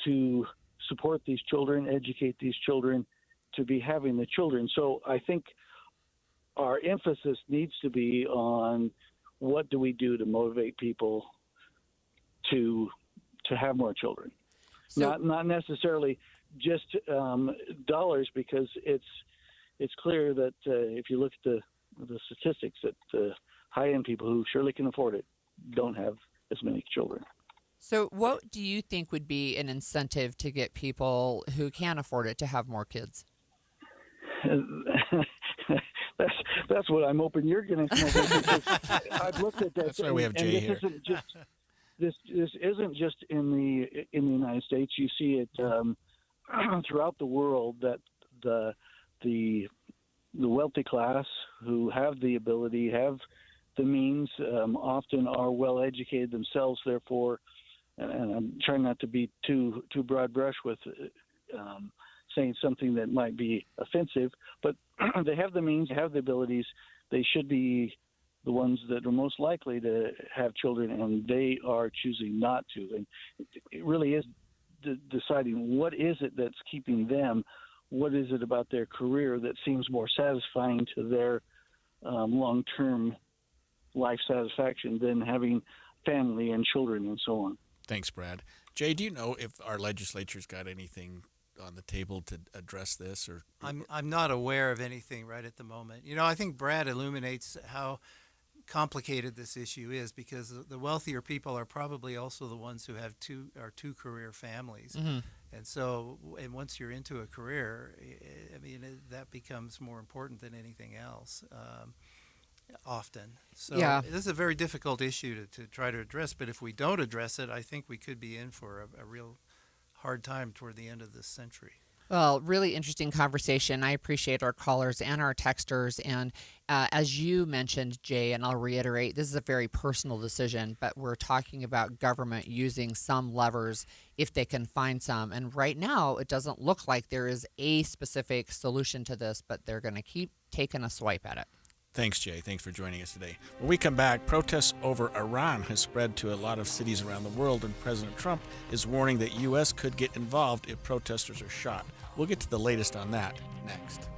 to support these children, educate these children, to be having the children. So I think our emphasis needs to be on what do we do to motivate people to have more children. So, not necessarily just dollars, because it's clear that if you look at the statistics, that the high-end people who surely can afford it don't have as many children. So what do you think would be an incentive to get people who can afford it to have more kids? That's what I'm hoping you're going to come up with. I've looked at that. That's why we have Jay here. This isn't just in the United States. You see it throughout the world, that the wealthy class who have the ability, have the means, often are well educated themselves. Therefore, and I'm trying not to be too broad brush with saying something that might be offensive, but they have the means, have the abilities. They should be the ones that are most likely to have children, and they are choosing not to. And it really is deciding what is it that's keeping them, what is it about their career that seems more satisfying to their long-term life satisfaction than having family and children and so on. Thanks, Brad. Jay, do you know if our legislature's got anything on the table to address this? Or I'm not aware of anything right at the moment. I think Brad illuminates how complicated this issue is, because the wealthier people are probably also the ones who have two career families. Mm-hmm. And so, and once you're into a career, that becomes more important than anything else. often. So Yeah. this is a very difficult issue to try to address, but if we don't address it, I think we could be in for a real hard time toward the end of this century. Well, really interesting conversation. I appreciate our callers and our texters. And as you mentioned, Jay, and I'll reiterate, this is a very personal decision, but we're talking about government using some levers if they can find some. And right now, it doesn't look like there is a specific solution to this, but they're going to keep taking a swipe at it. Thanks, Jay. Thanks for joining us today. When we come back, protests over Iran has spread to a lot of cities around the world, and President Trump is warning that U.S. could get involved if protesters are shot. We'll get to the latest on that next.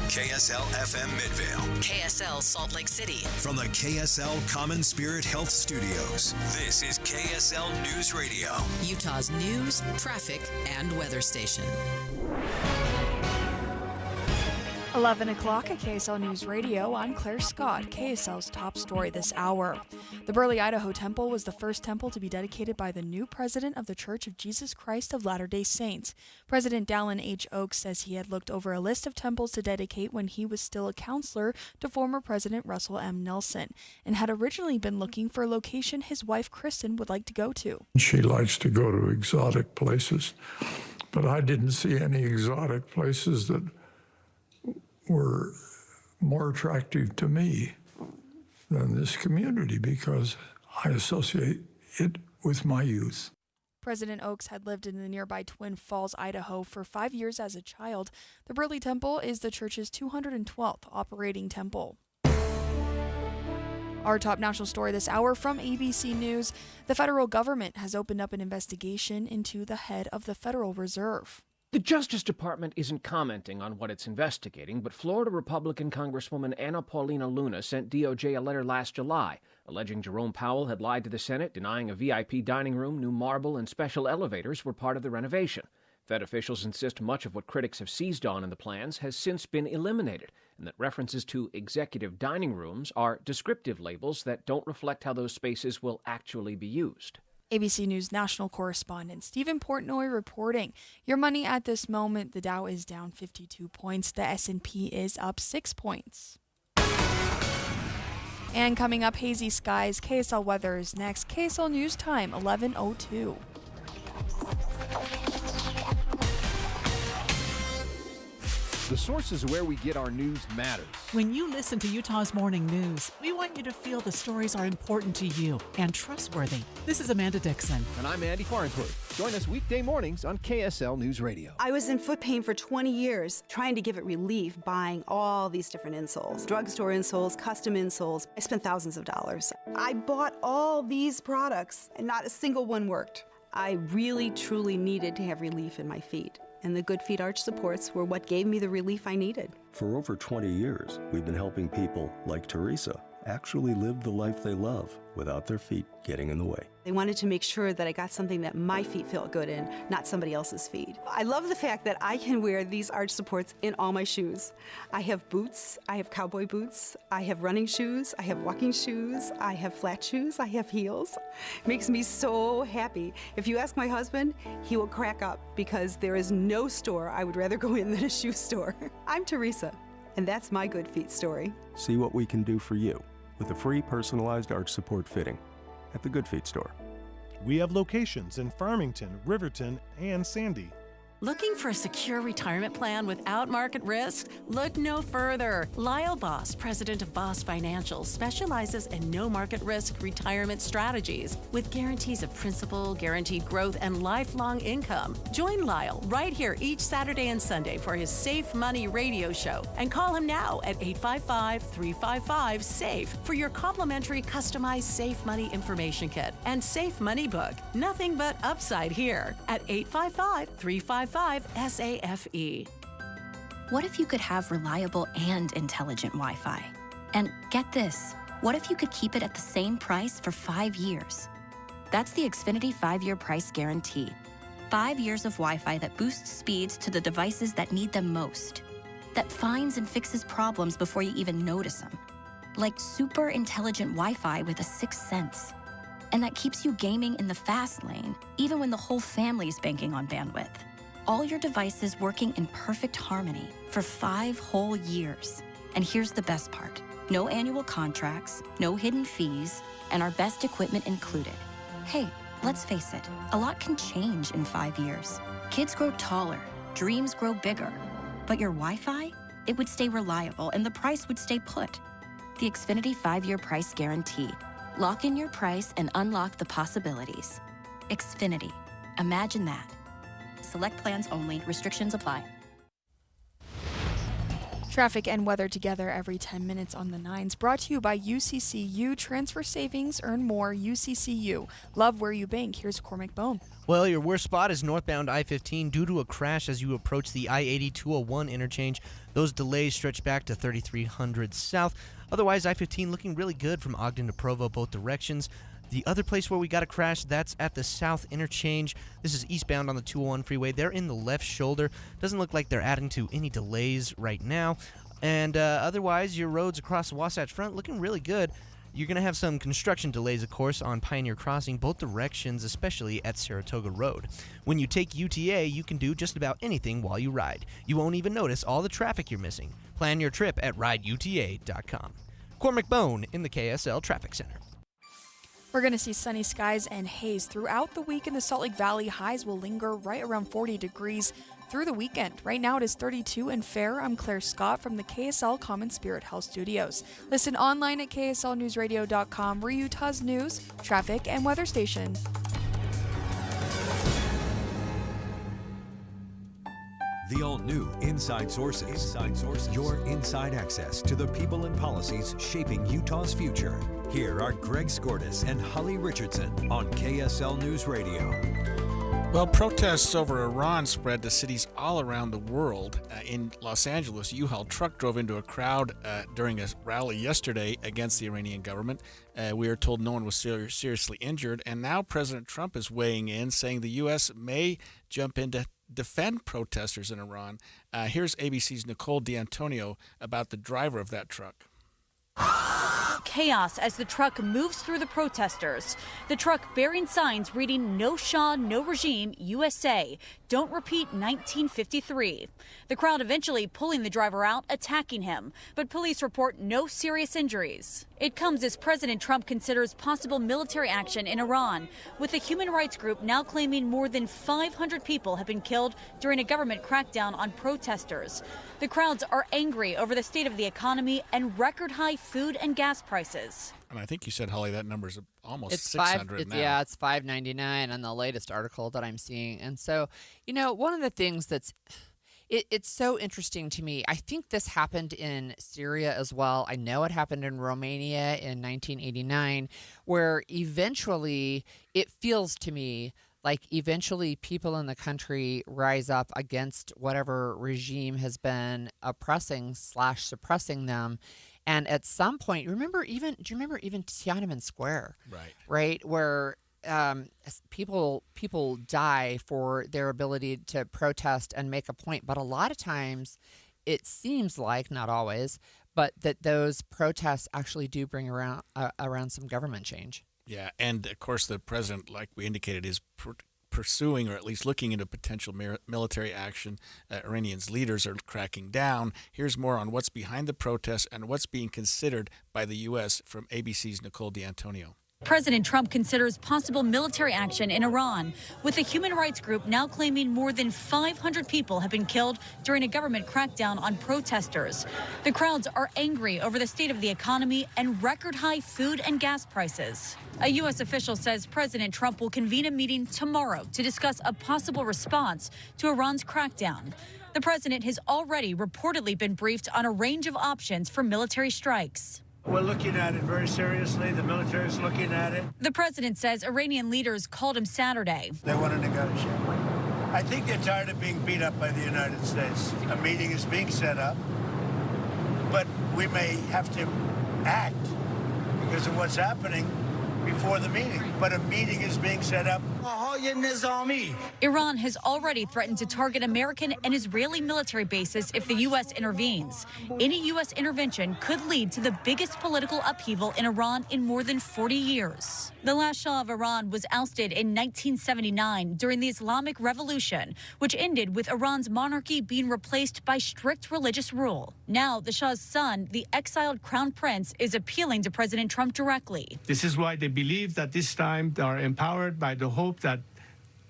KSL FM Midvale. KSL Salt Lake City. From the KSL Common Spirit Health Studios, this is KSL News Radio. Utah's news, traffic, and weather station. 11 o'clock at KSL News Radio. I'm Claire Scott, KSL's top story this hour. The Burley, Idaho Temple was the first temple to be dedicated by the new president of the Church of Jesus Christ of Latter-day Saints. President Dallin H. Oaks says he had looked over a list of temples to dedicate when he was still a counselor to former President Russell M. Nelson, and had originally been looking for a location his wife Kristen would like to go to. She likes to go to exotic places, but I didn't see any exotic places that were more attractive to me than this community because I associate it with my youth. President Oaks had lived in the nearby Twin Falls, Idaho for 5 years as a child. The Burley Temple is the church's 212th operating temple. Our top national story this hour from ABC News. The federal government has opened up an investigation into the head of the Federal Reserve. The Justice Department isn't commenting on what it's investigating, but Florida Republican Congresswoman Anna Paulina Luna sent DOJ a letter last July, alleging Jerome Powell had lied to the Senate, denying a VIP dining room, new marble, and special elevators were part of the renovation. Fed officials insist much of what critics have seized on in the plans has since been eliminated, and that references to executive dining rooms are descriptive labels that don't reflect how those spaces will actually be used. ABC News national correspondent Stephen Portnoy reporting. Your money at this moment, the Dow is down 52 points. The S&P is up 6 points. And coming up, hazy skies. KSL weather is next. KSL News Time, 11:02. The sources where we get our news matters. When you listen to Utah's Morning News, we want you to feel the stories are important to you and trustworthy. This is Amanda Dixon. And I'm Andy Farnsworth. Join us weekday mornings on KSL News Radio. I was in foot pain for 20 years, trying to give it relief, buying all these different insoles. Drugstore insoles, custom insoles. I spent thousands of dollars. I bought all these products, and not a single one worked. I really, truly needed to have relief in my feet. And the Good Feet arch supports were what gave me the relief I needed. For over 20 years, we've been helping people like Teresa actually live the life they love without their feet getting in the way. They wanted to make sure that I got something that my feet felt good in, not somebody else's feet. I love the fact that I can wear these arch supports in all my shoes. I have boots, I have cowboy boots, I have running shoes, I have walking shoes, I have flat shoes, I have heels. It makes me so happy. If you ask my husband, he will crack up because there is no store I would rather go in than a shoe store. I'm Teresa, and that's my Good Feet story. See what we can do for you with a free personalized arch support fitting at the Good Feet store. We have locations in Farmington, Riverton, and Sandy. Looking for a secure retirement plan without market risk? Look no further. Lyle Boss, president of Boss Financial, specializes in no market risk retirement strategies with guarantees of principal, guaranteed growth, and lifelong income. Join Lyle right here each Saturday and Sunday for his Safe Money radio show, and call him now at 855-355-SAFE for your complimentary customized Safe Money information kit and Safe Money book. Nothing but upside here at 855-355-SAFE. What if you could have reliable and intelligent Wi-Fi? And get this, what if you could keep it at the same price for 5 years? That's the Xfinity 5-year price guarantee. 5 years of Wi-Fi that boosts speeds to the devices that need them most. That finds and fixes problems before you even notice them. Like super intelligent Wi-Fi with a 6th sense. And that keeps you gaming in the fast lane, even when the whole family is banking on bandwidth. All your devices working in perfect harmony for 5 whole years. And here's the best part. No annual contracts, no hidden fees, and our best equipment included. Hey, let's face it, a lot can change in 5 years. Kids grow taller, dreams grow bigger. But your Wi-Fi? It would stay reliable and the price would stay put. The Xfinity 5-year price guarantee. Lock in your price and unlock the possibilities. Xfinity. Imagine that. Select plans only. Restrictions apply. Traffic and weather together every 10 minutes on the 9s. Brought to you by UCCU. Transfer savings, earn more. UCCU. Love where you bank. Here's Cormac Bone. Well, your worst spot is northbound I-15 due to a crash as you approach the I-80-201 interchange. Those delays stretch back to 3300 south. Otherwise, I-15 looking really good from Ogden to Provo, both directions. The other place where we got a crash, that's at the south interchange. This is eastbound on the 201 freeway. They're in the left shoulder. Doesn't look like they're adding to any delays right now. And otherwise, your roads across the Wasatch Front looking really good. You're going to have some construction delays, of course, on Pioneer Crossing, both directions, especially at Saratoga Road. When you take UTA, you can do just about anything while you ride. You won't even notice all the traffic you're missing. Plan your trip at rideuta.com. Cormac Bone in the KSL Traffic Center. We're going to see sunny skies and haze throughout the week in the Salt Lake Valley. Highs will linger right around 40 degrees through the weekend. Right now it is 32 and fair. I'm Claire Scott from the KSL Common Spirit Health Studios. Listen online at kslnewsradio.com. We're Utah's news, traffic, and weather station. The all-new Inside Sources. Your inside access to the people and policies shaping Utah's future. Here are Greg Skordas and Holly Richardson on KSL News Radio. Well, protests over Iran spread to cities all around the world. In Los Angeles, a U-Haul truck drove into a crowd during a rally yesterday against the Iranian government. We are told no one was seriously injured. And now President Trump is weighing in, saying the U.S. may jump in to defend protesters in Iran. Here's ABC's Nicole D'Antonio about the driver of that truck. Chaos as the truck moves through the protesters. The truck bearing signs reading "No Shah, No Regime, USA. Don't repeat 1953. The crowd eventually pulling the driver out, attacking him, but police report no serious injuries. It comes as President Trump considers possible military action in Iran, with a human rights group now claiming more than 500 people have been killed during a government crackdown on protesters. The crowds are angry over the state of the economy and record high food and gas prices. And I think you said, Holly, that number is almost 600 now. Yeah, it's $5.99 on the latest article that I'm seeing. And so, you know, one of the things that's it's so interesting to me. I think this happened in Syria as well. I know it happened in Romania in 1989, where eventually it feels to me like eventually people in the country rise up against whatever regime has been oppressing/suppressing them. And at some point, do you remember even Tiananmen Square? Right, where people die for their ability to protest and make a point. But a lot of times, it seems like, not always, but that those protests actually do bring around some government change. Yeah, and of course the president, like we indicated, is pursuing or at least looking into potential military action. Iranians' leaders are cracking down. Here's more on what's behind the protests and what's being considered by the U.S. from ABC's Nicole D'Antonio. President Trump considers possible military action in Iran, with a human rights group now claiming more than 500 people have been killed during a government crackdown on protesters. The crowds are angry over the state of the economy and record high food and gas prices. A U.S. official says President Trump will convene a meeting tomorrow to discuss a possible response to Iran's crackdown. The president has already reportedly been briefed on a range of options for military strikes. We're looking at it very seriously. The military is looking at it. The president says Iranian leaders called him Saturday. They want to negotiate. I think they're tired of being beat up by the United States. A meeting is being set up, but we may have to act because of what's happening before the meeting. But a meeting is being set up Iran has already threatened to target American and Israeli military bases if the U.S. intervenes. Any U.S. intervention could lead to the biggest political upheaval in Iran in more than 40 years. The last Shah of Iran was ousted in 1979 during the Islamic Revolution, which ended with Iran's monarchy being replaced by strict religious rule. Now, the Shah's son, the exiled crown prince, is appealing to President Trump directly. This is why they believe that this time they are empowered by the hope that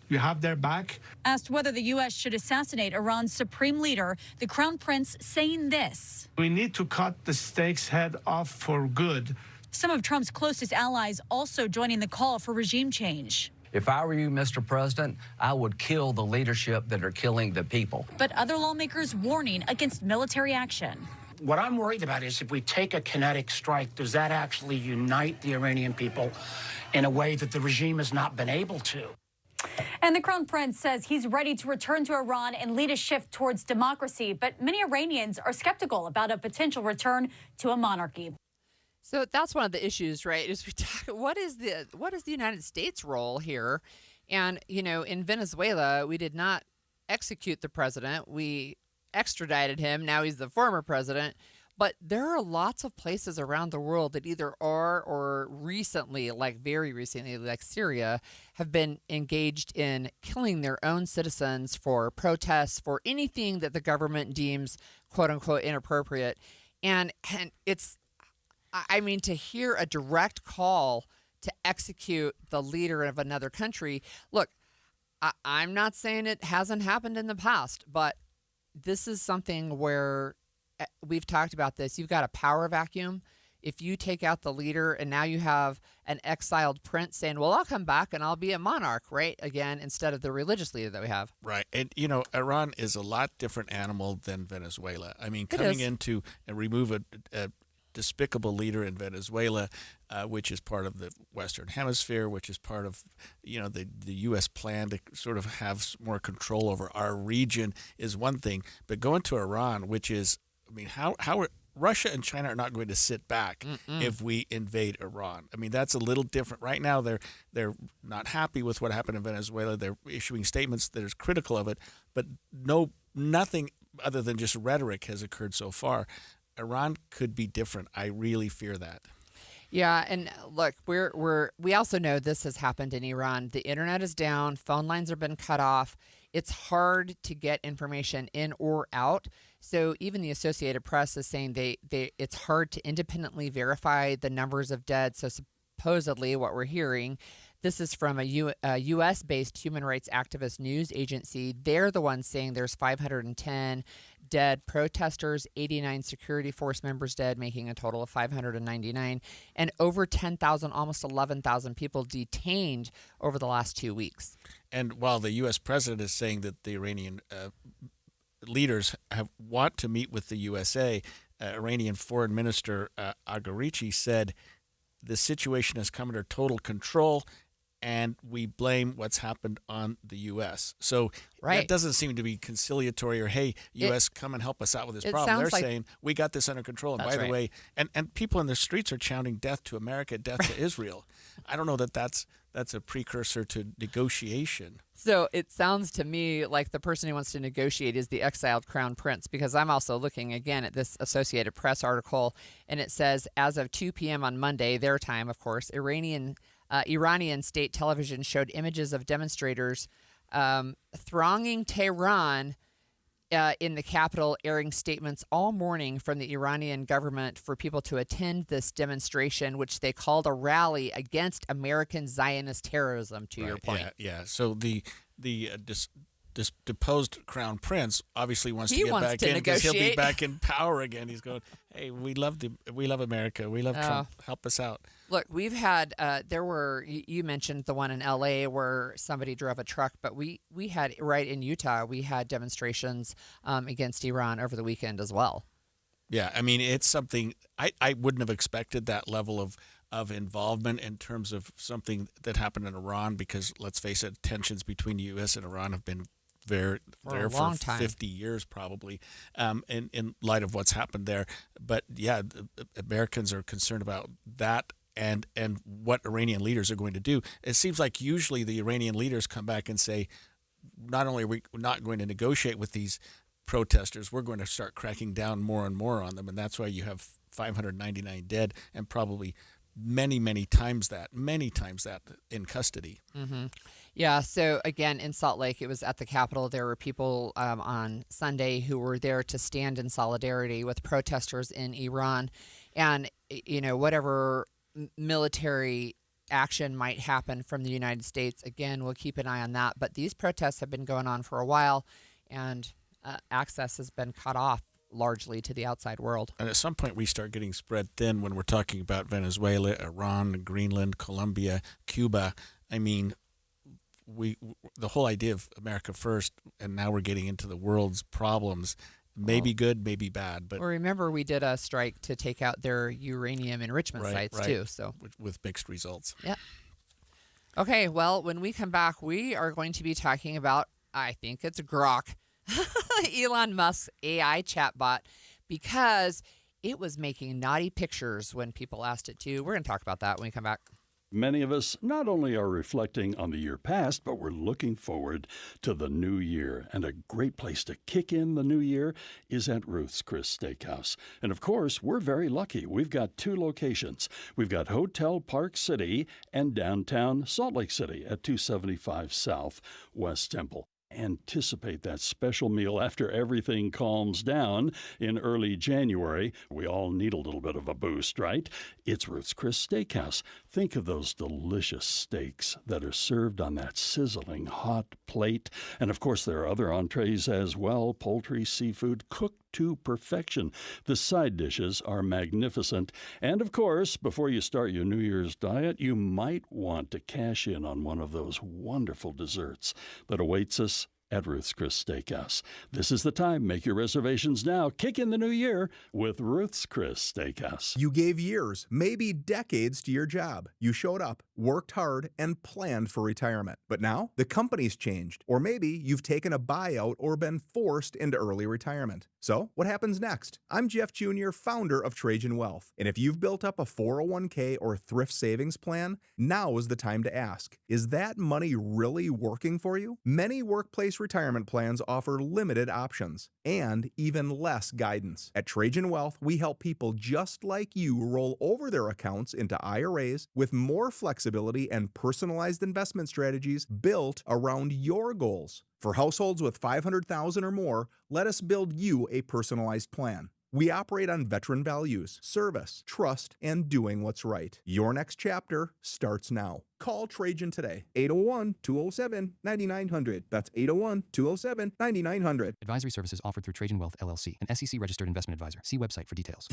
you have their back. Asked whether the U.S. should assassinate Iran's supreme leader, the crown prince saying this: We need to cut the state's head off for good. Some of Trump's closest allies also joining the call for regime change. If I were you, Mr. President, I would kill the leadership that are killing the people. But other lawmakers warning against military action. What I'm worried about is if we take a kinetic strike, does that actually unite the Iranian people in a way that the regime has not been able to? And the Crown Prince says he's ready to return to Iran and lead a shift towards democracy. But many Iranians are skeptical about a potential return to a monarchy. So that's one of the issues, right? Is we talk, what is the United States role here? And, you know, in Venezuela, we did not execute the president. We extradited him. Now he's the former president. But there are lots of places around the world that either are or recently, like very recently, like Syria, have been engaged in killing their own citizens for protests, for anything that the government deems, quote unquote, inappropriate. And it's, I mean, to hear a direct call to execute the leader of another country. Look, I'm not saying it hasn't happened in the past, but this is something where we've talked about this. You've got a power vacuum. If you take out the leader and now you have an exiled prince saying, well, I'll come back and I'll be a monarch, right? Again, instead of the religious leader that we have. Right. And, you know, Iran is a lot different animal than Venezuela. I mean, coming into and remove a despicable leader in Venezuela, which is part of the Western Hemisphere, which is part of, you know, the U.S. plan to sort of have more control over our region is one thing. But going to Iran, which is, I mean, how are Russia and China are not going to sit back if we invade Iran. I mean, that's a little different. Right now, they're not happy with what happened in Venezuela. They're issuing statements that are critical of it, but nothing other than just rhetoric has occurred so far. Iran could be different. I really fear that. Yeah, and look, we also know this has happened in Iran. The internet is down, phone lines have been cut off. It's hard to get information in or out. So even the Associated Press is saying it's hard to independently verify the numbers of dead. So supposedly what we're hearing, this is from a U.S.-based human rights activist news agency. They're the ones saying there's 510 dead protesters, 89 security force members dead, making a total of 599, and over 10,000, almost 11,000 people detained over the last 2 weeks. And while the U.S. president is saying that the Iranian leaders want to meet with the USA, Iranian Foreign Minister Agharichi said the situation has come under total control, and we blame what's happened on the U.S. So that doesn't seem to be conciliatory or, hey, U.S., come and help us out with this problem. They're saying, we got this under control. And by the way, and people in the streets are chanting death to America, death to Israel. I don't know that that's a precursor to negotiation. So it sounds to me like the person who wants to negotiate is the exiled crown prince, because I'm also looking again at this Associated Press article, and it says, as of 2 p.m. on Monday, their time, of course, Iranian state television showed images of demonstrators thronging Tehran in the capital, airing statements all morning from the Iranian government for people to attend this demonstration, which they called a rally against American Zionist terrorism, to your point. Yeah. So the deposed crown prince obviously wants to get back in because he'll be back in power again. He's going, hey, we love America. We love Trump. Help us out. Look, we've had, you mentioned the one in L.A. where somebody drove a truck, but we had, right in Utah, we had demonstrations against Iran over the weekend as well. Yeah, I mean, it's something, I wouldn't have expected that level of involvement in terms of something that happened in Iran, because let's face it, tensions between the U.S. and Iran have been for 50 years probably, in light of what's happened there. But yeah, Americans are concerned about that and what Iranian leaders are going to do. It seems like usually the Iranian leaders come back and say, not only are we not going to negotiate with these protesters, we're going to start cracking down more and more on them, and that's why you have 599 dead and probably many times that in custody. Mm-hmm. Yeah, so again, in Salt Lake, it was at the Capitol. There were people on Sunday who were there to stand in solidarity with protesters in Iran. And, whatever military action might happen from the United States, again, we'll keep an eye on that. But these protests have been going on for a while, and access has been cut off largely to the outside world. And at some point we start getting spread thin when we're talking about Venezuela, Iran, Greenland, Colombia, Cuba. I mean, the whole idea of America first, and now we're getting into the world's problems. Maybe good, maybe bad. But remember, we did a strike to take out their uranium enrichment sites too. So with mixed results. Yeah. Okay, well, when we come back, we are going to be talking about, I think it's Grok, Elon Musk's AI chatbot, because it was making naughty pictures when people asked it to. We're going to talk about that when we come back. Many of us not only are reflecting on the year past, but we're looking forward to the new year. And a great place to kick in the new year is at Ruth's Chris Steakhouse. And of course, we're very lucky. We've got 2 locations. We've got Hotel Park City and downtown Salt Lake City at 275 South West Temple. Anticipate that special meal after everything calms down in early January. We all need a little bit of a boost, right? It's Ruth's Chris Steakhouse. Think of those delicious steaks that are served on that sizzling hot plate. And of course, there are other entrees as well, poultry, seafood, cooked to perfection. The side dishes are magnificent. And of course, before you start your New Year's diet, you might want to cash in on one of those wonderful desserts that awaits us at Ruth's Chris Steakhouse. This is the time. Make your reservations now. Kick in the new year with Ruth's Chris Steakhouse. You gave years, maybe decades to your job. You showed up, worked hard, and planned for retirement. But now the company's changed. Or maybe you've taken a buyout or been forced into early retirement. So what happens next? I'm Jeff Jr., founder of Trajan Wealth. And if you've built up a 401k or thrift savings plan, now is the time to ask, is that money really working for you? Many workplace retirement plans offer limited options and even less guidance. At Trajan Wealth, we help people just like you roll over their accounts into IRAs with more flexibility and personalized investment strategies built around your goals. For households with $500,000 or more, let us build you a personalized plan. We operate on veteran values, service, trust, and doing what's right. Your next chapter starts now. Call Trajan today, 801-207-9900. That's 801-207-9900. Advisory services offered through Trajan Wealth, LLC, an SEC-registered investment advisor. See website for details.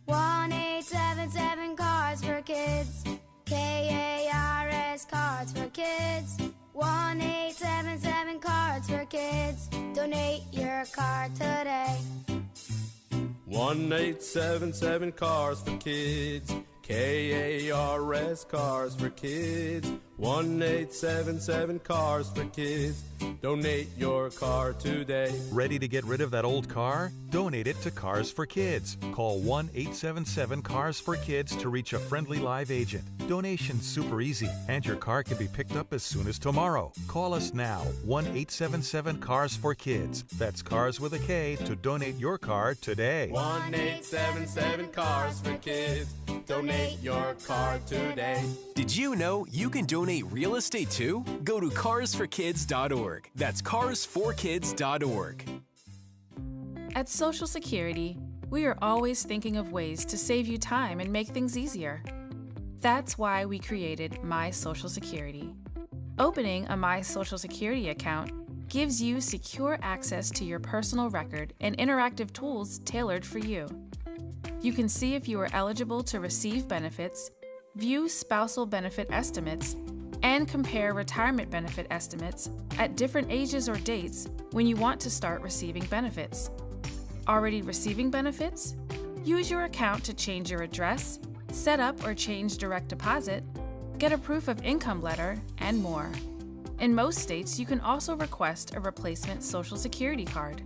1-877 Cards for Kids. KARS Cards for Kids. 1-877 Cards for Kids. Donate your card today. 1-877 Cars for Kids. KARS Cars for Kids. 1-877 Cars for Kids. Donate your car today. Ready to get rid of that old car? Donate it to Cars for Kids. Call 1-877-CARS-FOR-KIDS to reach a friendly live agent. Donation's super easy, and your car can be picked up as soon as tomorrow. Call us now, 1-877-CARS-FOR-KIDS. That's Cars with a K to donate your car today. 1-877 Cars for Kids. Donate your car today. Did you know you can donate real estate too? Go to carsforkids.org. That's carsforkids.org. At Social Security, we are always thinking of ways to save you time and make things easier. That's why we created My Social Security. Opening a My Social Security account gives you secure access to your personal record and interactive tools tailored for you. You can see if you are eligible to receive benefits, view spousal benefit estimates, and compare retirement benefit estimates at different ages or dates when you want to start receiving benefits. Already receiving benefits? Use your account to change your address, set up or change direct deposit, get a proof of income letter, and more. In most states, you can also request a replacement Social Security card.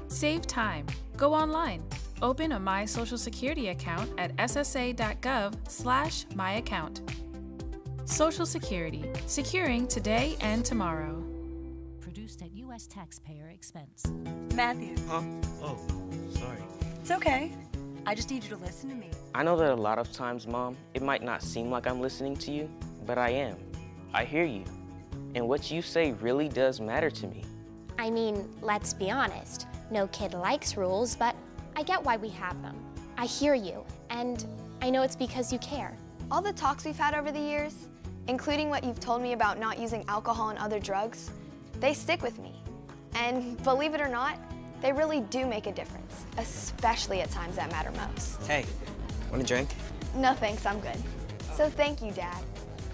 Save time. Go online. Open a My Social Security account at ssa.gov/myaccount. Social Security, securing today and tomorrow. Produced at U.S. taxpayer expense. Matthew. Huh? Oh, sorry. It's okay. I just need you to listen to me. I know that a lot of times, Mom, it might not seem like I'm listening to you, but I am. I hear you. And what you say really does matter to me. I mean, let's be honest. No kid likes rules, but I get why we have them. I hear you, and I know it's because you care. All the talks we've had over the years, including what you've told me about not using alcohol and other drugs, they stick with me. And believe it or not, they really do make a difference, especially at times that matter most. Hey, want a drink? No thanks, I'm good. So thank you, Dad,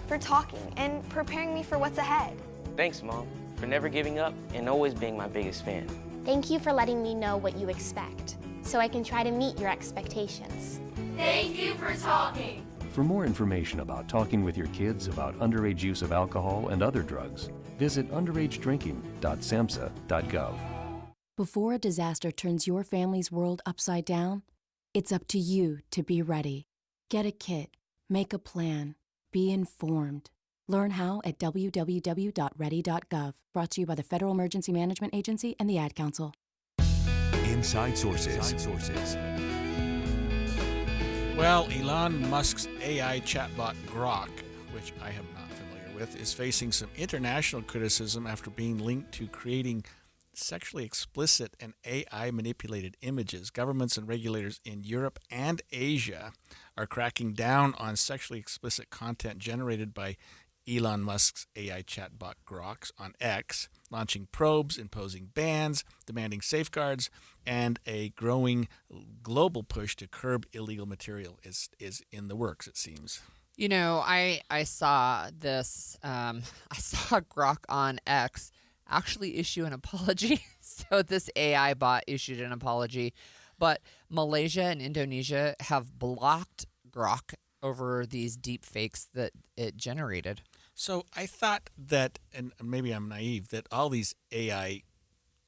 for talking and preparing me for what's ahead. Thanks, Mom, for never giving up and always being my biggest fan. Thank you for letting me know what you expect, so I can try to meet your expectations. Thank you for talking. For more information about talking with your kids about underage use of alcohol and other drugs, visit underagedrinking.samhsa.gov. Before a disaster turns your family's world upside down, it's up to you to be ready. Get a kit, make a plan, be informed. Learn how at www.ready.gov. Brought to you by the Federal Emergency Management Agency and the Ad Council. Inside Sources. Well, Elon Musk's AI chatbot Grok, which I am not familiar with, is facing some international criticism after being linked to creating sexually explicit and AI-manipulated images. Governments and regulators in Europe and Asia are cracking down on sexually explicit content generated by Elon Musk's AI chatbot Grok on X, launching probes, imposing bans, demanding safeguards, and a growing global push to curb illegal material is in the works, it seems. You know, I saw this. I saw Grok on X actually issue an apology. So this AI bot issued an apology, but Malaysia and Indonesia have blocked Grok over these deep fakes that it generated. So I thought that, and maybe I'm naive, that all these AI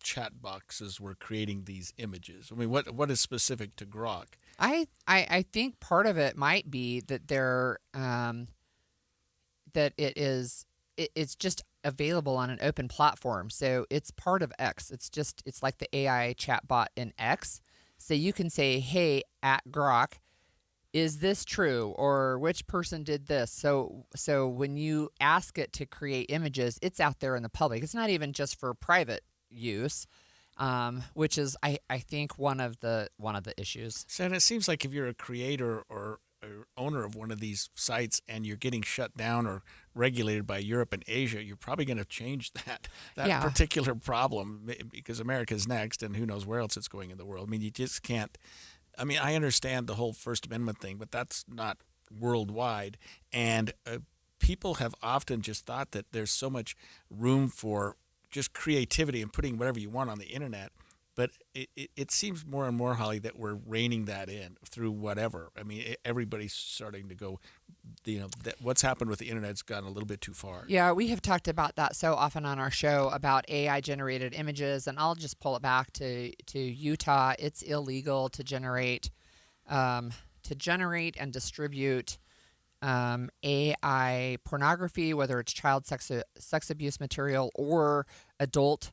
chat boxes were creating these images. I mean, what is specific to Grok? I think part of it might be that they're that it's just available on an open platform. So it's part of X. It's like the AI chatbot in X. So you can say, hey, at Grok, is this true? Or which person did this? So when you ask it to create images, it's out there in the public. It's not even just for private use, which is, I think, one of the issues. So and it seems like if you're a creator or owner of one of these sites and you're getting shut down or regulated by Europe and Asia, you're probably going to change that particular problem, because America's next and who knows where else it's going in the world. I mean, you just can't. I mean, I understand the whole First Amendment thing, but that's not worldwide. And people have often just thought that there's so much room for just creativity and putting whatever you want on the internet. But it seems more and more, Holly, that we're reining that in through whatever. I mean, everybody's starting to go, what's happened with the internet's gone a little bit too far. Yeah, we have talked about that so often on our show about AI-generated images, and I'll just pull it back to Utah. It's illegal to generate and distribute AI pornography, whether it's child sex abuse material or adult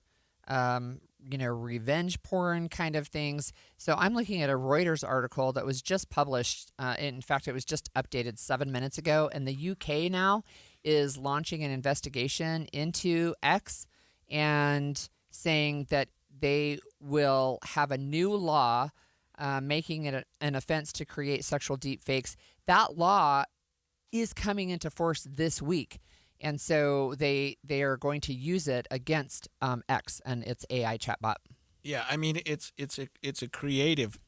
revenge porn kind of things. So I'm looking at a Reuters article that was just published. In fact, it was just updated 7 minutes ago. And the UK now is launching an investigation into X and saying that they will have a new law making it an offense to create sexual deepfakes. That law is coming into force this week. And so they are going to use it against X and its AI chatbot. Yeah, I mean it's a creative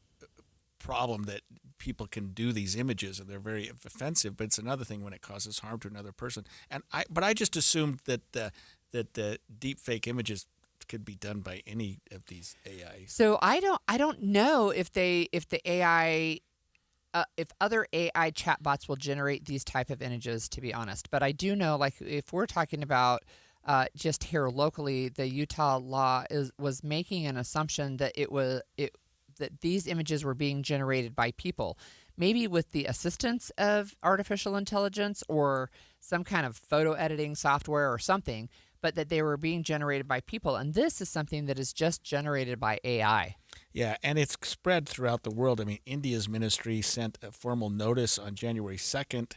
problem that people can do these images and they're very offensive. But it's another thing when it causes harm to another person. But I just assumed that the deep fake images could be done by any of these AI. So I don't know if other AI chatbots will generate these type of images, to be honest. But I do know, like, if we're talking about just here locally, the Utah law was making an assumption that these images were being generated by people, maybe with the assistance of artificial intelligence or some kind of photo editing software or something, but that they were being generated by people. And this is something that is just generated by AI. Yeah, and it's spread throughout the world. I mean, India's ministry sent a formal notice on January 2nd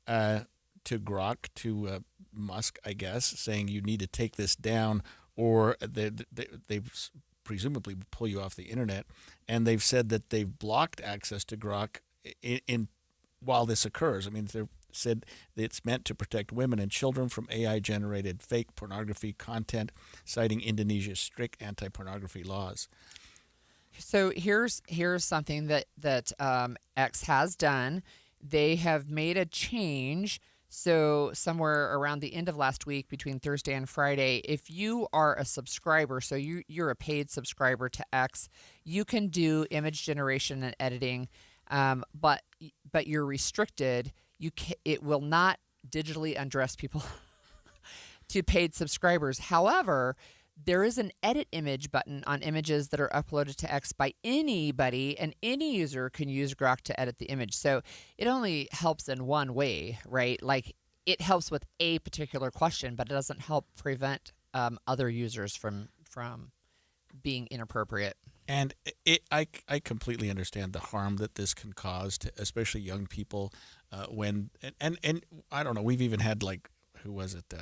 to Grok, to Musk, I guess, saying you need to take this down or they presumably pull you off the internet. And they've said that they've blocked access to Grok in while this occurs. I mean, they've said that it's meant to protect women and children from AI-generated fake pornography content, citing Indonesia's strict anti-pornography laws. So here's something that X has done. They have made a change. So somewhere around the end of last week, between Thursday and Friday, if you are a subscriber, so you're a paid subscriber to X, you can do image generation and editing, but you're restricted. It will not digitally undress people to paid subscribers. However, there is an edit image button on images that are uploaded to X by anybody, and any user can use Grok to edit the image. So it only helps in one way, right? Like, it helps with a particular question, but it doesn't help prevent other users from being inappropriate. And I completely understand the harm that this can cause to especially young people when and I don't know, we've even had, like, who was it,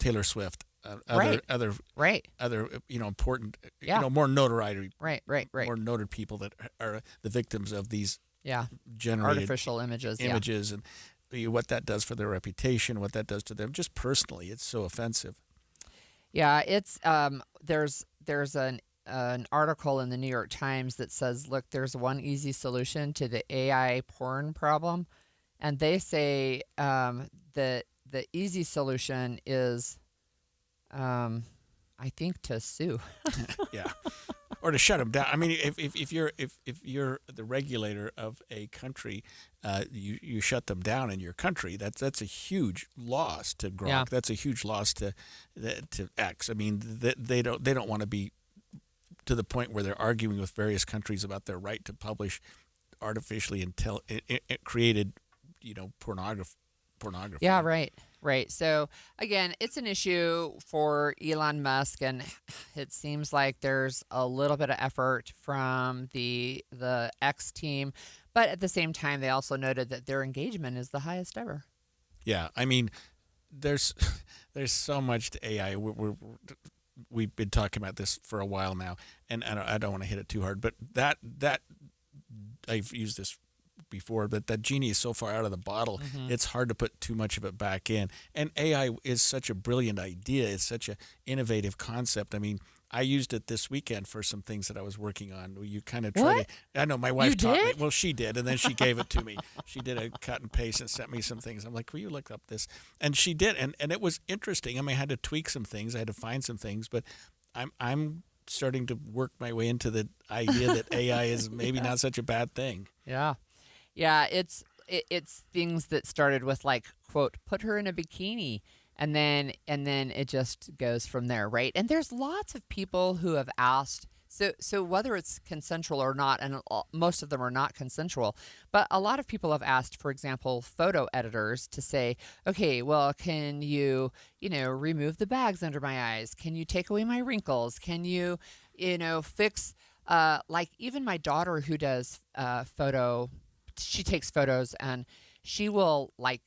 Taylor Swift, other important, more notoriety, more noted people that are the victims of these generated artificial images and what that does for their reputation, what that does to them just personally. It's so offensive. Yeah, it's there's an article in the New York Times that says, look, there's one easy solution to the AI porn problem, and they say that the easy solution is, I think, to sue. Yeah, or to shut them down. I mean, if you're the regulator of a country, you shut them down in your country. That's a huge loss to Grok. Yeah. That's a huge loss to X. I mean, they don't want to be to the point where they're arguing with various countries about their right to publish artificially created, pornography. Yeah, right. So again, it's an issue for Elon Musk, and it seems like there's a little bit of effort from the X team, but at the same time, they also noted that their engagement is the highest ever. Yeah, I mean, there's so much to AI. We've been talking about this for a while now, and I don't want to hit it too hard, but that I've used this before, but that genie is so far out of the bottle, it's hard to put too much of it back in. And AI is such a brilliant idea. It's such an innovative concept. I mean, I used it this weekend for some things that I was working on. You kind of try to. I know my wife taught me. Well, she did, and then she gave it to me. She did a cut and paste and sent me some things. I'm like, will you look up this? And she did, and it was interesting. I mean, I had to tweak some things. I had to find some things, but I'm starting to work my way into the idea that AI is maybe not such a bad thing. Yeah. Yeah, it's things that started with, like, quote, put her in a bikini, and then it just goes from there, right? And there's lots of people who have asked, so whether it's consensual or not, and most of them are not consensual, but a lot of people have asked, for example, photo editors to say, okay, well, can you remove the bags under my eyes? Can you take away my wrinkles? Can you fix, like, even my daughter who does she takes photos, and she will, like,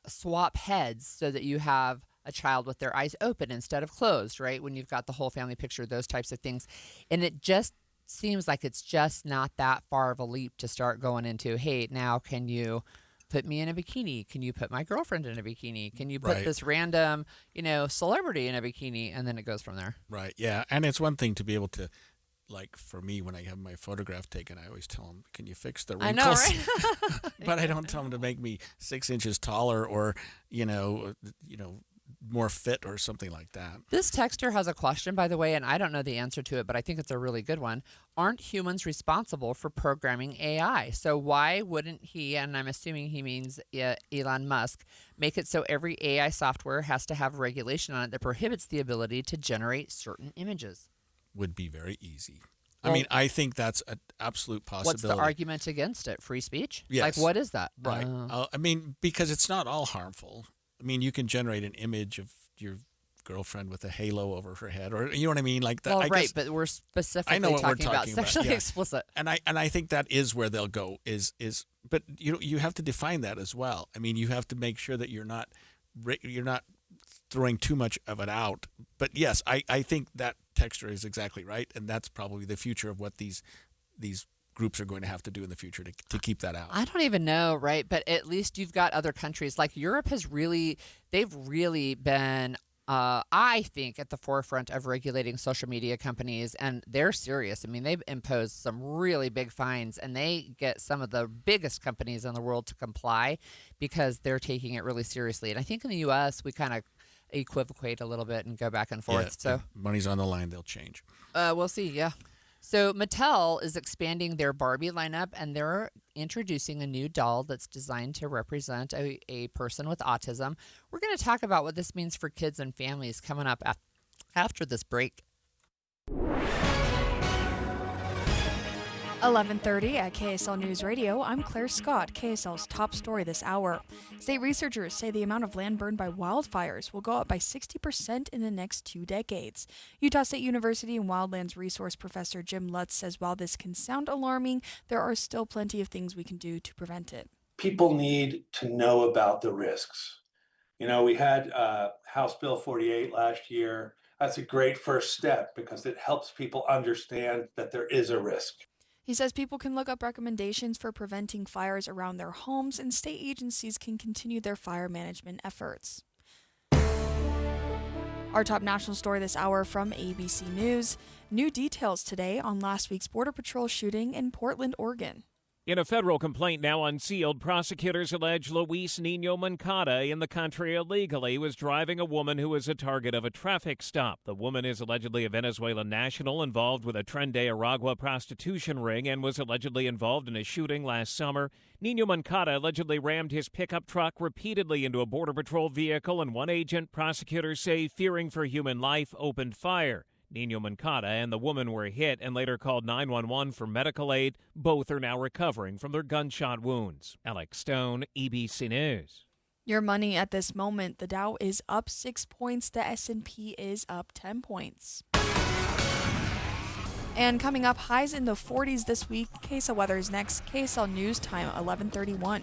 swap heads so that you have a child with their eyes open instead of closed, right? When you've got the whole family picture, those types of things. And it just seems like it's just not that far of a leap to start going into, hey, now can you put me in a bikini? Can you put my girlfriend in a bikini? Can you put this random, celebrity in a bikini? And then it goes from there. Right, yeah. And it's one thing to be able to, like, for me, when I have my photograph taken, I always tell them, can you fix the wrinkles? I know, right? But I don't tell them to make me 6 inches taller or, more fit or something like that. This texter has a question, by the way, and I don't know the answer to it, but I think it's a really good one. Aren't humans responsible for programming AI? So why wouldn't he, and I'm assuming he means Elon Musk, make it so every AI software has to have regulation on it that prohibits the ability to generate certain images? Would be very easy. I mean, I think that's an absolute possibility. What's the argument against it? Free speech? Yes. Like, what is that? Right. I mean, because it's not all harmful. I mean, you can generate an image of your girlfriend with a halo over her head, or you know what I mean, like that. Well, I right, guess, but we're specifically I know what talking we're about talking sexually yeah. explicit. And I think that is where they'll go. But you have to define that as well. I mean, you have to make sure that you're not throwing too much of it out. But yes, I think that texture is exactly right, and that's probably the future of what these groups are going to have to do in the future to keep that out. I don't even know, right? But at least you've got other countries like Europe they've really been, I think, at the forefront of regulating social media companies, and they're serious. I mean, they've imposed some really big fines, and they get some of the biggest companies in the world to comply because they're taking it really seriously. And I think in the U.S., we kind of equivocate a little bit and go back and forth. Yeah, so if money's on the line, they'll change. We'll see, yeah. So Mattel is expanding their Barbie lineup, and they're introducing a new doll that's designed to represent a person with autism. We're going to talk about what this means for kids and families coming up after this break. 11:30 at KSL News Radio. I'm Claire Scott. KSL's top story this hour. State researchers say the amount of land burned by wildfires will go up by 60% in the next 2 decades. Utah State University and Wildlands Resource Professor Jim Lutz says while this can sound alarming, there are still plenty of things we can do to prevent it. People need to know about the risks. You know, we had House Bill 48 last year. That's a great first step because it helps people understand that there is a risk. He says people can look up recommendations for preventing fires around their homes, and state agencies can continue their fire management efforts. Our top national story this hour from ABC News. New details today on last week's Border Patrol shooting in Portland, Oregon. In a federal complaint now unsealed, prosecutors allege Luis Nino Moncada in the country illegally was driving a woman who was a target of a traffic stop. The woman is allegedly a Venezuelan national involved with a Tren de Aragua prostitution ring and was allegedly involved in a shooting last summer. Nino Moncada allegedly rammed his pickup truck repeatedly into a Border Patrol vehicle, and one agent, prosecutors say, fearing for human life, opened fire. Nino Moncada and the woman were hit and later called 911 for medical aid. Both are now recovering from their gunshot wounds. Alex Stone, ABC News. Your money at this moment, the Dow is up 6 points, the S&P is up 10 points. And coming up, highs in the 40s this week. KSL weather is next. KSL News Time, 11:31.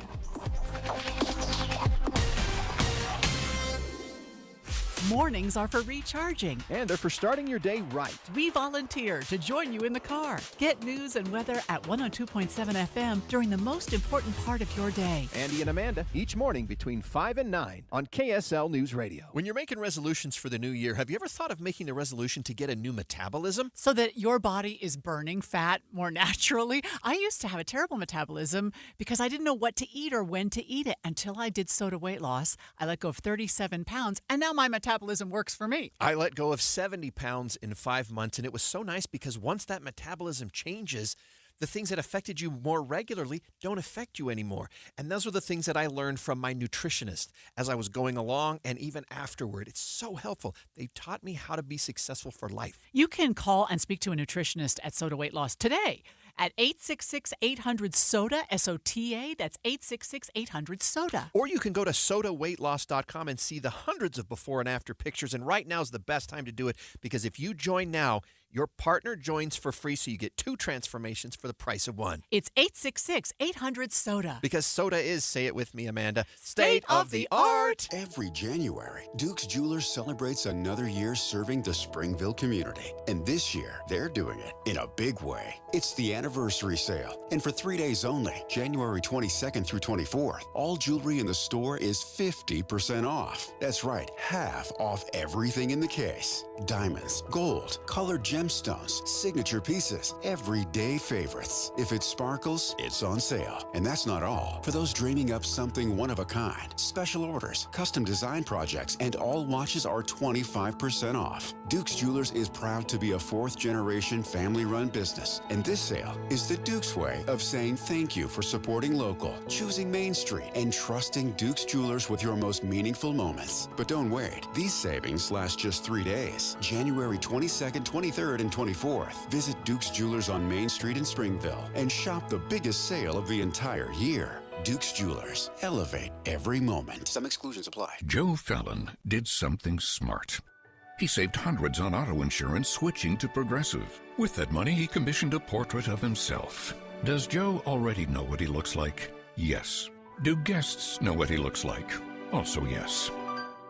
Mornings are for recharging. And they're for starting your day right. We volunteer to join you in the car. Get news and weather at 102.7 FM during the most important part of your day. Andy and Amanda, each morning between 5 and 9 on KSL News Radio. When you're making resolutions for the new year, have you ever thought of making the resolution to get a new metabolism? So that your body is burning fat more naturally? I used to have a terrible metabolism because I didn't know what to eat or when to eat it until I did SOTA weight loss. I let go of 37 pounds, and now my metabolism works for me. I let go of 70 pounds in 5 months, and it was so nice because once that metabolism changes, the things that affected you more regularly don't affect you anymore. And those are the things that I learned from my nutritionist as I was going along and even afterward. It's so helpful. They taught me how to be successful for life. You can call and speak to a nutritionist at SOTA Weight Loss today at 866-800-SOTA, S-O-T-A. That's 866-800-SOTA. Or you can go to sotaweightloss.com and see the hundreds of before and after pictures. And right now is the best time to do it because if you join now, your partner joins for free, so you get 2 transformations for the price of 1. It's 866-800-SOTA. Because SOTA is, say it with me, Amanda, state of the art. Every January, Duke's Jewelers celebrates another year serving the Springville community. And this year, they're doing it in a big way. It's the anniversary sale. And for 3 days only, January 22nd through 24th, all jewelry in the store is 50% off. That's right, half off everything in the case. Diamonds, gold, colored gemstones, signature pieces, everyday favorites. If it sparkles, it's on sale. And that's not all. For those dreaming up something one of a kind, special orders, custom design projects, and all watches are 25% off. Duke's Jewelers is proud to be a 4th-generation family-run business. And this sale is the Duke's way of saying thank you for supporting local, choosing Main Street, and trusting Duke's Jewelers with your most meaningful moments. But don't wait. These savings last just 3 days. moments. January 22nd, 23rd, and 24th. Visit Duke's Jewelers on Main Street in Springville and shop the biggest sale of the entire year. Duke's Jewelers. Elevate every moment. Some exclusions apply. Joe Fallon did something smart. He saved hundreds on auto insurance switching to Progressive. With that money, he commissioned a portrait of himself. Does Joe already know what he looks like? Yes. Do guests know what he looks like? Also yes.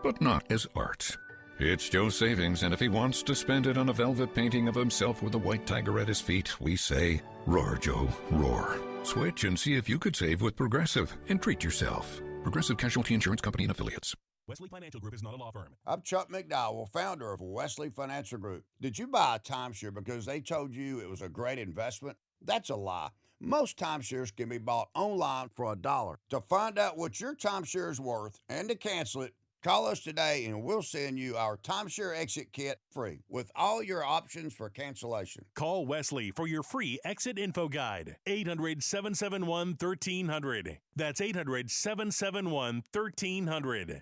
But not as art. It's Joe's savings, and if he wants to spend it on a velvet painting of himself with a white tiger at his feet, we say, roar, Joe, roar. Switch and see if you could save with Progressive and treat yourself. Progressive Casualty Insurance Company and Affiliates. Wesley Financial Group is not a law firm. I'm Chuck McDowell, founder of Wesley Financial Group. Did you buy a timeshare because they told you it was a great investment? That's a lie. Most timeshares can be bought online for $1. To find out what your timeshare is worth and to cancel it, call us today and we'll send you our timeshare exit kit free with all your options for cancellation. Call Wesley for your free exit info guide. 800-771-1300. That's 800-771-1300.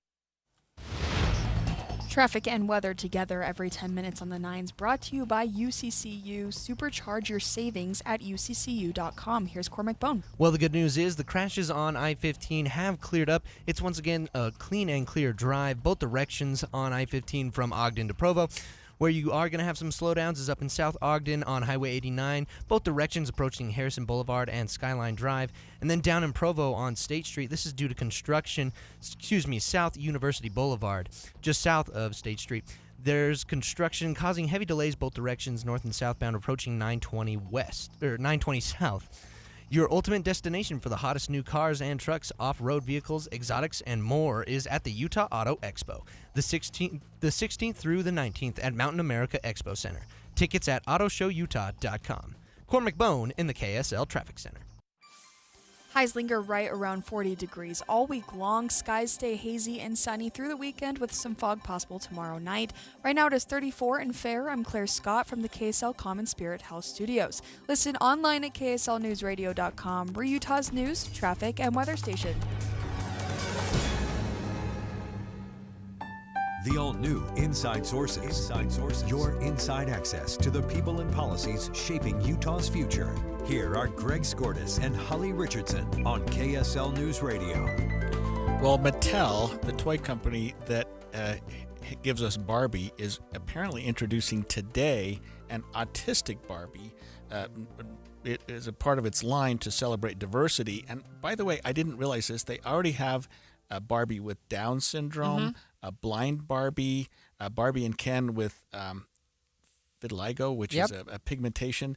Traffic and weather together every 10 minutes on the 9s, brought to you by UCCU. Supercharge your savings at uccu.com. Here's Cormac Bone. Well, the good news is the crashes on I-15 have cleared up. It's once again a clean and clear drive, both directions on I-15 from Ogden to Provo. Where you are going to have some slowdowns is up in South Ogden on Highway 89, both directions approaching Harrison Boulevard and Skyline Drive. And then down in Provo on State Street, this is due to construction, South University Boulevard, just south of State Street. There's construction causing heavy delays both directions, north and southbound, approaching 920 south. Your ultimate destination for the hottest new cars and trucks, off-road vehicles, exotics, and more is at the Utah Auto Expo, the 16th through the 19th at Mountain America Expo Center. Tickets at autoshowutah.com. Cormac Bone in the KSL Traffic Center. Highs linger right around 40 degrees all week long. Skies stay hazy and sunny through the weekend with some fog possible tomorrow night. Right now it is 34 and fair. I'm Claire Scott from the KSL Common Spirit House Studios. Listen online at kslnewsradio.com. We're Utah's news, traffic, and weather station. The all-new Inside Sources. Your inside access to the people and policies shaping Utah's future. Here are Greg Skordas and Holly Richardson on KSL News Radio. Well, Mattel, the toy company that gives us Barbie, is apparently introducing today an autistic Barbie. It is a part of its line to celebrate diversity. And by the way, I didn't realize this. They already have a Barbie with Down syndrome, a blind Barbie, Barbie and Ken with vitiligo, which is a pigmentation.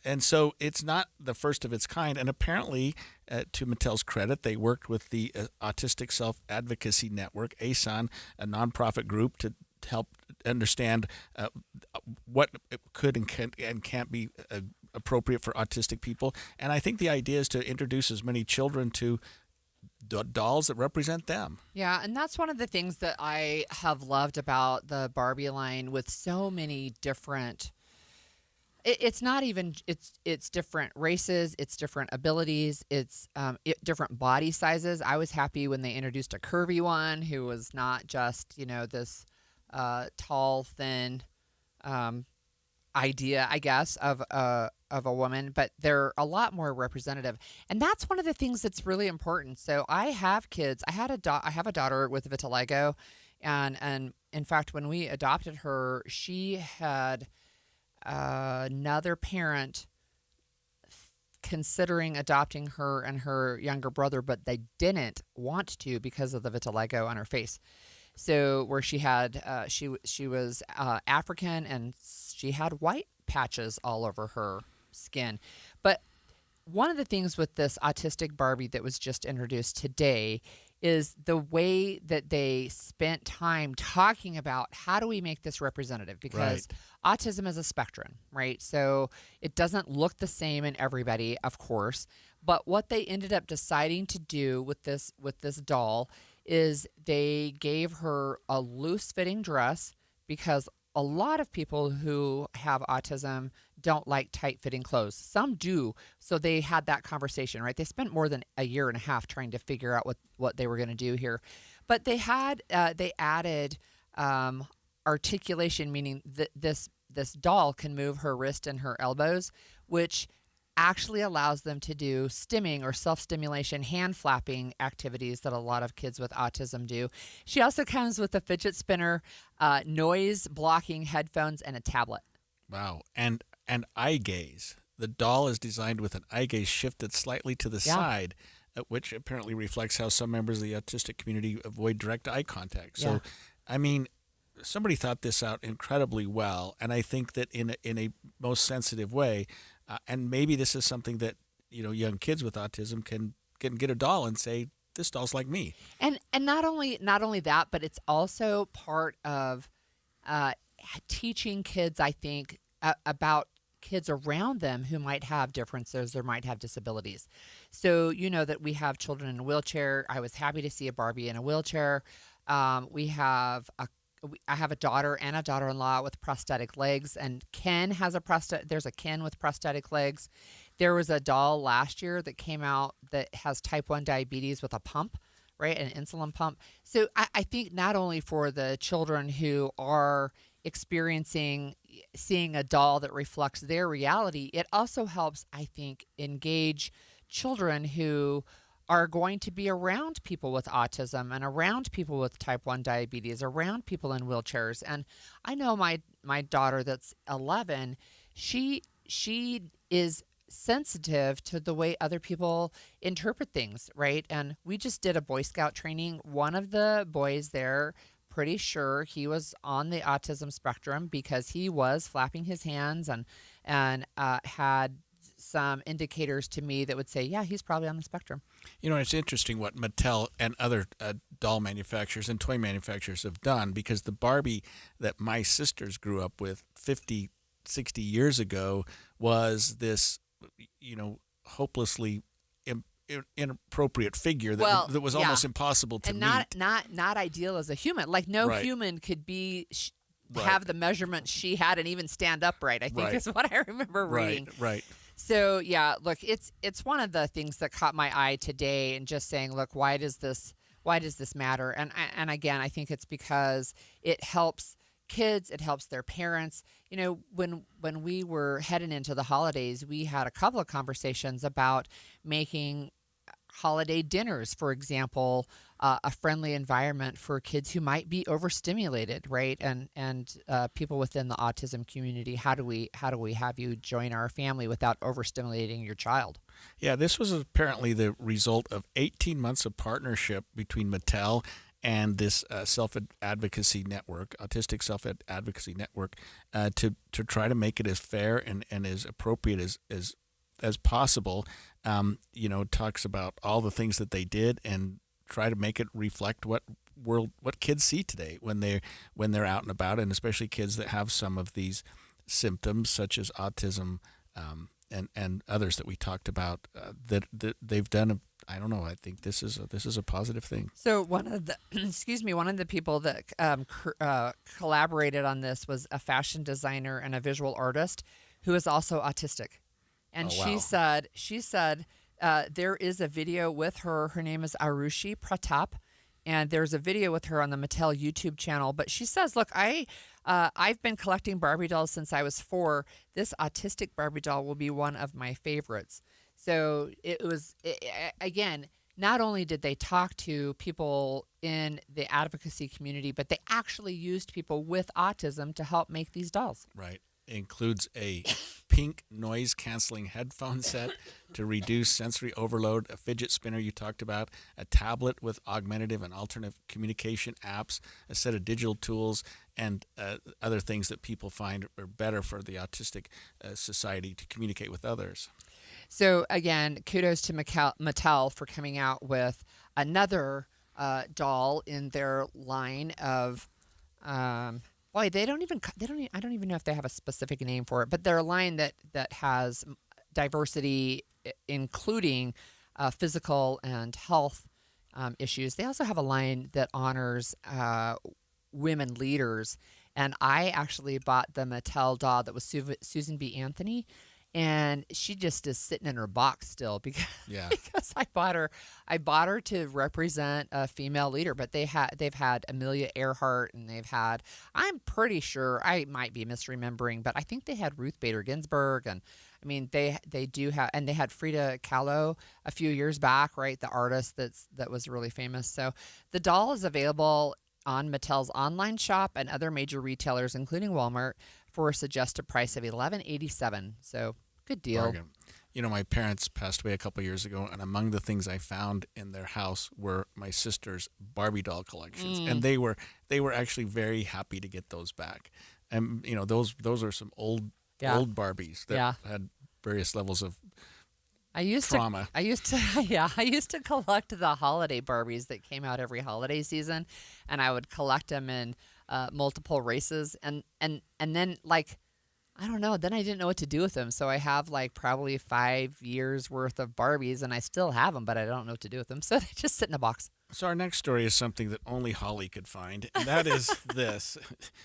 And so it's not the first of its kind. And apparently, to Mattel's credit, they worked with the Autistic Self-Advocacy Network, ASON, a nonprofit group, to help understand what could and can't be appropriate for autistic people. And I think the idea is to introduce as many children to dolls that represent them. Yeah, and that's one of the things that I have loved about the Barbie line with so many different... It's not even, it's different races, it's different abilities, it's different body sizes. I was happy when they introduced a curvy one who was not just, this tall, thin idea, I guess, of a woman, but they're a lot more representative. And that's one of the things that's really important. So I have kids. I have a daughter with vitiligo, and in fact, when we adopted her, she had another parent considering adopting her and her younger brother, but they didn't want to because of the vitiligo on her face. So where she had she was African, and she had white patches all over her skin. But one of the things with this autistic Barbie that was just introduced today is the way that they spent time talking about how do we make this representative, because autism is a spectrum, right? So it doesn't look the same in everybody, of course, but what they ended up deciding to do with this doll is they gave her a loose-fitting dress, because a lot of people who have autism don't like tight-fitting clothes. Some do, so they had that conversation, right? They spent more than a year and a half trying to figure out what they were going to do here. But they added articulation, meaning that this doll can move her wrist and her elbows, which actually allows them to do stimming or self-stimulation, hand flapping activities that a lot of kids with autism do. She also comes with a fidget spinner, noise blocking headphones, and a tablet. Wow. And eye gaze. The doll is designed with an eye gaze shifted slightly to the side, which apparently reflects how some members of the autistic community avoid direct eye contact. So, I mean, somebody thought this out incredibly well, and I think that in a most sensitive way. And maybe this is something that young kids with autism can get a doll and say, "This doll's like me." And not only that, but it's also part of teaching kids, I think, about kids around them who might have differences or might have disabilities. So that we have children in a wheelchair. I was happy to see a Barbie in a wheelchair. I have a daughter and a daughter-in-law with prosthetic legs, and Ken has there's a Ken with prosthetic legs. There was a doll last year that came out that has type 1 diabetes with a pump, right, an insulin pump. So I think not only for the children who are experiencing seeing a doll that reflects their reality, it also helps, I think, engage children who are going to be around people with autism and around people with type 1 diabetes, around people in wheelchairs. And I know my daughter that's 11, she is sensitive to the way other people interpret things, right? And we just did a Boy Scout training. One of the boys there, pretty sure he was on the autism spectrum because he was flapping his hands and had some indicators to me that would say, yeah, he's probably on the spectrum. It's interesting what Mattel and other doll manufacturers and toy manufacturers have done, because the Barbie that my sisters grew up with 50, 60 years ago was this, hopelessly inappropriate figure that was almost impossible to meet. Not ideal as a human. Like no human could be have the measurements she had and even stand upright, I think is what I remember reading. Right. So yeah, look, it's one of the things that caught my eye today, and just saying, look, why does this matter? And again, I think it's because it helps kids, it helps their parents. When we were heading into the holidays, we had a couple of conversations about making holiday dinners, for example, a friendly environment for kids who might be overstimulated, right? And people within the autism community. How do we have you join our family without overstimulating your child? Yeah, this was apparently the result of 18 months of partnership between Mattel and this self-advocacy network, Autistic Self-Advocacy Network, to try to make it as fair and as appropriate as possible. Talks about all the things that they did and try to make it reflect what kids see today when they're out and about, and especially kids that have some of these symptoms such as autism and others that we talked about that they've done. I don't know. I think this is a positive thing. So one of the people that collaborated on this was a fashion designer and a visual artist who is also autistic. And she said there is a video with her. Her name is Arushi Pratap, and there's a video with her on the Mattel YouTube channel. But she says, look, I've been collecting Barbie dolls since I was 4. This autistic Barbie doll will be one of my favorites. So again, not only did they talk to people in the advocacy community, but they actually used people with autism to help make these dolls. Right. Includes a pink noise-canceling headphone set to reduce sensory overload, a fidget spinner you talked about, a tablet with augmentative and alternative communication apps, a set of digital tools, and other things that people find are better for the autistic society to communicate with others. So again, kudos to Mattel for coming out with another doll in their line of. Boy, I don't even know if they have a specific name for it, but they're a line that has diversity, including physical and health issues. They also have a line that honors women leaders, and I actually bought the Mattel doll that was Susan B. Anthony, and she just is sitting in her box still because Yeah. because I bought her to represent a female leader. But they've had Amelia Earhart, and I'm pretty sure, I might be misremembering, but I think they had Ruth Bader Ginsburg, and I mean they do have, and they had Frida Kahlo a few years back, right? The artist that was really famous. So the doll is available on Mattel's online shop and other major retailers, including Walmart, for a suggested price of $11.87. So good deal. Bargain. You know, my parents passed away a couple years ago, and among the things I found in their house were my sister's Barbie doll collections, and they were actually very happy to get those back. And you know, those are some old Barbies that had various levels of trauma. I used to collect the holiday Barbies that came out every holiday season, and I would collect them in multiple races, and then, like, I don't know, then I didn't know what to do with them. So I have like probably 5 years worth of Barbies, and I still have them, but I don't know what to do with them. So they just sit in a box. So our next story is something that only Holly could find, and that is this.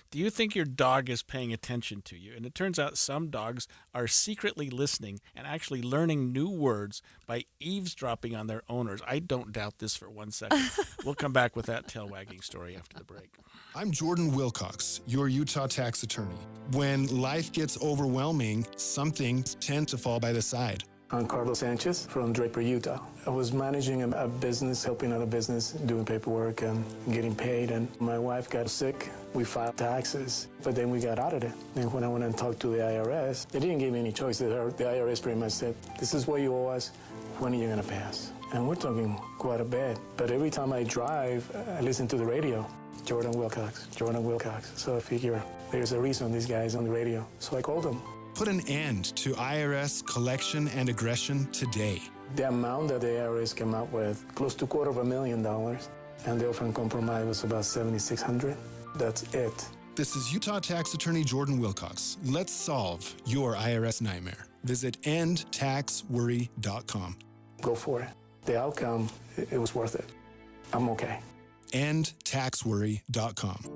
Do you think your dog is paying attention to you? And it turns out some dogs are secretly listening and actually learning new words by eavesdropping on their owners. I don't doubt this for 1 second. We'll come back with that tail-wagging story after the break. I'm Jordan Wilcox, your Utah tax attorney. When life gets overwhelming, some things tend to fall by the side. I'm Carlos Sanchez from Draper, Utah. I was managing a business, helping out a business, doing paperwork and getting paid, and my wife got sick. We filed taxes, but then we got audited. And when I went and talked to the IRS, they didn't give me any choice. The IRS pretty much said, this is what you owe us, when are you gonna pay us? And we're talking quite a bit. But every time I drive, I listen to the radio. Jordan Wilcox, Jordan Wilcox. So I figure there's a reason this guy's on the radio. So I called him. Put an end to IRS collection and aggression today. The amount that the IRS came up with, close to $250,000, and the offer and compromise was about $7,600. That's it. This is Utah tax attorney Jordan Wilcox. Let's solve your IRS nightmare. Visit endtaxworry.com. Go for it. The outcome, it was worth it. I'm okay. endtaxworry.com.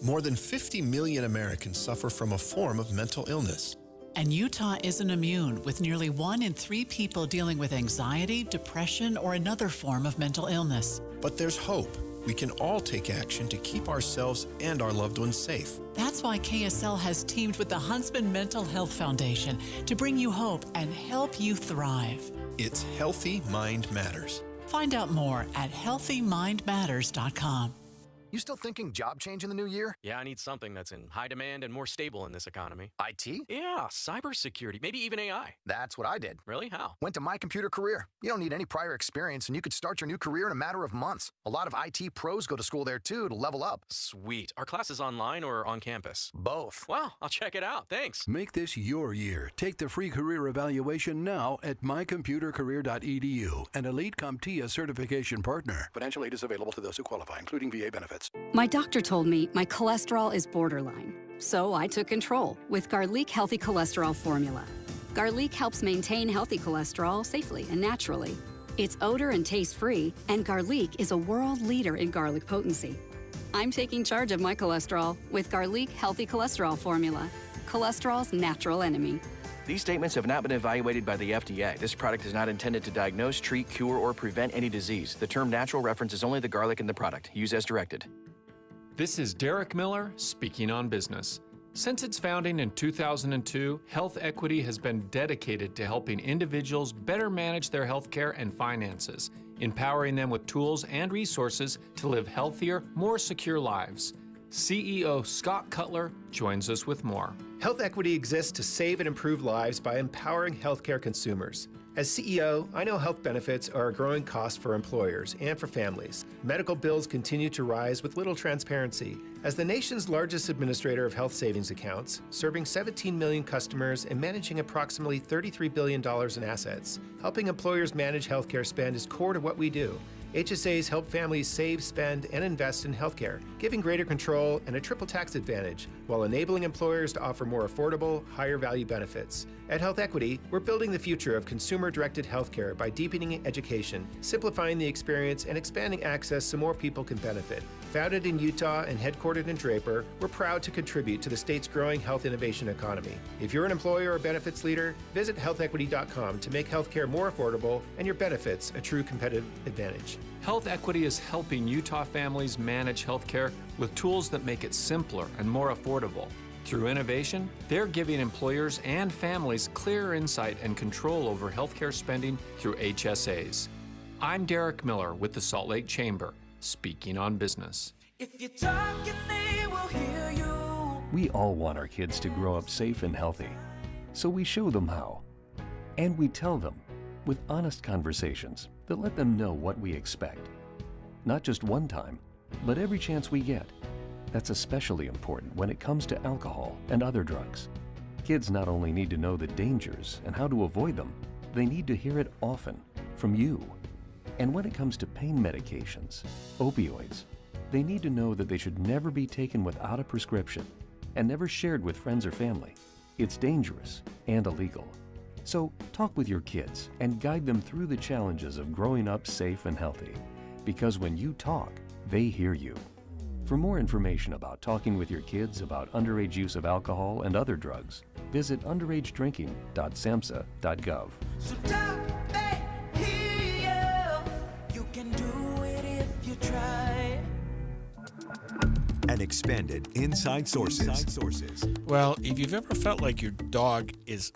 More than 50 million Americans suffer from a form of mental illness. And Utah isn't immune, with nearly 1 in 3 people dealing with anxiety, depression, or another form of mental illness. But there's hope. We can all take action to keep ourselves and our loved ones safe. That's why KSL has teamed with the Huntsman Mental Health Foundation to bring you hope and help you thrive. It's Healthy Mind Matters. Find out more at healthymindmatters.com. You still thinking job change in the new year? Yeah, I need something that's in high demand and more stable in this economy. IT? Yeah, cybersecurity, maybe even AI. That's what I did. Really? How? Went to My Computer Career. You don't need any prior experience, and you could start your new career in a matter of months. A lot of IT pros go to school there, too, to level up. Sweet. Are classes online or on campus? Both. Wow, I'll check it out. Thanks. Make this your year. Take the free career evaluation now at mycomputercareer.edu, an Elite CompTIA certification partner. Financial aid is available to those who qualify, including VA benefits. My doctor told me my cholesterol is borderline, so I took control with Garlic Healthy Cholesterol Formula. Garlic helps maintain healthy cholesterol safely and naturally. It's odor and taste-free, and Garlic is a world leader in garlic potency. I'm taking charge of my cholesterol with Garlic Healthy Cholesterol Formula, cholesterol's natural enemy. These statements have not been evaluated by the FDA. This product is not intended to diagnose, treat, cure, or prevent any disease. The term natural references only the garlic in the product. Use as directed. This is Derek Miller speaking on business. Since its founding in 2002, Health Equity has been dedicated to helping individuals better manage their healthcare and finances, empowering them with tools and resources to live healthier, more secure lives. CEO Scott Cutler joins us with more. Health Equity exists to save and improve lives by empowering healthcare consumers. As CEO, I know health benefits are a growing cost for employers and for families. Medical bills continue to rise with little transparency. As the nation's largest administrator of health savings accounts, serving 17 million customers and managing approximately $33 billion in assets, helping employers manage healthcare spend is core to what we do. HSAs help families save, spend, and invest in healthcare, giving greater control and a triple tax advantage, while enabling employers to offer more affordable, higher value benefits. At Health Equity, we're building the future of consumer-directed healthcare by deepening education, simplifying the experience, and expanding access so more people can benefit. Founded in Utah and headquartered in Draper, we're proud to contribute to the state's growing health innovation economy. If you're an employer or benefits leader, visit healthequity.com to make healthcare more affordable and your benefits a true competitive advantage. Health Equity is helping Utah families manage healthcare with tools that make it simpler and more affordable. Through innovation, they're giving employers and families clear insight and control over healthcare spending through HSAs. I'm Derek Miller with the Salt Lake Chamber, speaking on business. If you're talking, they will hear you. We all want our kids to grow up safe and healthy, so we show them how. And we tell them with honest conversations that let them know what we expect. Not just one time, but every chance we get. That's especially important when it comes to alcohol and other drugs. Kids not only need to know the dangers and how to avoid them, they need to hear it often from you. And when it comes to pain medications, opioids, they need to know that they should never be taken without a prescription and never shared with friends or family. It's dangerous and illegal. So talk with your kids and guide them through the challenges of growing up safe and healthy. Because when you talk, they hear you. For more information about talking with your kids about underage use of alcohol and other drugs, visit underagedrinking.samhsa.gov. So talk, they hear you. You can do it if you try. And expanded Inside Sources. Well, if you've ever felt like your dog is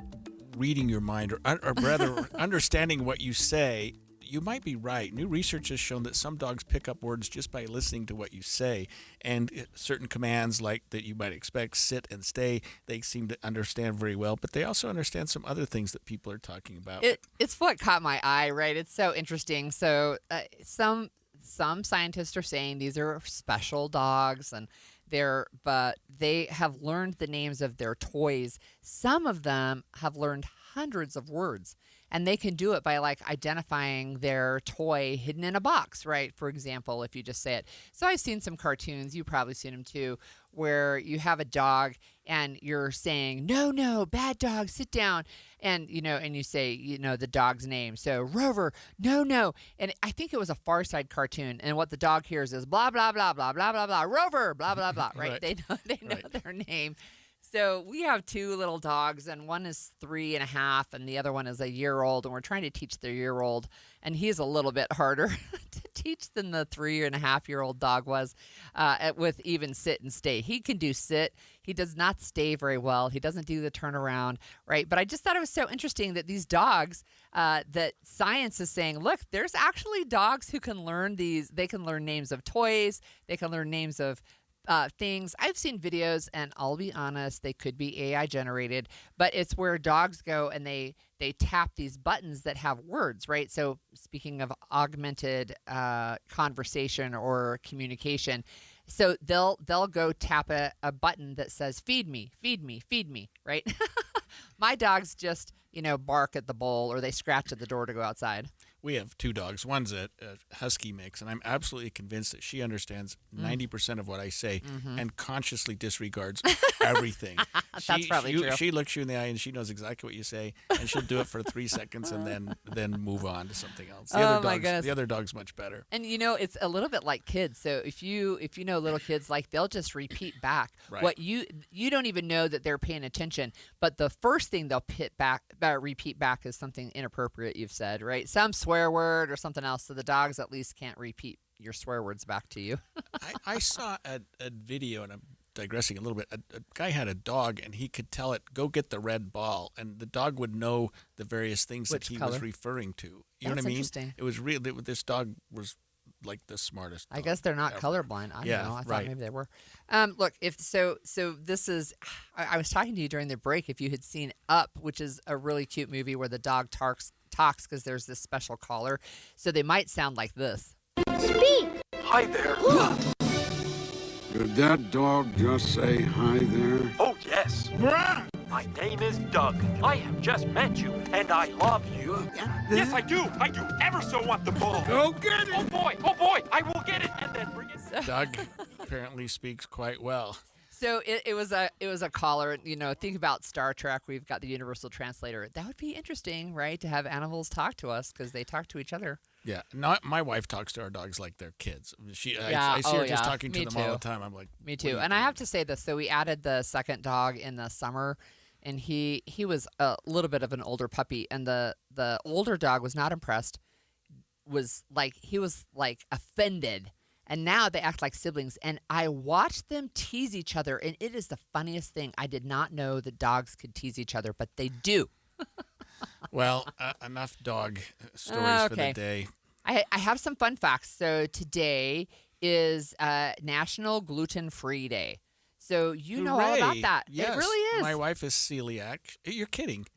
reading your mind, or rather understanding what you say, you might be right. New research has shown that some dogs pick up words just by listening to what you say, and certain commands like that you might expect, sit and stay, they seem to understand very well, but they also understand some other things that people are talking about. It's what caught my eye, right? It's so interesting. So some scientists are saying these are special dogs, and but they have learned the names of their toys. Some of them have learned hundreds of words, and they can do it by like identifying their toy hidden in a box, right? For example, if you just say it. So I've seen some cartoons, you've probably seen them too, where you have a dog and you're saying, no, bad dog, sit down. And, and you say, the dog's name. So Rover, no. And I think it was a Far Side cartoon. And what the dog hears is blah, blah, blah, blah, blah, blah, blah, Rover, blah, blah, blah, right? They know their name. So we have two little dogs, and one is 3.5, and the other one is a year old, and we're trying to teach the year-old, and he's a little bit harder to teach than the 3.5-year-old dog was with even sit and stay. He can do sit. He does not stay very well. He doesn't do the turnaround, right? But I just thought it was so interesting that these dogs, that science is saying, look, there's actually dogs who can learn these. They can learn names of toys. They can learn names of things. I've seen videos, and I'll be honest, they could be AI generated, but it's where dogs go and they tap these buttons that have words, right? So speaking of augmented conversation or communication, so they'll go tap a button that says feed me, right? My dogs just bark at the bowl, or they scratch at the door to go outside. We have two dogs. One's a husky mix, and I'm absolutely convinced that she understands 90% of what I say and consciously disregards everything. That's probably true. She looks you in the eye, and she knows exactly what you say, and she'll do it for 3 seconds and then move on to something else. The other dog's much better. And it's a little bit like kids. So if you know little kids, like they'll just repeat back what you don't even know that they're paying attention, but the first thing they'll repeat back is something inappropriate you've said, right? Some swear word or something else, so the dogs at least can't repeat your swear words back to you. I saw a video, and I'm digressing a little bit. A guy had a dog, and he could tell it, go get the red ball, and the dog would know the various things that he was referring to. You know what I mean? Interesting. It was real. This dog was like the smartest dog I guess they're not ever. colorblind. I don't know. I thought maybe they were. Look, so this is. I was talking to you during the break. If you had seen Up, which is a really cute movie where the dog talks because there's this special collar, so they might sound like this. Speak. Hi there. Did that dog just say hi there? Oh, yes. My name is Doug. I have just met you, and I love you. Yes, I do. I do ever so want the ball. Go get it. Oh, boy. I will get it and then bring it. Doug apparently speaks quite well. So it was a caller. You know, think about Star Trek. We've got the universal translator. That would be interesting, right? To have animals talk to us because they talk to each other. Yeah, my wife talks to our dogs like they're kids. Yeah, I see her just talking to Me them all too. the time. I'm like, me too. And I have to say this. So we added the second dog in the summer, and he was a little bit of an older puppy, and the older dog was not impressed. He was offended. And now they act like siblings. And I watched them tease each other. And it is the funniest thing. I did not know that dogs could tease each other, but they do. Well, enough dog stories for the day. I have some fun facts. So today is National Gluten-Free Day. So you know all about that. Yes. It really is. My wife is celiac. You're kidding.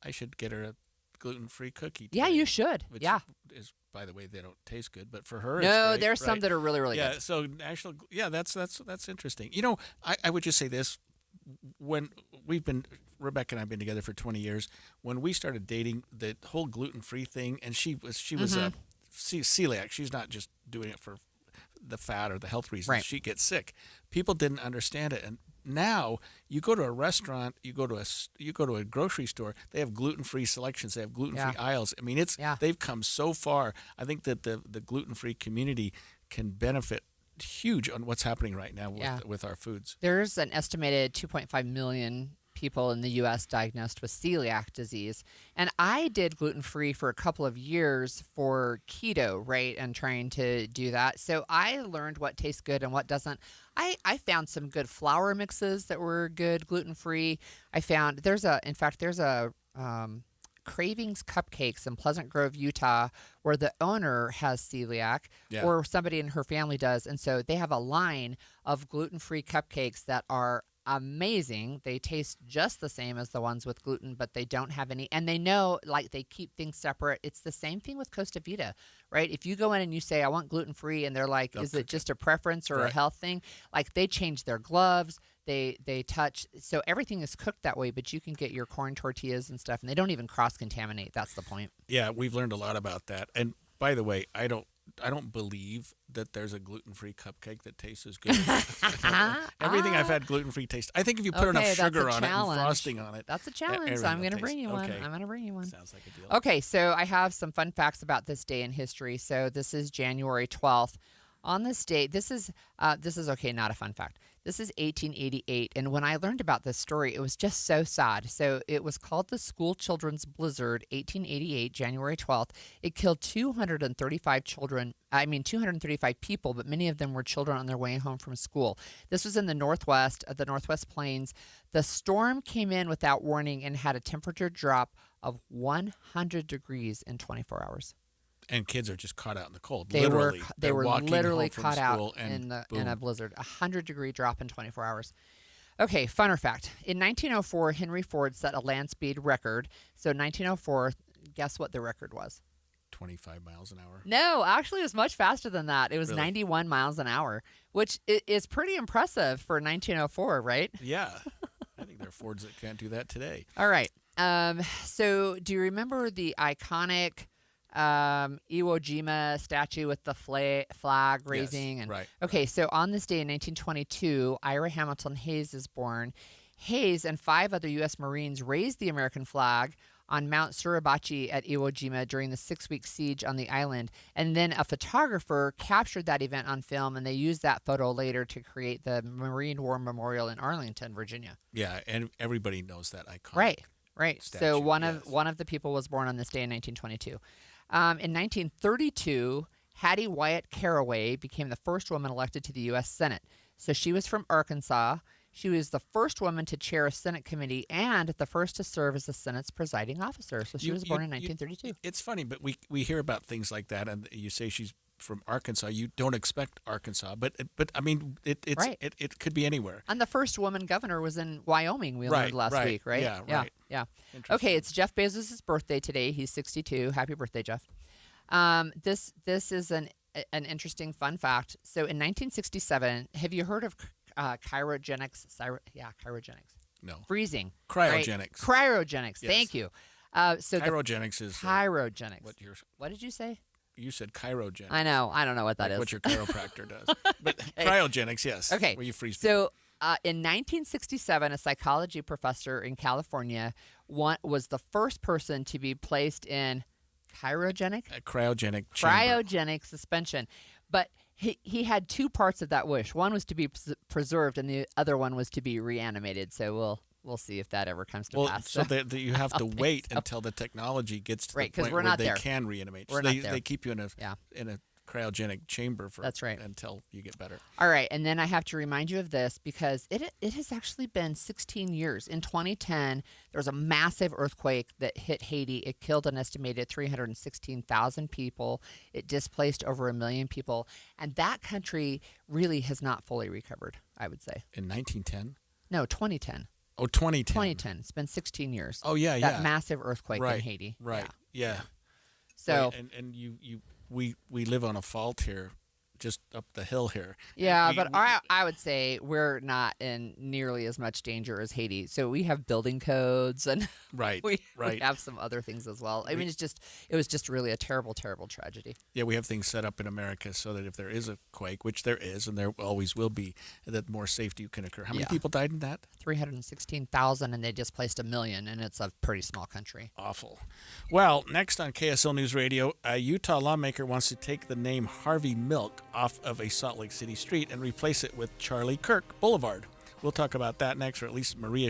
I should get her a gluten-free cookie today, Yeah, you should. Which Yeah. is, by the way, they don't taste good, but for her, No, it's great, there's some right? that are really, really good. good. So that's interesting. You know, I would just say this: when Rebecca and I have been together for 20 years. When we started dating, the whole gluten-free thing, and she was a celiac. She's not just doing it for the fat or the health reasons. Right. She gets sick. People didn't understand it, and now you go to a restaurant, you go to a grocery store, they have gluten-free selections, they have gluten-free aisles. I mean, they've come so far. I think that the gluten-free community can benefit huge on what's happening right now with our foods. There's an estimated 2.5 million people in the U.S. diagnosed with celiac disease. And I did gluten-free for a couple of years for keto, right, and trying to do that. So I learned what tastes good and what doesn't. I found some good flour mixes that were good gluten-free. I found there's a Cravings Cupcakes in Pleasant Grove, Utah, where the owner has celiac or somebody in her family does. And so they have a line of gluten-free cupcakes that are amazing. They taste just the same as the ones with gluten, but they don't have any. And they know, like, they keep things separate. It's the same thing with Costa Vida, right? If you go in and you say, I want gluten-free, and they're like, is it just a preference or a health thing? Like, they change their gloves. They touch. So everything is cooked that way, but you can get your corn tortillas and stuff, and they don't even cross-contaminate. That's the point. Yeah, we've learned a lot about that. And by the way, I don't believe that there's a gluten-free cupcake that tastes as good. Everything I've had gluten-free tastes. I think if you put enough sugar on it and frosting on it. That's a challenge. So I'm going to bring you one. I'm going to bring you one. Sounds like a deal. Okay, so I have some fun facts about this day in history. So this is January 12th. On this day, this is okay, not a fun fact. This is 1888, and when I learned about this story, it was just so sad. So it was called the School Children's Blizzard, 1888, January 12th. It killed 235 people, but many of them were children on their way home from school. This was in the Northwest Plains. The storm came in without warning and had a temperature drop of 100 degrees in 24 hours. And kids are just caught out in the cold. They were walking literally home from caught out school and in a blizzard. 100-degree drop in 24 hours. Okay, funner fact. In 1904, Henry Ford set a land speed record. So 1904, guess what the record was? 25 miles an hour. No, actually it was much faster than that. It was Really? 91 miles an hour, which is pretty impressive for 1904, right? Yeah. I think there are Fords that can't do that today. All right. So do you remember the iconic Iwo Jima statue with the flag raising? Yes, right. Okay, so on this day in 1922, Ira Hamilton Hayes is born. Hayes and 5 other U.S. Marines raised the American flag on Mount Suribachi at Iwo Jima during the 6-week siege on the island. And then a photographer captured that event on film, and they used that photo later to create the Marine War Memorial in Arlington, Virginia. Yeah, and everybody knows that iconic Right. statue, So one of the people was born on this day in 1922. In 1932, Hattie Wyatt Caraway became the first woman elected to the U.S. Senate. So she was from Arkansas. She was the first woman to chair a Senate committee and the first to serve as the Senate's presiding officer. So she was born in 1932. It's funny, but we hear about things like that, and you say she's from Arkansas. You don't expect Arkansas, but I mean, it could be anywhere. And the first woman governor was in Wyoming. We learned last week, right? Yeah. Okay, it's Jeff Bezos' birthday today. He's 62. Happy birthday, Jeff. This is an interesting fun fact. So in 1967, have you heard of cryogenics? Cryogenics. No. Freezing. Cryogenics. Right? Cryogenics. Yes. Thank you. So cryogenics is cryogenics. What did you say? You said cryogenics. I know. I don't know what that is. What your chiropractor does. But cryogenics, yes. Okay. Where you freeze people. So In 1967, a psychology professor in California was the first person to be placed in cryogenic suspension. But he had two parts of that wish. One was to be preserved, and the other one was to be reanimated. So we'll see if that ever comes to pass. So that you have to wait until the technology gets to the point where they can reanimate. We're so not there. They keep you in a cryogenic chamber until you get better. All right, and then I have to remind you of this because it has actually been 16 years. In 2010, there was a massive earthquake that hit Haiti. It killed an estimated 316,000 people. It displaced over 1 million people, and that country really has not fully recovered, I would say. In 1910? No, 2010. Oh, 2010. 2010. It's been 16 years. Oh, yeah, that massive earthquake in Haiti. Right, yeah. So and we live on a fault here, just up the hill here. Yeah, but I would say we're not in nearly as much danger as Haiti. So we have building codes, and we have some other things as well. I mean, it was just really a terrible, terrible tragedy. Yeah, we have things set up in America so that if there is a quake, which there is, and there always will be, that more safety can occur. How many people died in that? 316,000, and they displaced 1 million, and it's a pretty small country. Awful. Well, next on KSL News Radio, a Utah lawmaker wants to take the name Harvey Milk off of a Salt Lake City street and replace it with Charlie Kirk Boulevard. We'll talk about that next, or at least Maria